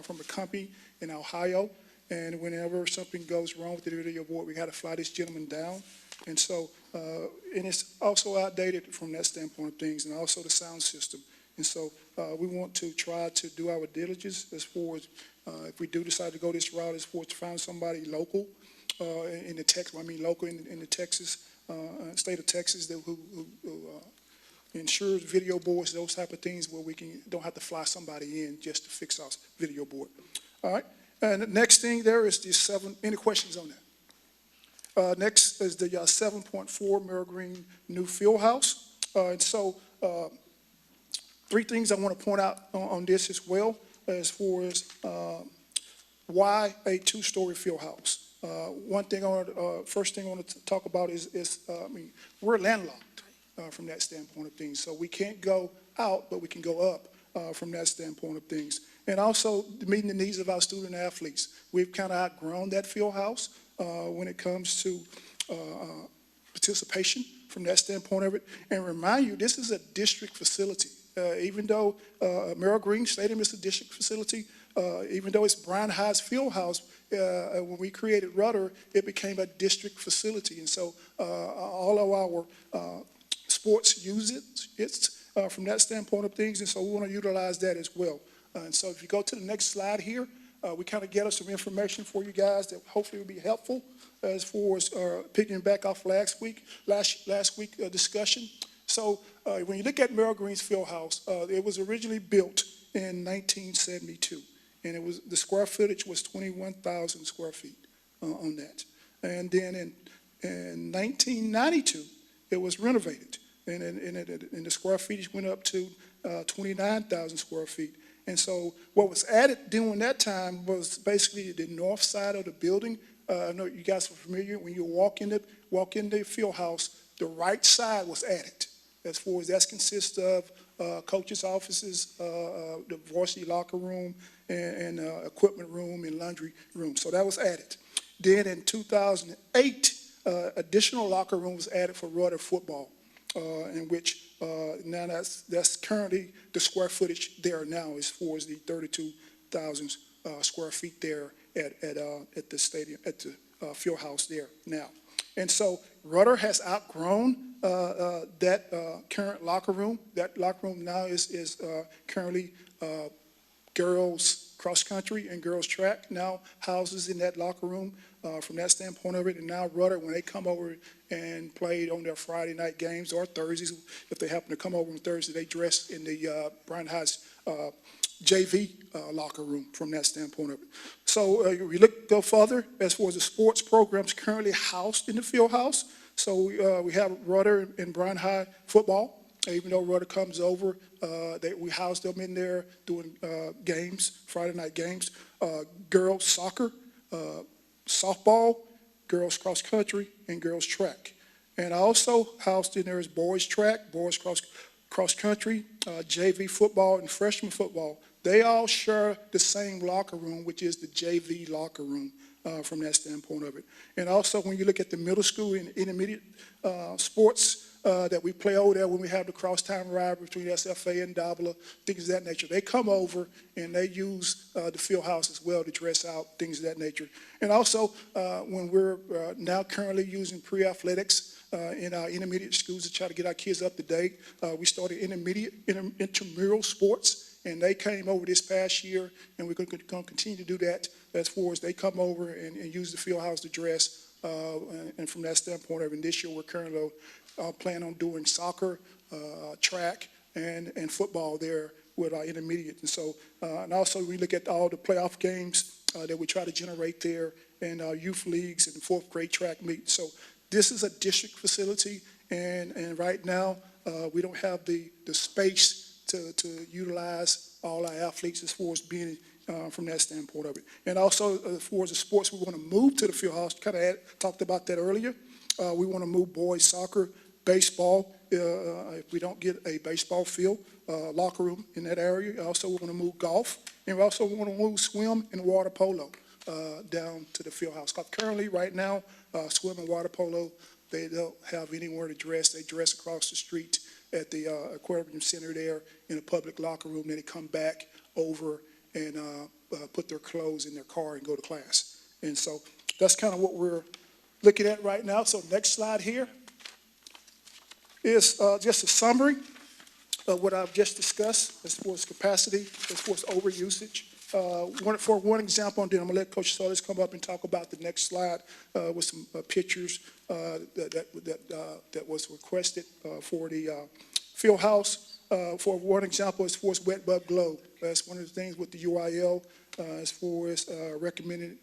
from a company in Ohio, and whenever something goes wrong with the video board, we got to fly this gentleman down. And so, and it's also outdated from that standpoint of things, and also the sound system. And so we want to try to do our diligence as far as if we do decide to go this route, as far as to find somebody local in the Texas, local in the Texas, state of Texas, that who ensures video boards, those type of things, where we don't have to fly somebody in just to fix our video board. All right, and the next thing there is the any questions on that? Next is the 7.4 Merrill Green new field house. And so three things I want to point out on this as well, as far as why a two-story field house. First thing I want to talk about is we're landlocked from that standpoint of things. So we can't go out, but we can go up from that standpoint of things. And also meeting the needs of our student athletes. We've kind of outgrown that field house when it comes to participation from that standpoint of it. And remind you, this is a district facility. Even though Merrill Green Stadium is a district facility, even though it's Bryan High's field house, when we created Rudder, it became a district facility. And so all of our sports use it from that standpoint of things, and so we want to utilize that as well. And so if you go to the next slide here, we kind of gather some information for you guys that hopefully will be helpful as far as picking back off last week discussion. So when you look at Merrill Green's field house, it was originally built in 1972, and the square footage was 21,000 square feet on that. And then in 1992, it was renovated, and the square footage went up to 29,000 square feet. And so what was added during that time was basically the north side of the building. I know you guys are familiar. When you walk in the field house, the right side was added. As far as that consists of coaches' offices, the varsity locker room, and equipment room and laundry room. So that was added. Then in 2008, additional locker room was added for Rudder football, in which now that's currently the square footage there now, as far as the 32,000 square feet there at the stadium, at the field house there now. And so Rudder has outgrown that current locker room. That locker room now is currently girls cross country and girls track now houses in that locker room from that standpoint of it. And now Rudder, when they come over and play on their Friday night games or Thursdays, if they happen to come over on Thursday, they dress in the Bryan High's JV locker room from that standpoint of it. So we go further as far as the sports programs currently housed in the field house. So we have Rudder and Bryan High football. Even though Rudder comes over, we house them in there doing games, Friday night games. Girls soccer, softball, girls cross country, and girls track. And also housed in there is boys track, boys cross country, JV football, and freshman football. They all share the same locker room, which is the JV locker room from that standpoint of it. And also when you look at the middle school and intermediate sports that we play over there, when we have the cross-town rivalry between SFA and Dobler, things of that nature, they come over and they use the field house as well to dress out, things of that nature. And also when we're now currently using pre-athletics in our intermediate schools to try to get our kids up to date. We started intramural sports, and they came over this past year, and we're going to continue to do that as far as they come over and use the field house to dress. And from that standpoint, and this year we're currently planning on doing soccer, track, and football there with our intermediate. And so, and also we look at all the playoff games that we try to generate there, and our youth leagues and fourth grade track meet. So this is a district facility, and right now we don't have the space to utilize all our athletes as far as being from that standpoint of it. And also as far as the sports we want to move to the field house, kind of talked about that earlier. We want to move boys soccer, baseball, if we don't get a baseball field, locker room in that area. Also, we want to move golf, and we also want to move swim and water polo down to the field house. Currently, right now, swim and water polo, they don't have anywhere to dress. They dress across the street at the aquarium center there in a public locker room. Then they come back over and put their clothes in their car and go to class. And so that's kind of what we're looking at right now. So next slide here is just a summary of what I've just discussed as far as capacity, as far as overusage. For one example, and then I'm going to let Coach Solis come up and talk about the next slide with some pictures that was requested for the field house. For one example, as far as wet bulb globe, that's one of the things with the UIL as far as recommended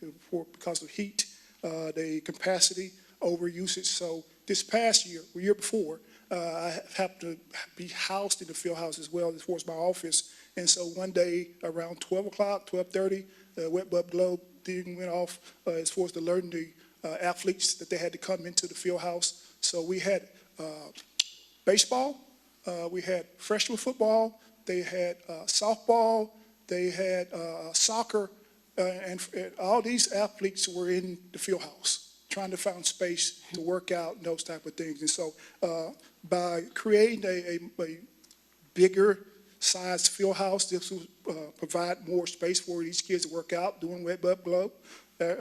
because of heat, the capacity overusage. So this past year, the year before, I have to be housed in the field house as well as far as my office. And so one day around 12 o'clock, 12:30, the wet bulb globe thing went off as far as the learning the athletes that they had to come into the field house. So we had baseball, we had freshman football, they had softball, they had soccer, and all these athletes were in the field house trying to find space to work out and those type of things. And so by creating a bigger size field house, this will provide more space for these kids to work out, doing wet bulb globe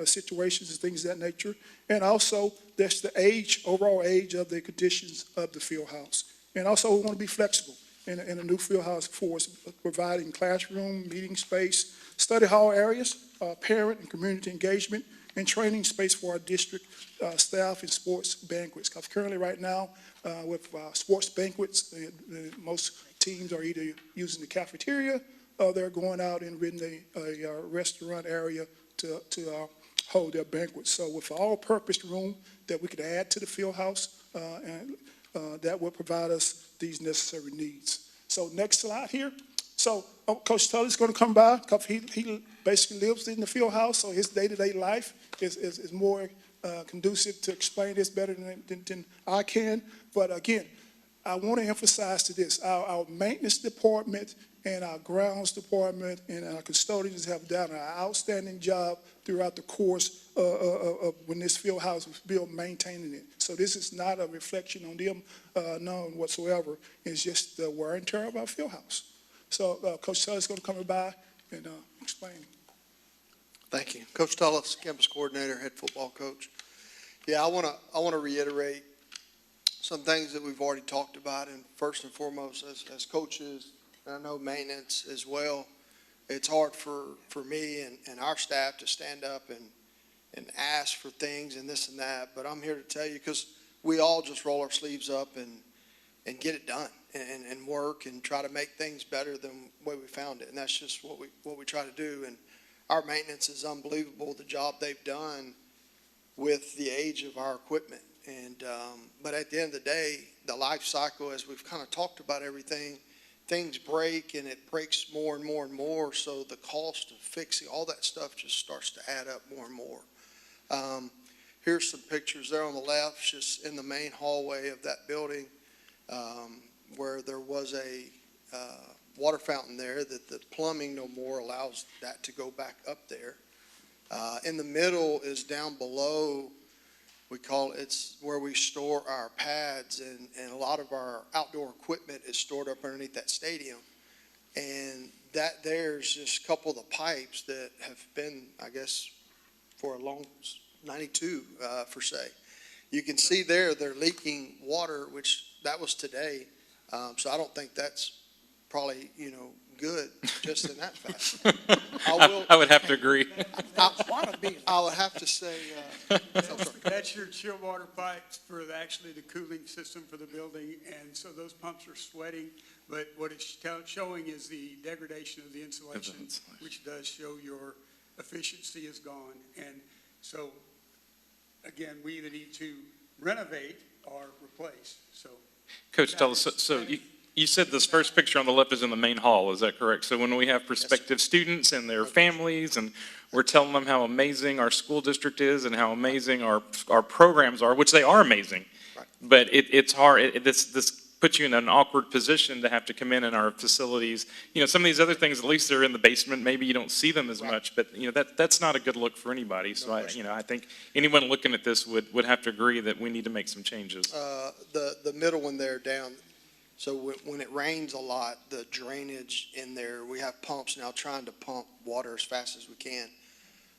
situations and things of that nature. And also, that's the age, overall age of the conditions of the field house. And also, we want to be flexible in a new field house for us, providing classroom, meeting space, study hall areas, parent and community engagement, and training space for our district staff and sports banquets. Because currently right now, with sports banquets, most teams are either using the cafeteria or they're going out and renting a restaurant area to hold their banquets. So with an all-purpose room that we could add to the field house, and that will provide us these necessary needs. So next slide here. So Coach Tully's going to come by because he basically lives in the field house, so his day-to-day life is more conducive to explain this better than I can. But again, I want to emphasize to this, our maintenance department and our grounds department and our custodians have done an outstanding job throughout the course of when this field house was built, maintaining it. So this is not a reflection on them, none whatsoever. It's just the wear and tear of our field house. So Coach Tullis is going to come by and explain. Thank you. Coach Tullis, campus coordinator, head football coach. Yeah, I want to reiterate some things that we've already talked about. And first and foremost, as coaches, and I know maintenance as well, it's hard for me and our staff to stand up and ask for things and this and that. But I'm here to tell you, because we all just roll our sleeves up and get it done and work and try to make things better than the way we found it. And that's just what we try to do. And our maintenance is unbelievable, the job they've done with the age of our equipment. And but at the end of the day, the life cycle, as we've kind of talked about everything, things break and it breaks more and more and more. So the cost of fixing all that stuff just starts to add up more and more. Here's some pictures there on the left, just in the main hallway of that building, where there was a water fountain there that the plumbing no more allows that to go back up there. In the middle is down below. We call it's where we store our pads, and a lot of our outdoor equipment is stored up underneath that stadium. And that there's just a couple of the pipes that have been, I guess, for a long 92 per se. you can see there, they're leaking water, which that was today. So I don't think that's probably, good just in that fact. I would have to agree. I would have to say, That's your chill water pipes for actually the cooling system for the building, and so those pumps are sweating, but what it's showing is the degradation of the insulation, which does show your efficiency is gone. And so, again, we either need to renovate or replace, so. Coach, tell us, so you said this first picture on the left is in the main hall, is that correct? So when we have prospective students and their families, and we're telling them how amazing our school district is and how amazing our programs are, which they are amazing, but it's hard, this puts you in an awkward position to have to come in our facilities. Some of these other things, at least they're in the basement, maybe you don't see them as much, but that's not a good look for anybody. So I think anyone looking at this would have to agree that we need to make some changes. the middle one there down, so when it rains a lot, the drainage in there, we have pumps now trying to pump water as fast as we can.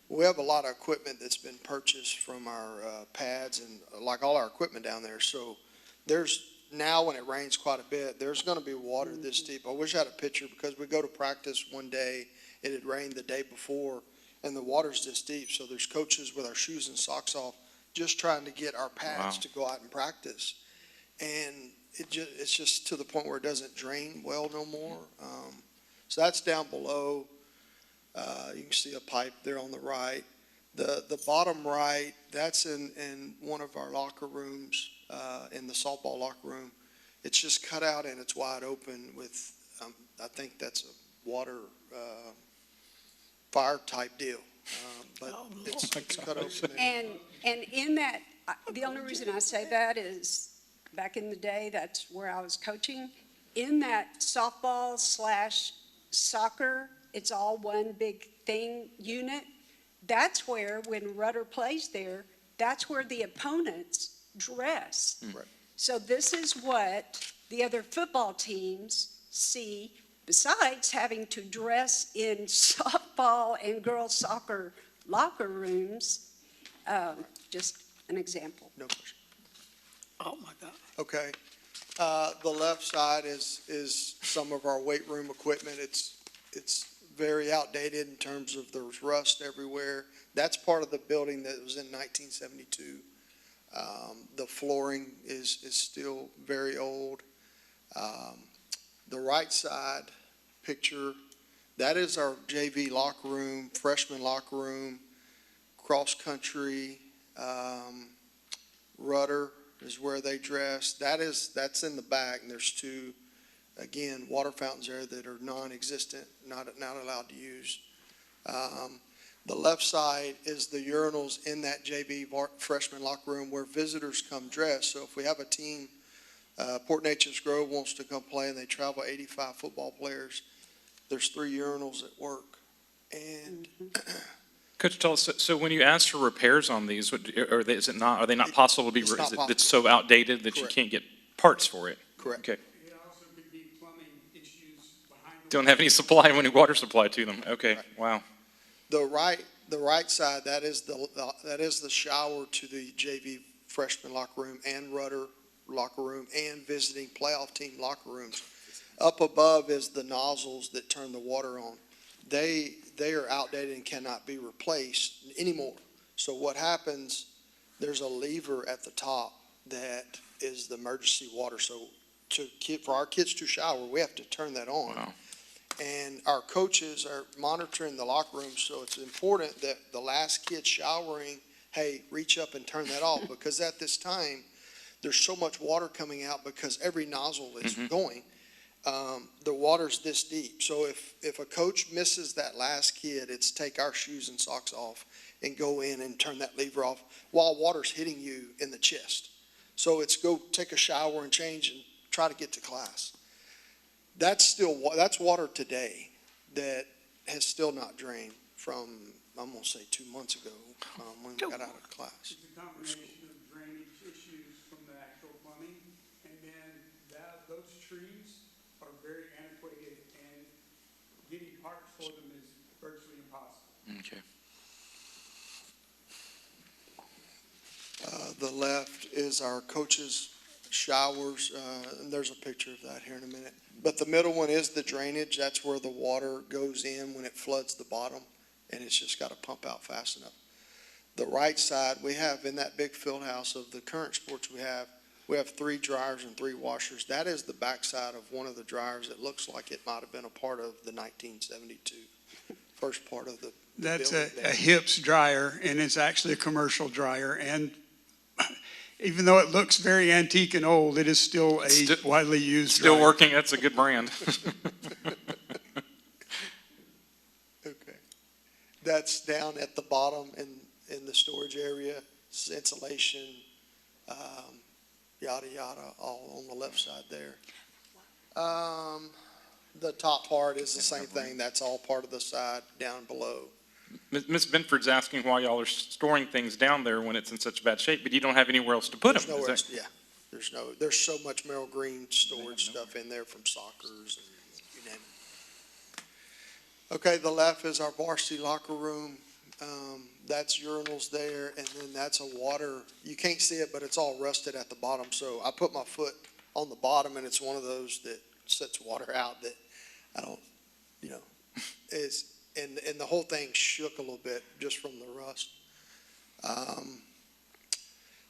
We have a lot of equipment that's been purchased from our pads and like all our equipment down there. So there's now when it rains quite a bit, there's going to be water this deep. I wish I had a picture because we go to practice one day, it had rained the day before, and the water's this deep. So there's coaches with our shoes and socks off just trying to get our pads to go out and practice. And it's just to the point where it doesn't drain well no more. So that's down below. You can see a pipe there on the right. The bottom right, that's in one of our locker rooms, in the softball locker room. It's just cut out and it's wide open with, I think that's a water fire type deal. But it's cut open. And in that, the only reason I say that is back in the day, that's where I was coaching. In that softball / soccer, it's all one big thing unit. That's where, when Rudder plays there, that's where the opponents dress. Right. So this is what the other football teams see, besides having to dress in softball and girls soccer locker rooms. Just an example. No question. Oh, my God. Okay. The left side is some of our weight room equipment. It's very outdated in terms of there's rust everywhere. That's part of the building that was in 1972. The flooring is still very old. The right side picture, that is our JV locker room, freshman locker room, cross country, Rudder is where they dress. That's in the back, and there's two, again, water fountains there that are non-existent, not allowed to use. The left side is the urinals in that JV freshman locker room where visitors come dressed. So if we have a team, Port Neches Grove wants to come play and they travel 85 football players, there's 3 urinals at work. And Coach, tell us, so when you ask for repairs on these, are they not possible to be, it's so outdated that you can't get parts for it? Correct. Okay. It also could be plumbing issues behind the. Don't have any supply, any water supply to them. Okay, wow. the right side, that is the shower to the JV freshman locker room and Rudder locker room and visiting playoff team locker rooms. Up above is the nozzles that turn the water on. They are outdated and cannot be replaced anymore. So what happens, there's a lever at the top that is the emergency water. So for our kids to shower, we have to turn that on. Wow. And our coaches are monitoring the locker room, so it's important that the last kid showering, hey, reach up and turn that off, because at this time, there's so much water coming out because every nozzle is going. The water's this deep. So if a coach misses that last kid, it's take our shoes and socks off and go in and turn that lever off while water's hitting you in the chest. So it's go take a shower and change and try to get to class. That's water today that has still not drained from, I'm going to say 2 months ago when we got out of class. It's a combination of drainage issues from the actual plumbing, and then those trees are very antiquated, and getting parts for them is virtually impossible. Okay. the left is our coaches' showers, and there's a picture of that here in a minute. But the middle one is the drainage. That's where the water goes in when it floods the bottom, and it's just got to pump out fast enough. The right side, we have in that big field house of the current sports we have 3 dryers and 3 washers. That is the backside of one of the dryers. It looks like it might have been a part of the 1972, first part of the That's building a there. HIPS dryer, and it's actually a commercial dryer. And even though it looks very antique and old, it is still a widely used Still dryer. working, that's a good brand. Okay. That's down at the bottom in the storage area, it's insulation, yada, yada, all on the left side there. The top part is the same thing. That's all part of the side down below. Ms. Benford's asking why y'all are storing things down there when it's in such bad shape, but you don't have anywhere else to put them. There's nowhere else, yeah. There's so much Merrill Green storage stuff in there from Sockers and you name it. Okay, the left is our varsity locker room. That's urinals there, and then that's a water, you can't see it, but it's all rusted at the bottom. So I put my foot on the bottom, and it's one of those that sets water out that I don't, is, and the whole thing shook a little bit just from the rust.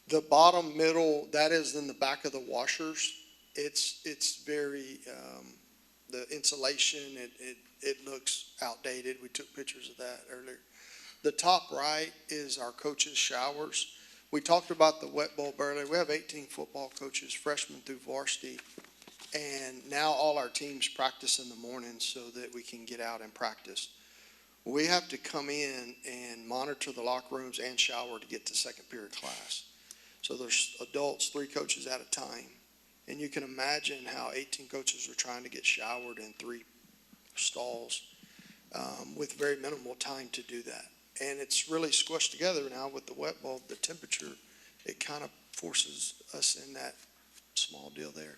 The bottom middle, that is in the back of the washers. It's very, the insulation, it looks outdated. We took pictures of that earlier. The top right is our coaches' showers. We talked about the wet bulb earlier. We have 18 football coaches, freshmen through varsity, and now all our teams practice in the morning so that we can get out and practice. We have to come in and monitor the locker rooms and shower to get to second period class. So there's adults, 3 coaches at a time, and you can imagine how 18 coaches are trying to get showered in 3 stalls with very minimal time to do that. And it's really squished together now with the wet bulb, the temperature, it kind of forces us in that small deal there.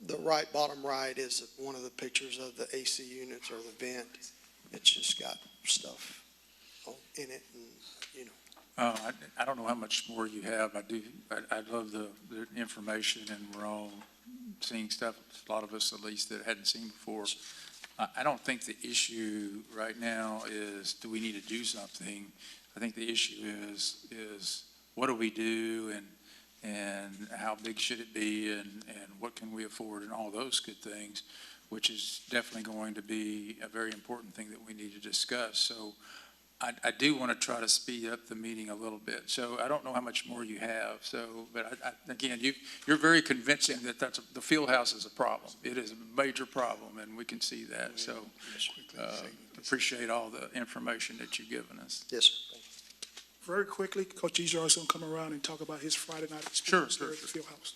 The bottom right is one of the pictures of the AC units or the vent. It's just got stuff in it, and I don't know how much more you have. I love the information, and we're all seeing stuff, a lot of us at least, that hadn't seen before. I don't think the issue right now is, do we need to do something? I think the issue is what do we do, and how big should it be, and what can we afford, and all those good things, which is definitely going to be a very important thing that we need to discuss. So I do want to try to speed up the meeting a little bit. So I don't know how much more you have. So, but again, you're very convincing that the field house is a problem. It is a major problem, and we can see that. So appreciate all the information that you've given us. yes, sir. Very quickly, Coach Ejar is going to come around and talk about his Friday night experience there at the field house.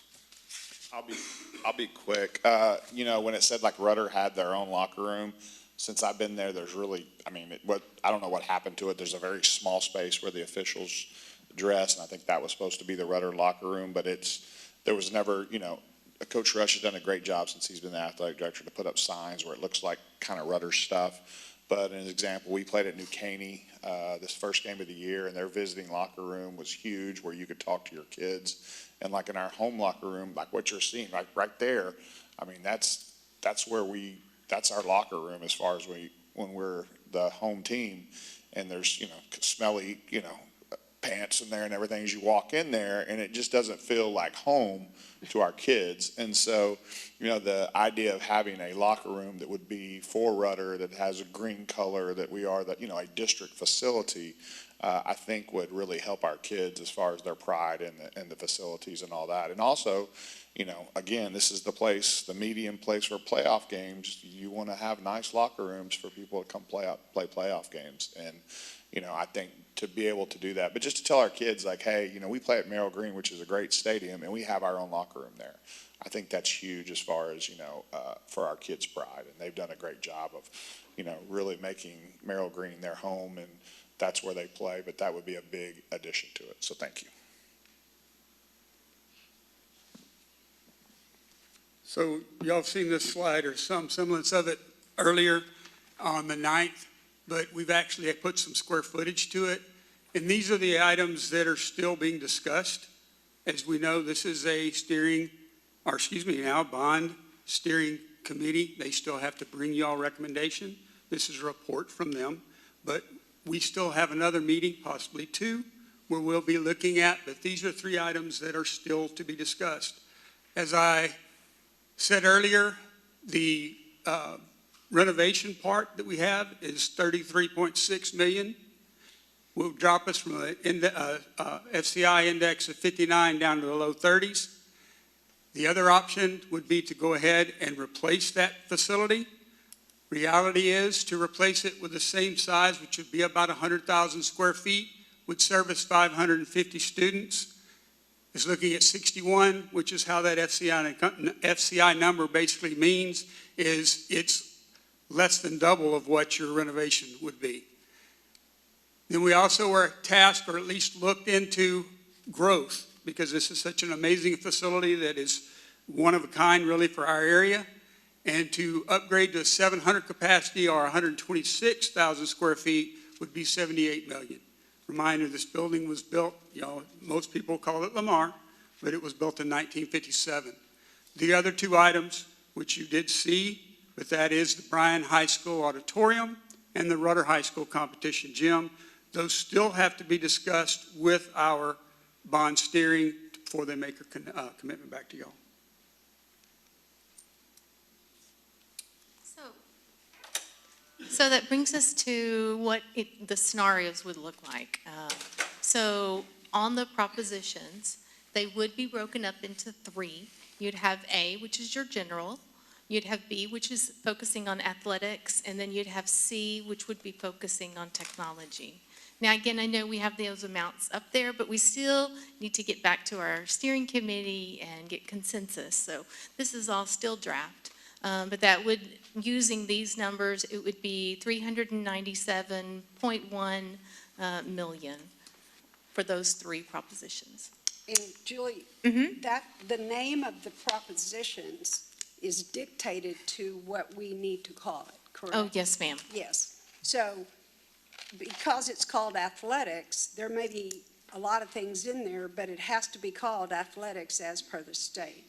I'll be quick. When it said like Rudder had their own locker room, since I've been there, there's really, I don't know what happened to it. There's a very small space where the officials dress, and I think that was supposed to be the Rudder locker room, but there was never, Coach Rush has done a great job since he's been the athletic director to put up signs where it looks like kind of Rudder stuff. But an example, we played at New Caney this first game of the year, and their visiting locker room was huge where you could talk to your kids. And like in our home locker room, like what you're seeing, like right there, that's our locker room as far as when we're the home team. And there's, smelly, pants in there and everything as you walk in there, and it just doesn't feel like home to our kids. And so, the idea of having a locker room that would be for Rudder, that has a green color, that we are a district facility, I think would really help our kids as far as their pride in the facilities and all that. And also, again, this is the medium place for playoff games. You want to have nice locker rooms for people to come play playoff games. And, I think to be able to do that, but just to tell our kids like, hey, we play at Merrill Green, which is a great stadium, and we have our own locker room there. I think that's huge as far as, for our kids' pride. And they've done a great job of, really making Merrill Green their home, and that's where they play, but that would be a big addition to it. So thank you. So y'all have seen this slide or some semblance of it earlier on the 9th, but we've actually put some square footage to it. And these are the items that are still being discussed. As we know, this is a bond steering committee. They still have to bring you all recommendation. This is a report from them, but we still have another meeting, possibly two, where we'll be looking at, but these are 3 items that are still to be discussed. As I said earlier, the renovation part that we have is $33.6 million. Will drop us from an FCI index of 59 down to the low 30s. The other option would be to go ahead and replace that facility. Reality is to replace it with the same size, which would be about 100,000 square feet, would service 550 students. Is looking at 61, which is how that FCI number basically means, is it's less than double of what your renovation would be. Then we also were tasked, or at least looked into, growth, because this is such an amazing facility that is one of a kind really for our area. And to upgrade to 700 capacity or 126,000 square feet would be $78 million. Reminder, this building was built, most people call it Lamar, but it was built in 1957. The other 2 items, which you did see, but that is the Bryan High School auditorium and the Rudder High School competition gym. Those still have to be discussed with our bond steering before they make a commitment back to y'all. So that brings us to what the scenarios would look like. So on the propositions, they would be broken up into 3. You'd have A, which is your general. You'd have B, which is focusing on athletics. And then you'd have C, which would be focusing on technology. Now, again, I know we have those amounts up there, but we still need to get back to our steering committee and get consensus. So this is all still draft. But that would, using these numbers, it would be $397.1 million for those 3 propositions. And Julie, that the name of the propositions is dictated to what we need to call it, correct? Oh, yes, ma'am. Yes. So because it's called athletics, there may be a lot of things in there, but it has to be called athletics as per the state.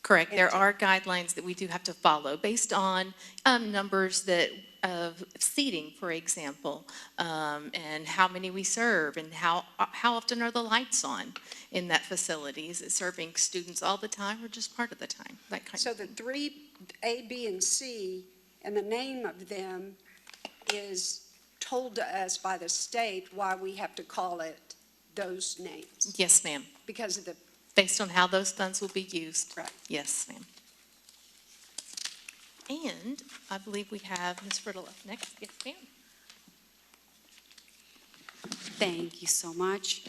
Correct. There are guidelines that we do have to follow based on numbers that of seating, for example, and how many we serve, and how often are the lights on in that facility? Is it serving students all the time or just part of the time? That kind So of the thing. 3, A, B, and C, and the name of them is told to us by the state why we have to call it those names. Yes, ma'am. Because of the Based on how those funds will be used. Right. Yes, ma'am. And I believe we have Ms. Friddle up next. Yes, ma'am. Thank you so much.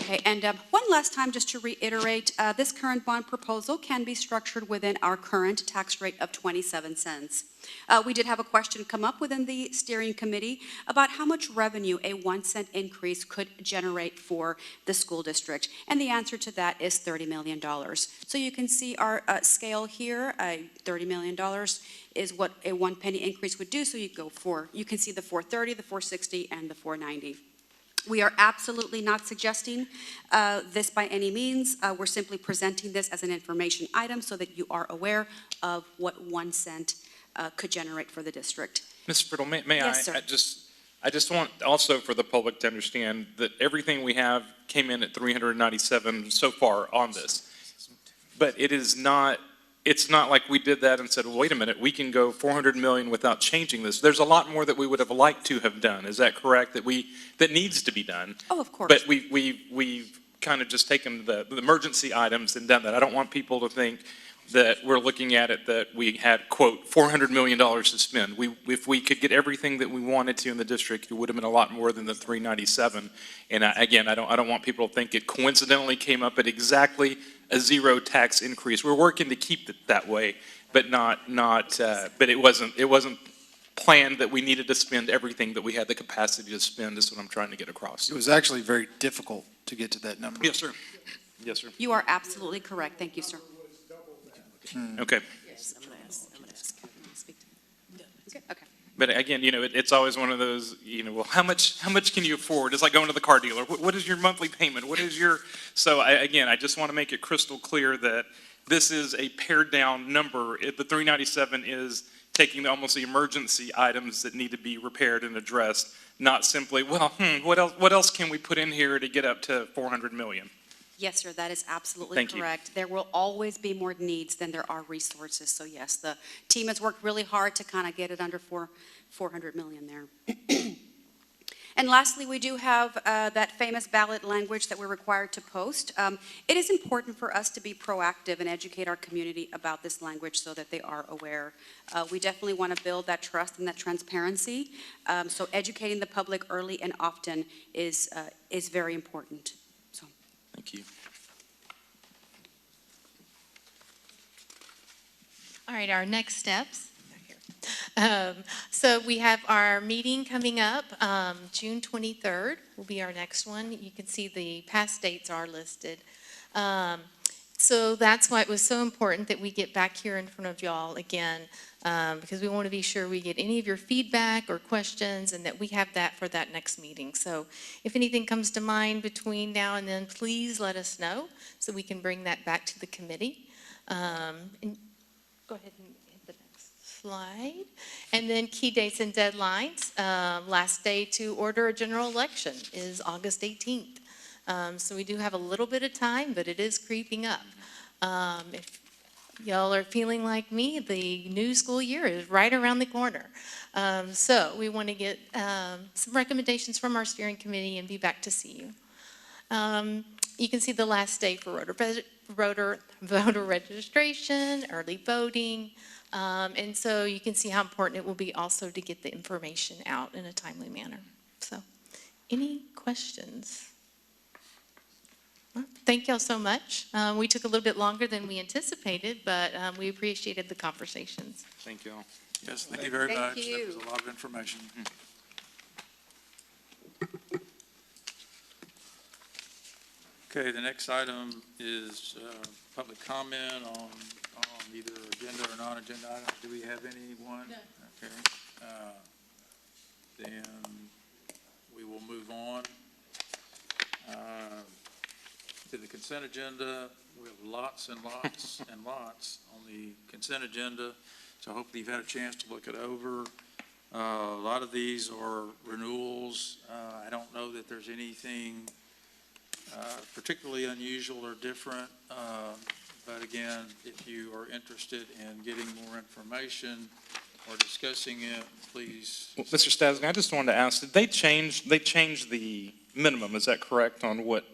Okay, and one last time, just to reiterate, this current bond proposal can be structured within our current tax rate of 27 cents. We did have a question come up within the steering committee about how much revenue a 1 cent increase could generate for the school district. And the answer to that is $30 million. So you can see our scale here, $30 million is what a 1 penny increase would do. So you can see the 430, the 460, and the 490. We are absolutely not suggesting this by any means. We're simply presenting this as an information item so that you are aware of what 1 cent could generate for the district. Ms. Friddle, may Yes, I? sir. I just want also for the public to understand that everything we have came in at 397 so far on this. But it's not like we did that and said, well, wait a minute, we can go 400 million without changing this. There's a lot more that we would have liked to have done. Is that correct? That needs to be done. Oh, of course. But we've kind of just taken the emergency items and done that. I don't want people to think that we're looking at it that we had, quote, $400 million to spend. If we could get everything that we wanted to in the district, it would have been a lot more than the 397. And again, I don't want people to think it coincidentally came up at exactly a 0 tax increase. We're working to keep it that way, but but it wasn't planned that we needed to spend everything that we had the capacity to spend, is what I'm trying to get across. It was actually very difficult to get to that number. Yes, sir. Yes, sir. You are absolutely correct. Thank you, sir. Okay. Yes, I'm going to ask. Speak to. Okay. But again, it's always one of those, well, how much can you afford? It's like going to the car dealer. What is your monthly payment? So I just want to make it crystal clear that this is a pared down number. The 397 is taking almost the emergency items that need to be repaired and addressed, not simply, what else can we put in here to get up to 400 million? Yes, sir, that is absolutely Thank you. correct. There will always be more needs than there are resources. So yes, the team has worked really hard to kind of get it under 400 million there. And lastly, we do have that famous ballot language that we're required to post. It is important for us to be proactive and educate our community about this language so that they are aware. We definitely want to build that trust and that transparency. So educating the public early and often is very important. Thank you. All right, our next steps. So we have our meeting coming up, June 23rd will be our next one. You can see the past dates are listed. So that's why it was so important that we get back here in front of y'all again, because we want to be sure we get any of your feedback or questions and that we have that for that next meeting. So if anything comes to mind between now and then, please let us know so we can bring that back to the committee. And go ahead and hit the next slide. And then key dates and deadlines. Last day to order a general election is August 18th. So we do have a little bit of time, but it is creeping up. If y'all are feeling like me, the new school year is right around the corner. So we want to get some recommendations from our steering committee and be back to see you. You can see the last day for voter registration, early voting, and so you can see how important it will be also to get the information out in a timely manner. So, any questions? Well, thank y'all so much. We took a little bit longer than we anticipated, but we appreciated the conversations. Thank you all. Yes, thank you very much. Thank you. That was a lot of information. Okay, the next item is public comment on either agenda or non-agenda items. Do we have anyone? No. Okay. Then we will move on to the consent agenda. We have lots and lots and lots on the consent agenda, so hopefully you've had a chance to look it over. A lot of these are renewals. I don't know that there's anything particularly unusual or different, but again, if you are interested in getting more information or discussing it, please. Well, Mr. Stasny, I just wanted to ask, did they change the minimum, is that correct, on what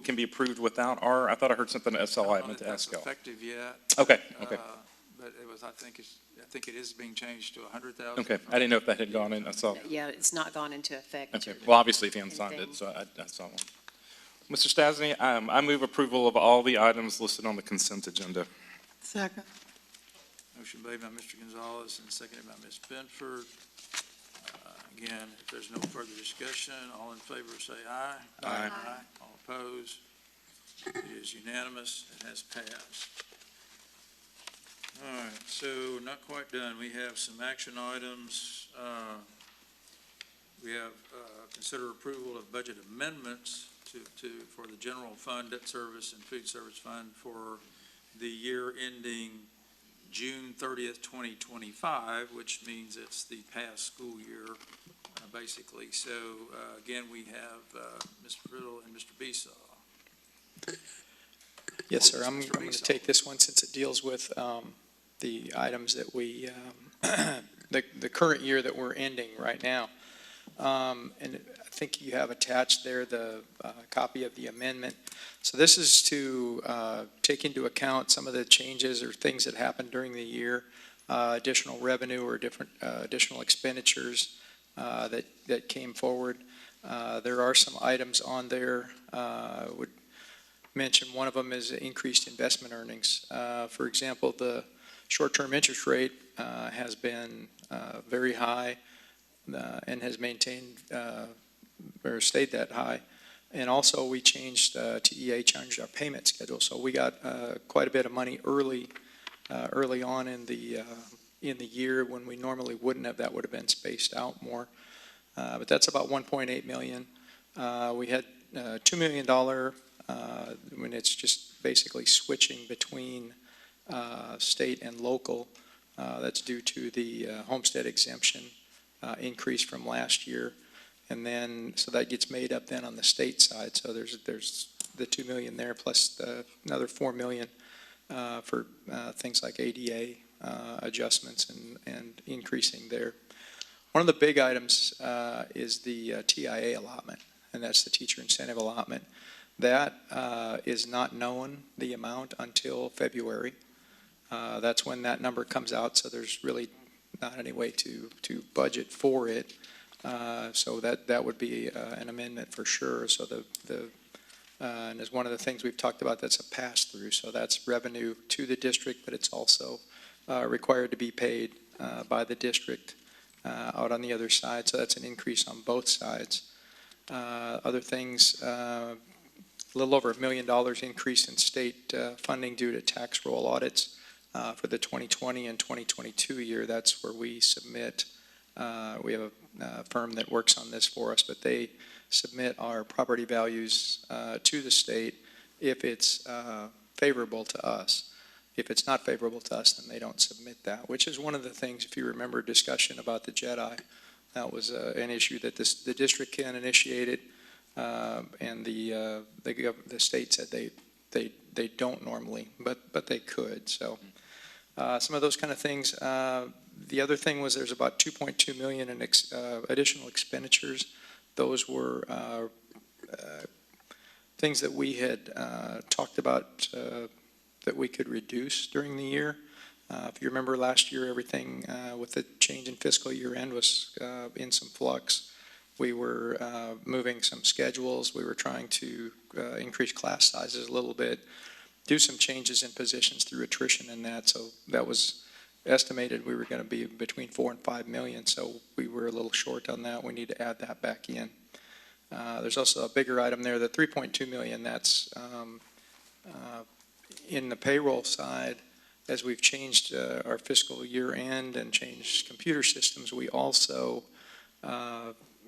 can be approved without I thought I heard something at SLI I meant to ask y'all. Effective yet. Okay. But it was, I think it is being changed to 100,000. Okay, I didn't know if that had gone in, I saw. Yeah, it's not gone into effect. Okay, well, obviously if you haven't signed it, so I saw one. Mr. Stasny, I move approval of all the items listed on the consent agenda. Second. Motion made by Mr. Gonzalez and seconded by Ms. Benford. Again, if there's no further discussion, all in favor say aye. Aye. All opposed? It is unanimous. It has passed. All right, so not quite done. We have some action items. We have consider approval of budget amendments for the general fund, debt service, and food service fund for the year ending June 30th, 2025, which means it's the past school year, basically. So, again, we have Mr. Riddle and Mr. Besaw. Yes, sir. I'm going to take this one since it deals with the items that we, the current year that we're ending right now. And I think you have attached there the copy of the amendment. So this is to take into account some of the changes or things that happened during the year, additional revenue or additional expenditures that came forward. There are some items on there. I would mention one of them is increased investment earnings. For example, the short-term interest rate has been very high and has maintained or stayed that high. And also we changed TEA changed our payment schedule. So we got quite a bit of money early on in the in the year when we normally wouldn't have. That would have been spaced out more. But that's about 1.8 million. We had $2 million when it's just basically switching between state and local. That's due to the homestead exemption increase from last year. And then, so that gets made up then on the state side. So there's the 2 million there plus another 4 million for things like ADA adjustments and increasing there. One of the big items is the TIA allotment, and that's the teacher incentive allotment. That is not known, the amount, until February. That's when that number comes out, so there's really not any way to budget for it. So that would be an amendment for sure. So and as one of the things we've talked about, that's a pass-through. So that's revenue to the district, but it's also required to be paid by the district out on the other side. So that's an increase on both sides. Other things, a little over $1 million increase in state funding due to tax roll audits for the 2020 and 2022 year. That's where we submit. We have a firm that works on this for us, but they submit our property values to the state if it's favorable to us. If it's not favorable to us, then they don't submit that, which is one of the things, if you remember discussion about the JEDI, that was an issue that the district can initiate it, and the state said they don't normally, but they could. So some of those kind of things. The other thing was there's about 2.2 million in additional expenditures. Those were things that we had talked about that we could reduce during the year. If you remember last year, everything with the change in fiscal year end was in some flux. We were moving some schedules. We were trying to increase class sizes a little bit, do some changes in positions through attrition and that. So that was estimated we were going to be between 4 and 5 million. So we were a little short on that. We need to add that back in. There's also a bigger item there, the 3.2 million. That's in the payroll side. As we've changed our fiscal year end and changed computer systems, we also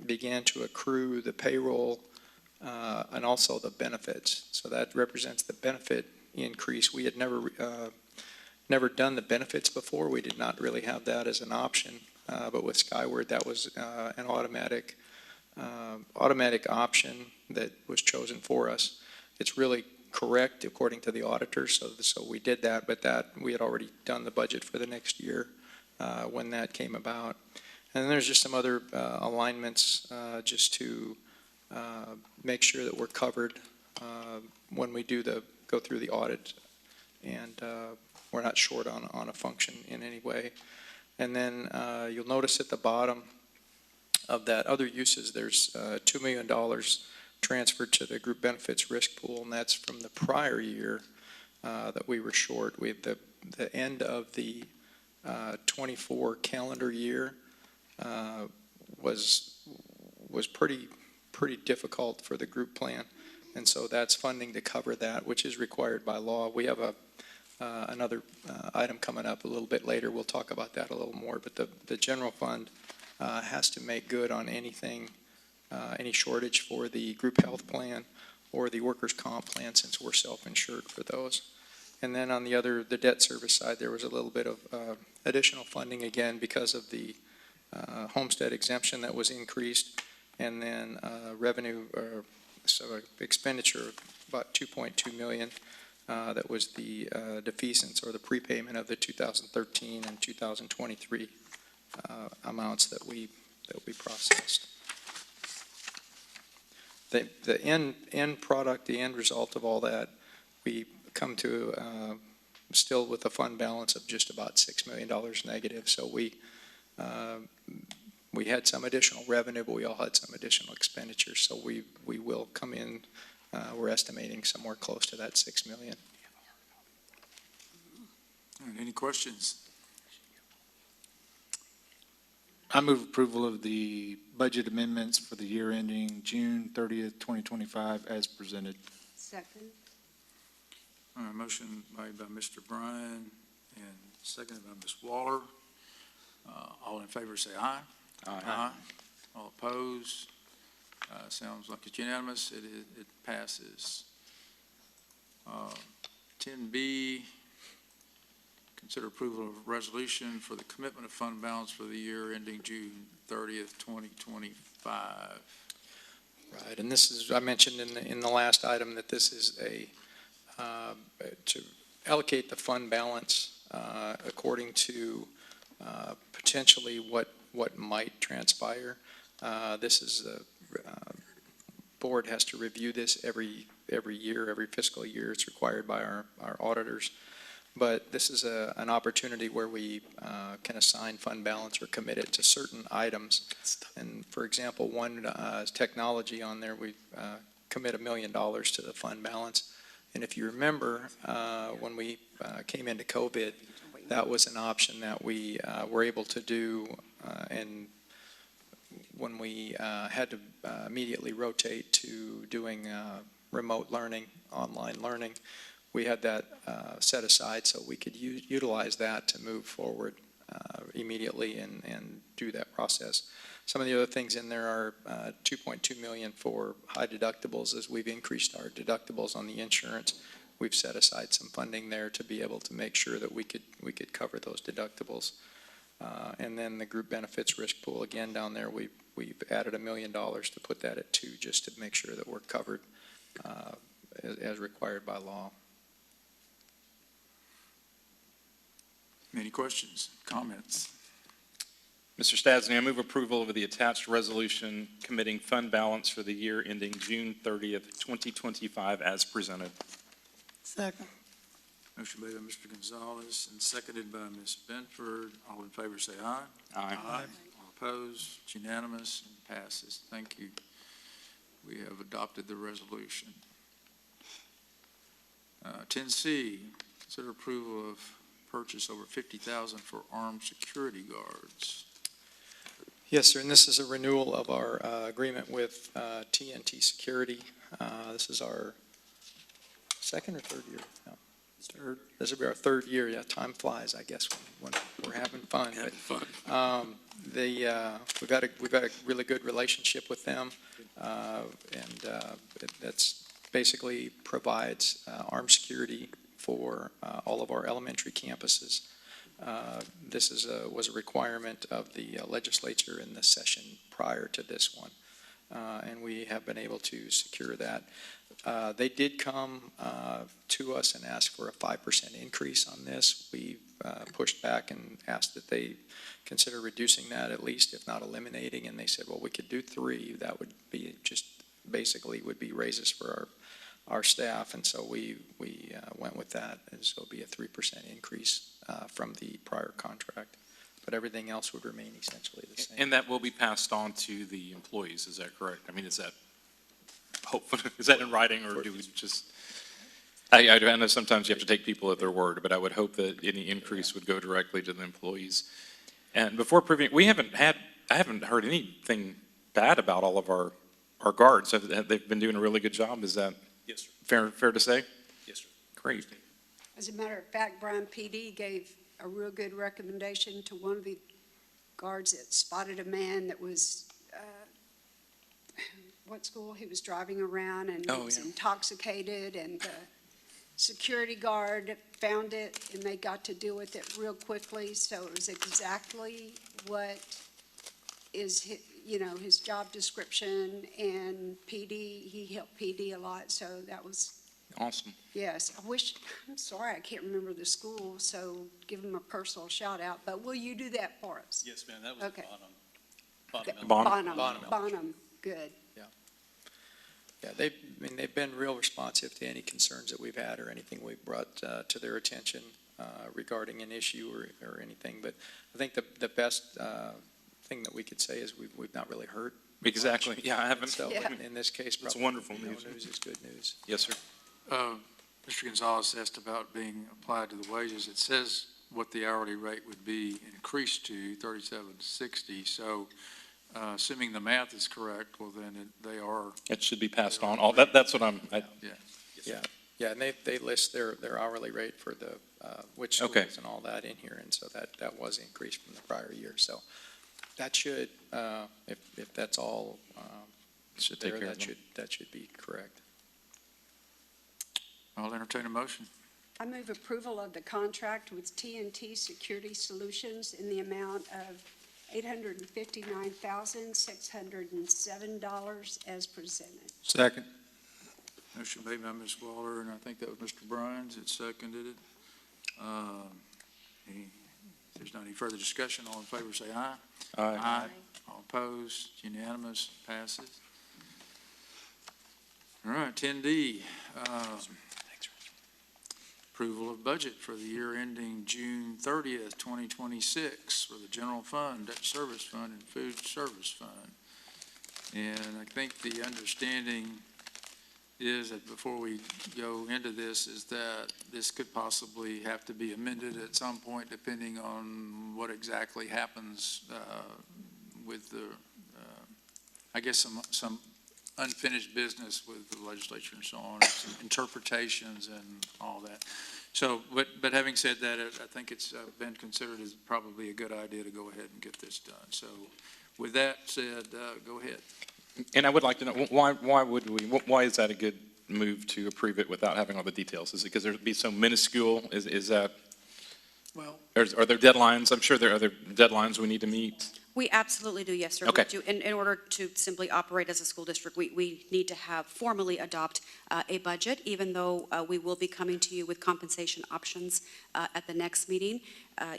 began to accrue the payroll and also the benefits. So that represents the benefit increase. We had never done the benefits before. We did not really have that as an option, but with Skyward, that was an automatic option that was chosen for us. It's really correct according to the auditors, so we did that, but that we had already done the budget for the next year when that came about. And then there's just some other alignments just to make sure that we're covered when we go through the audit, and we're not short on a function in any way. And then you'll notice at the bottom of that other uses, there's $2 million transferred to the group benefits risk pool, and that's from the prior year that we were short. We had the end of the 24 calendar year was pretty difficult for the group plan, and so that's funding to cover that, which is required by law. We have another item coming up a little bit later. We'll talk about that a little more, but the general fund has to make good on anything, any shortage for the group health plan or the workers' comp plan, since we're self-insured for those. And then on the debt service side, there was a little bit of additional funding again because of the homestead exemption that was increased, and then revenue, so expenditure of about 2.2 million. That was the defeasance or the prepayment of the 2013 and 2023 amounts that we processed. The end product, the end result of all that, we come to still with a fund balance of just about $6 million negative. So we had some additional revenue, but we all had some additional expenditures. So we will come in, we're estimating somewhere close to that $6 million. Any questions? I move approval of the budget amendments for the year ending June 30th, 2025 as presented. Second. All right, motion made by Mr. Bryan and seconded by Ms. Waller. All in favor, say aye. Aye. All opposed? Sounds like it's unanimous. It passes. 10B, consider approval of resolution for the commitment of fund balance for the year ending June 30th, 2025. Right, and this is, I mentioned in the last item that this is to allocate the fund balance according to potentially what might transpire. This is board has to review this every year, every fiscal year. It's required by our auditors. But this is an opportunity where we can assign fund balance or commit it to certain items. And for example, one is technology on there. We commit $1 million to the fund balance. And if you remember, when we came into COVID, that was an option that we were able to do. And when we had to immediately rotate to doing remote learning, online learning, we had that set aside so we could utilize that to move forward immediately and do that process. Some of the other things in there are $2.2 million for high deductibles. As we've increased our deductibles on the insurance, we've set aside some funding there to be able to make sure that we could cover those deductibles. And then the group benefits risk pool, again, down there, we've added $1 million to put that at 2, just to make sure that we're covered as required by law. Any questions, comments? Mr. Stasny, I move approval of the attached resolution committing fund balance for the year ending June 30th, 2025 as presented. Second. Motion made by Mr. Gonzalez and seconded by Ms. Benford. All in favor say aye. Aye. All opposed? It's unanimous and passes. Thank you. We have adopted the resolution. 10C, consider approval of purchase over $50,000 for armed security guards. Yes, sir, and this is a renewal of our agreement with TNT Security. This is our second or third year? No, third. This will be our third year. Yeah, time flies, I guess, when we're having fun. We've got a really good relationship with them, and that's basically provides armed security for all of our elementary campuses. This was a requirement of the legislature in the session prior to this one, and we have been able to secure that. They did come to us and ask for a 5% increase on this. We pushed back and asked that they consider reducing that at least, if not eliminating, and they said, well, we could do 3. That would be just basically would be raises for our staff, and so we went with that, and so it'll be a 3% increase from the prior contract, but everything else would remain essentially the same. And that will be passed on to the employees, is that correct? I mean, is that in writing, or do we just, I know sometimes you have to take people at their word, but I would hope that any increase would go directly to the employees. And before proving, I haven't heard anything bad about all of our guards. They've been doing a really good job. Is that Yes, sir. fair to say? Yes, sir. Great. As a matter of fact, Bryan PD gave a real good recommendation to one of the guards that spotted a man that was, what school? He was driving around and he was intoxicated, and the security guard found it, and they got to deal with it real quickly. So it was exactly what is his job description, and PD, he helped PD a lot, so that was, Awesome. yes. I'm sorry, I can't remember the school, so give him a personal shout out, but will you do that for us? Yes, ma'am, that was Okay. Bonham. Bonham, good. Yeah, they've been real responsive to any concerns that we've had or anything we've brought to their attention regarding an issue or anything. But I think the best thing that we could say is we've not really heard. Exactly. Much. Yeah, I haven't. So in this case, That's probably wonderful no news. news is good news. Yes, sir. Mr. Gonzalez asked about being applied to the wages. It says what the hourly rate would be increased to, $37.60. So assuming the math is correct, well, then they are. It should be passed on. That's what I'm. Yeah, and they list their hourly rate for the which Okay. schools and all that in here, and so that was increased from the prior year. So that should, if that's all Should take there, care of them. that should be correct. I'll entertain a motion. I move approval of the contract with TNT Security Solutions in the amount of $859,607 as presented. Second. Motion made by Ms. Waller, and I think that was Mr. Bryan that seconded it. If there's not any further discussion, all in favor say aye. Aye. All opposed, unanimous, passes. All right, 10D, approval of budget for the year ending June 30th, 2026 for the general fund, debt service fund, and food service fund. And I think the understanding is that before we go into this, is that this could possibly have to be amended at some point depending on what exactly happens with the, I guess, some unfinished business with the legislature and so on, some interpretations and all that. So, but having said that, I think it's been considered as probably a good idea to go ahead and get this done. So with that said, go ahead. And I would like to know, why is that a good move to approve it without having all the details? Is it because there'd be so minuscule? Is that, Well, are there deadlines? I'm sure there are other deadlines we need to meet. we absolutely do, yes, sir. Okay. We do. In order to simply operate as a school district, we need to have formally adopt a budget, even though we will be coming to you with compensation options at the next meeting.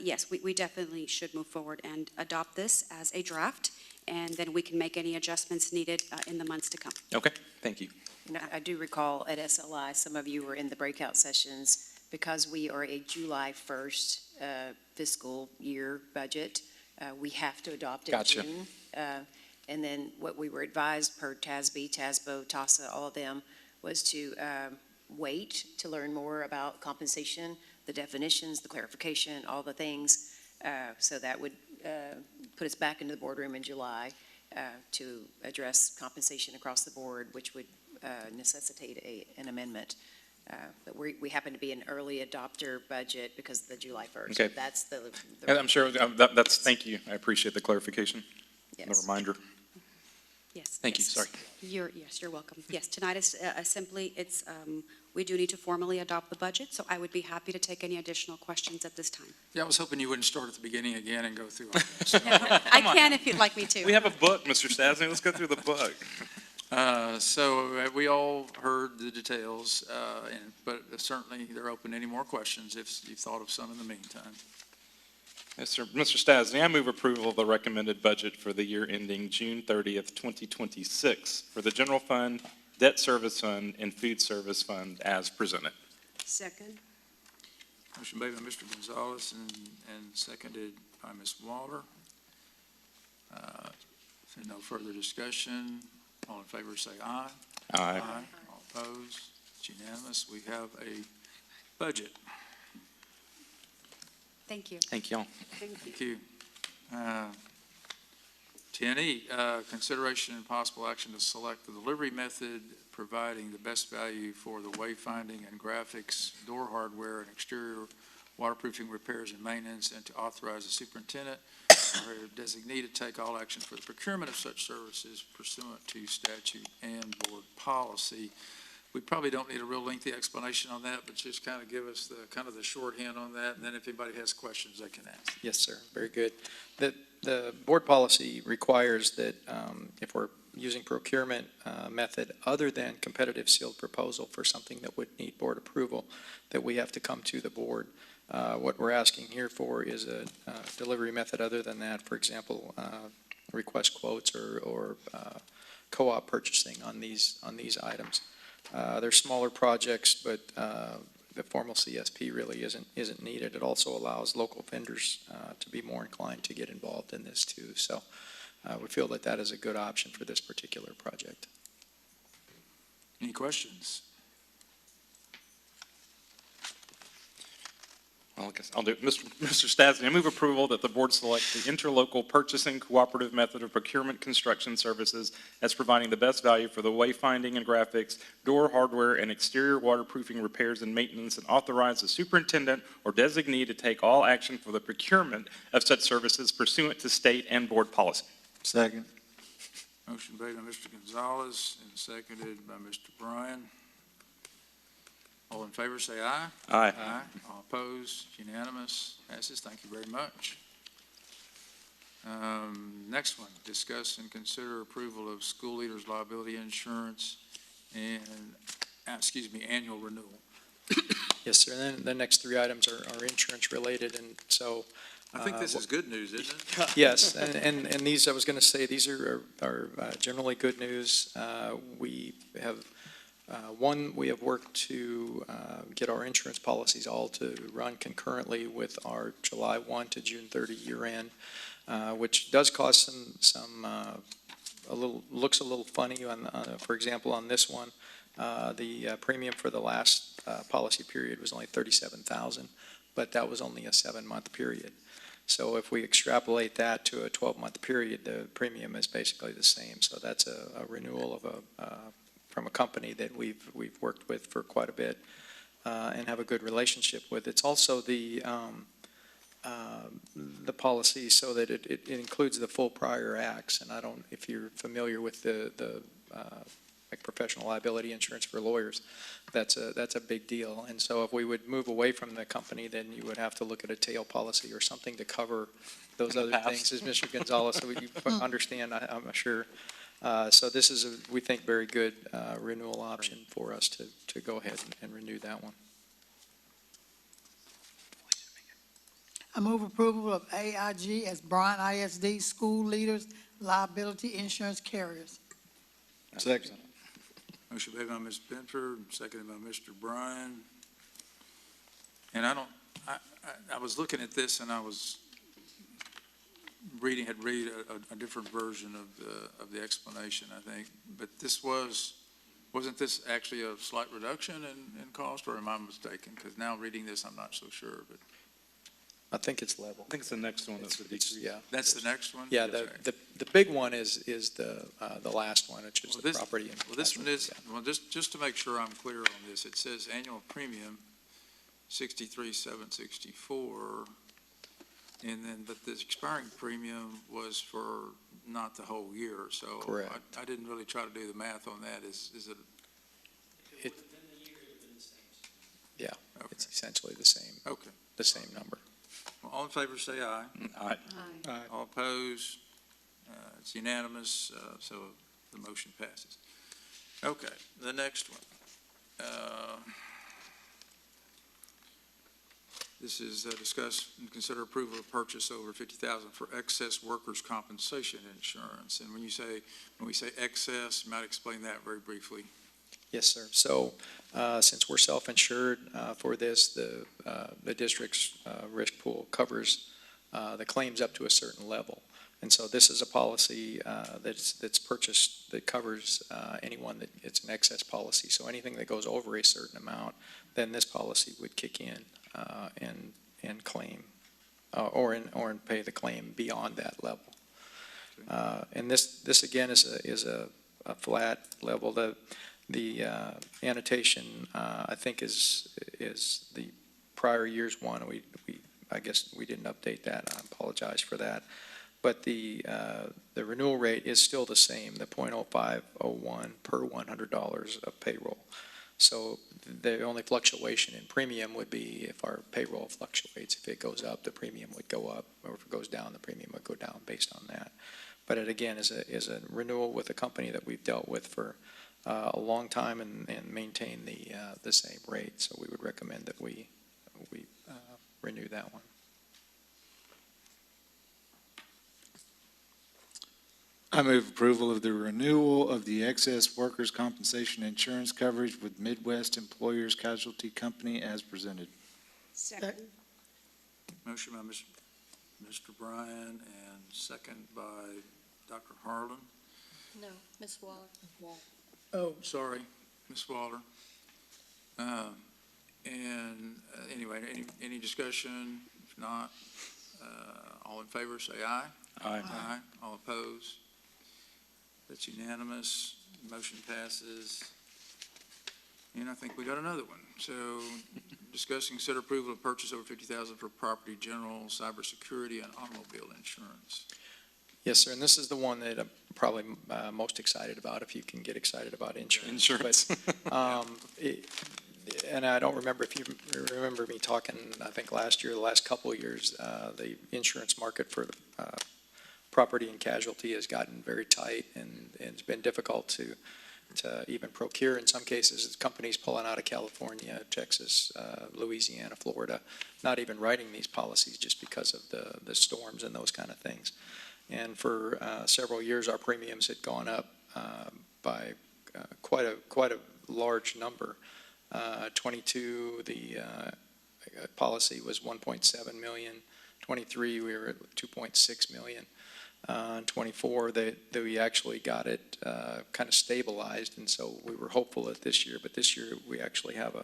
Yes, we definitely should move forward and adopt this as a draft, and then we can make any adjustments needed in the months to come. Okay, thank you. And I do recall at SLI, some of you were in the breakout sessions, because we are a July 1st fiscal year budget. We have to adopt in Gotcha. June. And then what we were advised per TASB, TASBO, TASA, all of them, was to wait to learn more about compensation, the definitions, the clarification, all the things. So that would put us back into the boardroom in July to address compensation across the board, which would necessitate an amendment. But we happen to be an early adopter budget because of the July 1st. Okay. That's the. And I'm sure that's, thank you. I appreciate the clarification, the Yes. reminder. Yes. Thank you, sorry. Yes, you're welcome. Yes, tonight is simply, we do need to formally adopt the budget, so I would be happy to take any additional questions at this time. Yeah, I was hoping you wouldn't start at the beginning again and go through all this. I can if you'd like me to. We have a book, Mr. Stasny. Let's go through the book. So we all heard the details, but certainly they're open to any more questions if you've thought of some in the meantime. Yes, sir. Mr. Stasny, I move approval of the recommended budget for the year ending June 30th, 2026 for the general fund, debt service fund, and food service fund as presented. Second. Motion made by Mr. Gonzalez and seconded by Ms. Waller. So no further discussion. All in favor say aye. Aye. All opposed? It's unanimous. We have a budget. Thank you. Thank you all. Thank you. 10E, consideration and possible action to select the delivery method providing the best value for the wayfinding and graphics, door hardware, and exterior waterproofing repairs and maintenance, and to authorize the superintendent or designee to take all action for the procurement of such services pursuant to statute and board policy. We probably don't need a real lengthy explanation on that, but just kind of give us the shorthand on that, and then if anybody has questions, they can ask. Yes, sir. Very good. The board policy requires that if we're using procurement method other than competitive sealed proposal for something that would need board approval, that we have to come to the board. What we're asking here for is a delivery method other than that. For example, request quotes or co-op purchasing on these items. They're smaller projects, but the formal CSP really isn't needed. It also allows local vendors to be more inclined to get involved in this too. So we feel that is a good option for this particular project. Any questions? Well, I guess I'll do it. Mr. Stasny, I move approval that the board select the interlocal purchasing cooperative method of procurement construction services as providing the best value for the wayfinding and graphics, door hardware, and exterior waterproofing repairs and maintenance, and authorize the superintendent or designee to take all action for the procurement of such services pursuant to state and board policy. Second. Motion made by Mr. Gonzalez and seconded by Mr. Bryan. All in favor, say aye. Aye. Aye. All opposed, unanimous, passes. Thank you very much. Next one, discuss and consider approval of school leaders liability insurance and, annual renewal. Yes, sir. And then the next three items are insurance related, and so. I think this is good news, isn't it? Yes, and these, I was going to say, these are generally good news. We have, we have worked to get our insurance policies all to run concurrently with our July 1 to June 30 year end, which does cause looks a little funny on, for example, on this one. The premium for the last policy period was only $37,000, but that was only a 7-month period. So if we extrapolate that to a 12-month period, the premium is basically the same. So that's a renewal of from a company that we've worked with for quite a bit and have a good relationship with. It's also the policy so that it includes the full prior acts. And I don't, if you're familiar with the like professional liability insurance for lawyers, that's a big deal. And so if we would move away from the company, then you would have to look at a tail policy or something to cover those other things, as Mr. Gonzalez, so you understand, I'm sure. So this is, we think, very good renewal option for us to go ahead and renew that one. I move approval of AIG as Bryan ISD school leaders liability insurance carriers. Second. Motion made by Ms. Benford, seconded by Mr. Bryan. And I was looking at this and I was read a different version of the explanation, I think. But wasn't this actually a slight reduction in cost, or am I mistaken? Because now reading this, I'm not so sure, but. I think it's level. I think it's the next one that's the decrease. Yeah. That's the next one? Yeah, the big one is the last one, which is the property. Well, this one is, well, just to make sure I'm clear on this, it says annual premium, $63,764, and then, but the expiring premium was for not the whole year, so. Correct. I didn't really try to do the math on that. Is it? Yeah, Okay. it's essentially the same. Okay. The same number. Well, all in favor, say aye. Aye. Aye. All opposed? It's unanimous, so the motion passes. Okay, the next one. This is discuss and consider approval of purchase over $50,000 for excess workers' compensation insurance. And when we say excess, you might explain that very briefly. Yes, sir. So since we're self-insured for this, the district's risk pool covers the claims up to a certain level. And so this is a policy that's purchased that covers anyone that it's an excess policy. So anything that goes over a certain amount, then this policy would kick in and claim or pay the claim beyond that level. And this again is a flat level. The annotation, I think, is the prior year's one. I guess we didn't update that. I apologize for that. But the renewal rate is still the same, the 0.0501 per $100 of payroll. So the only fluctuation in premium would be if our payroll fluctuates. If it goes up, the premium would go up, or if it goes down, the premium would go down based on that. But it again is a renewal with a company that we've dealt with for a long time and maintain the same rate. So we would recommend that we renew that one. I move approval of the renewal of the excess workers' compensation insurance coverage with Midwest Employers Casualty Company as presented. Second. Motion by Mr. Bryan and second by Dr. Harlan. No, Ms. Waller. Oh, sorry, Ms. Waller. And anyway, any discussion? If not, all in favor, say aye. Aye. Aye. All opposed? That's unanimous. Motion passes. And I think we got another one. So discuss and consider approval of purchase over 50,000 for property, general, cybersecurity, and automobile insurance. Yes, sir, and this is the one that I'm probably most excited about, if you can get excited about insurance. Insurance. And I don't remember if you remember me talking, I think last year, the last couple of years, the insurance market for property and casualty has gotten very tight, and it's been difficult to even procure in some cases. Companies pulling out of California, Texas, Louisiana, Florida, not even writing these policies just because of the storms and those kind of things. And for several years, our premiums had gone up by quite a large number. 22, the policy was 1.7 million. 23, we were at 2.6 million. 24, we actually got it kind of stabilized, and so we were hopeful that this year, but this year we actually have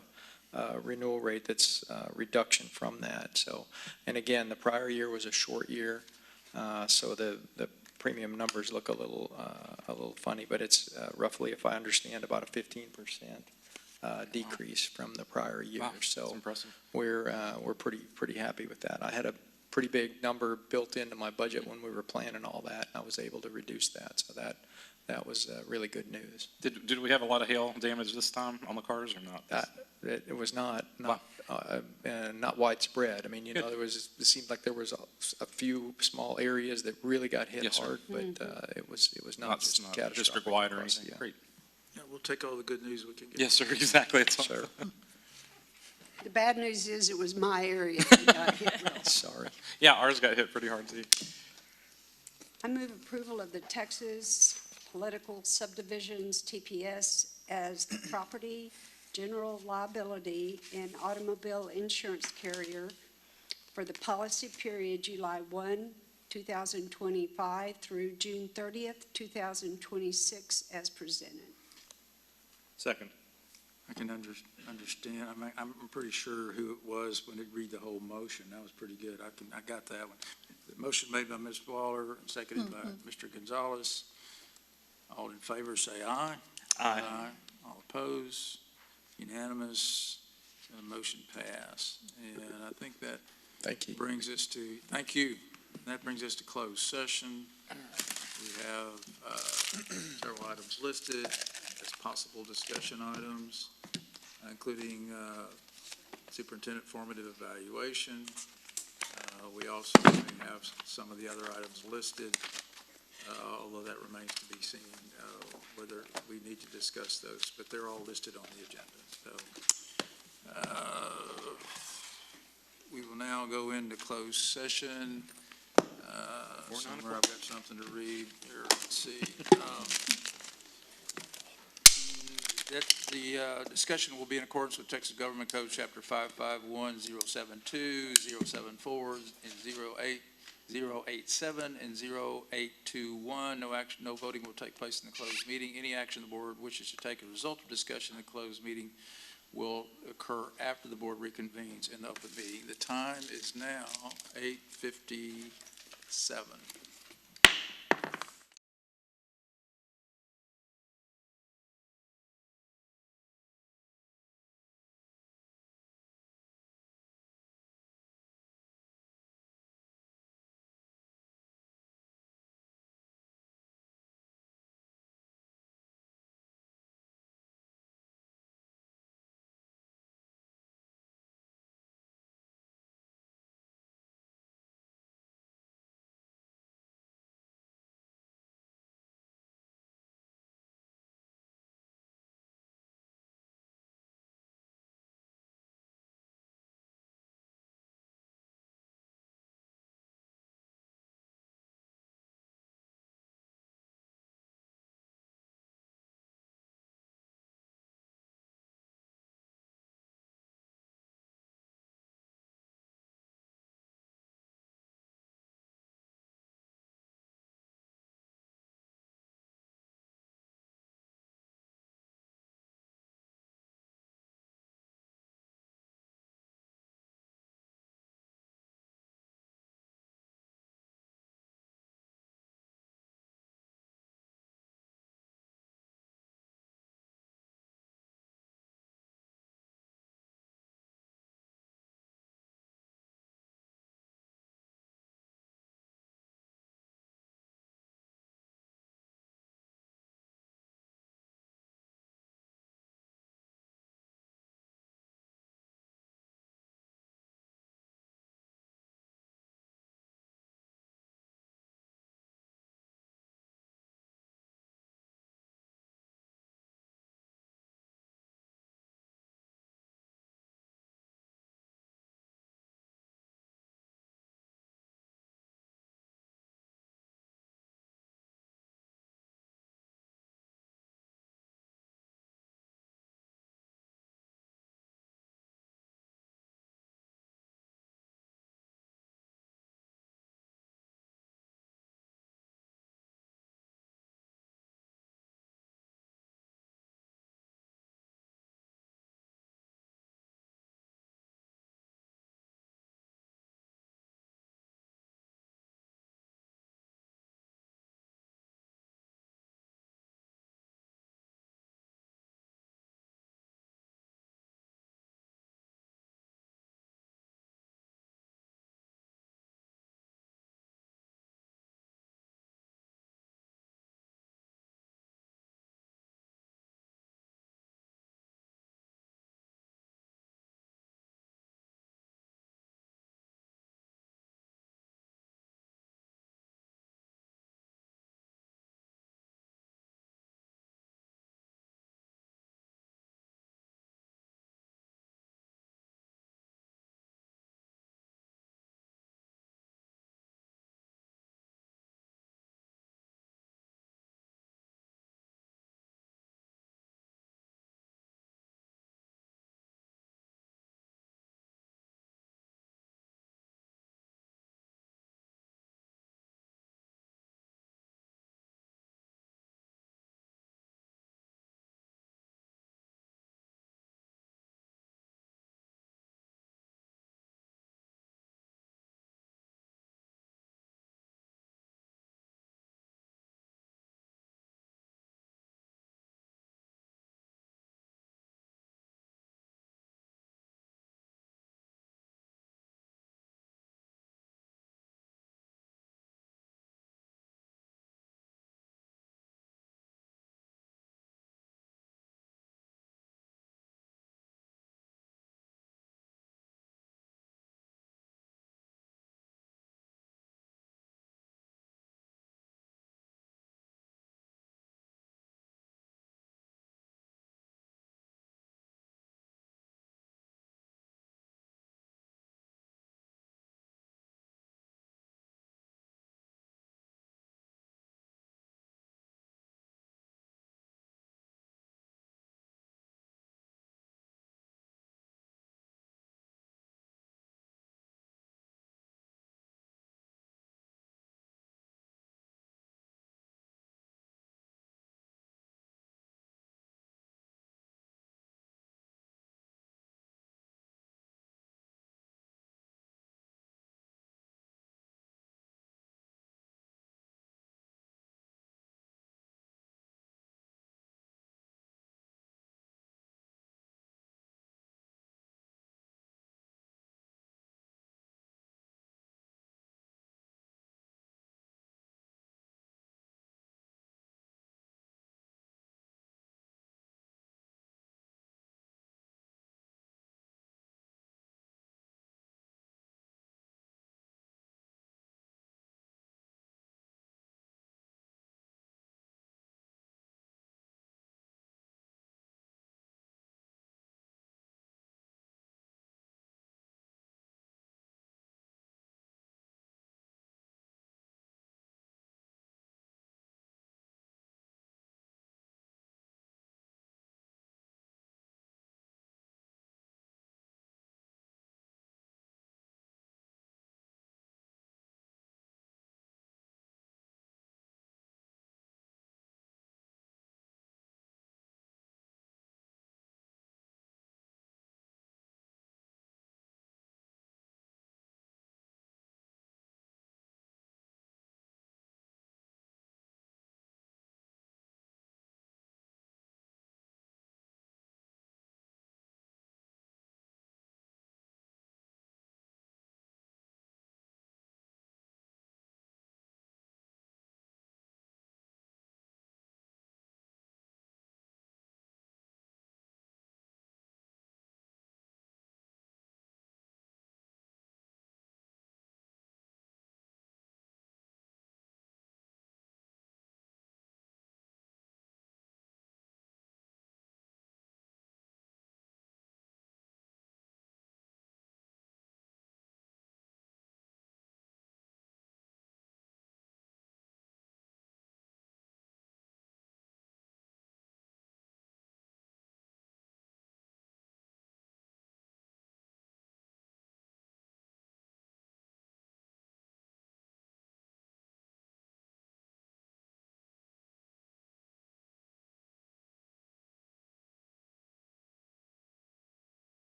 a renewal rate that's a reduction from that. So, and again, the prior year was a short year, so the premium numbers look a little funny, but it's roughly, if I understand, about a 15% decrease from the prior year. Wow, so that's impressive. We're pretty happy with that. I had a pretty big number built into my budget when we were planning all that, and I was able to reduce that. So that was really good news. Did we have a lot of hail damage this time on the cars or not? It was not widespread. I mean, you know, it seemed like there was a few small areas that really got hit Yes, sir. hard, but it was not just catastrophic. District-wide or across, anything? yeah. Great. Yeah, we'll take all the good news we can get. Yes, sir, exactly. That's Sir, The bad news is it was my area that got hit real. sorry. Yeah, ours got hit pretty hard too. I move approval of the Texas Political Subdivisions, TPS, as the property, general liability, and automobile insurance carrier for the policy period July 1, 2025 through June 30th, 2026, as presented. Second. I can understand. I'm pretty sure who it was when it read the whole motion. That was pretty good. I got that one. The motion made by Ms. Waller, seconded by Mr. Gonzalez. All in favor, say aye. Aye. All opposed? Unanimous. Motion passed. And I think that Thank you. brings us to, thank you. That brings us to closed session. We have several items listed as possible discussion items, including superintendent formative evaluation. We also have some of the other items listed, although that remains to be seen whether we need to discuss those, but they're all listed on the agenda. So we will now go into closed session. Somewhere I've got something to read here. Let's see. That the discussion will be in accordance with Texas Government Code Chapter 551, 072, 074, and 08087, and 0821. No action, no voting will take place in the closed meeting. Any action the board wishes to take as a result of discussion in the closed meeting will occur after the board reconvenes in the open meeting. The time is now 8:57.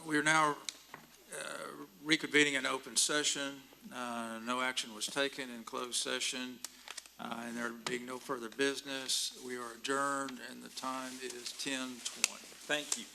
We are now reconvening an open session. No action was taken in closed session, and there being no further business, we are adjourned, and the time is 10:20. Thank you.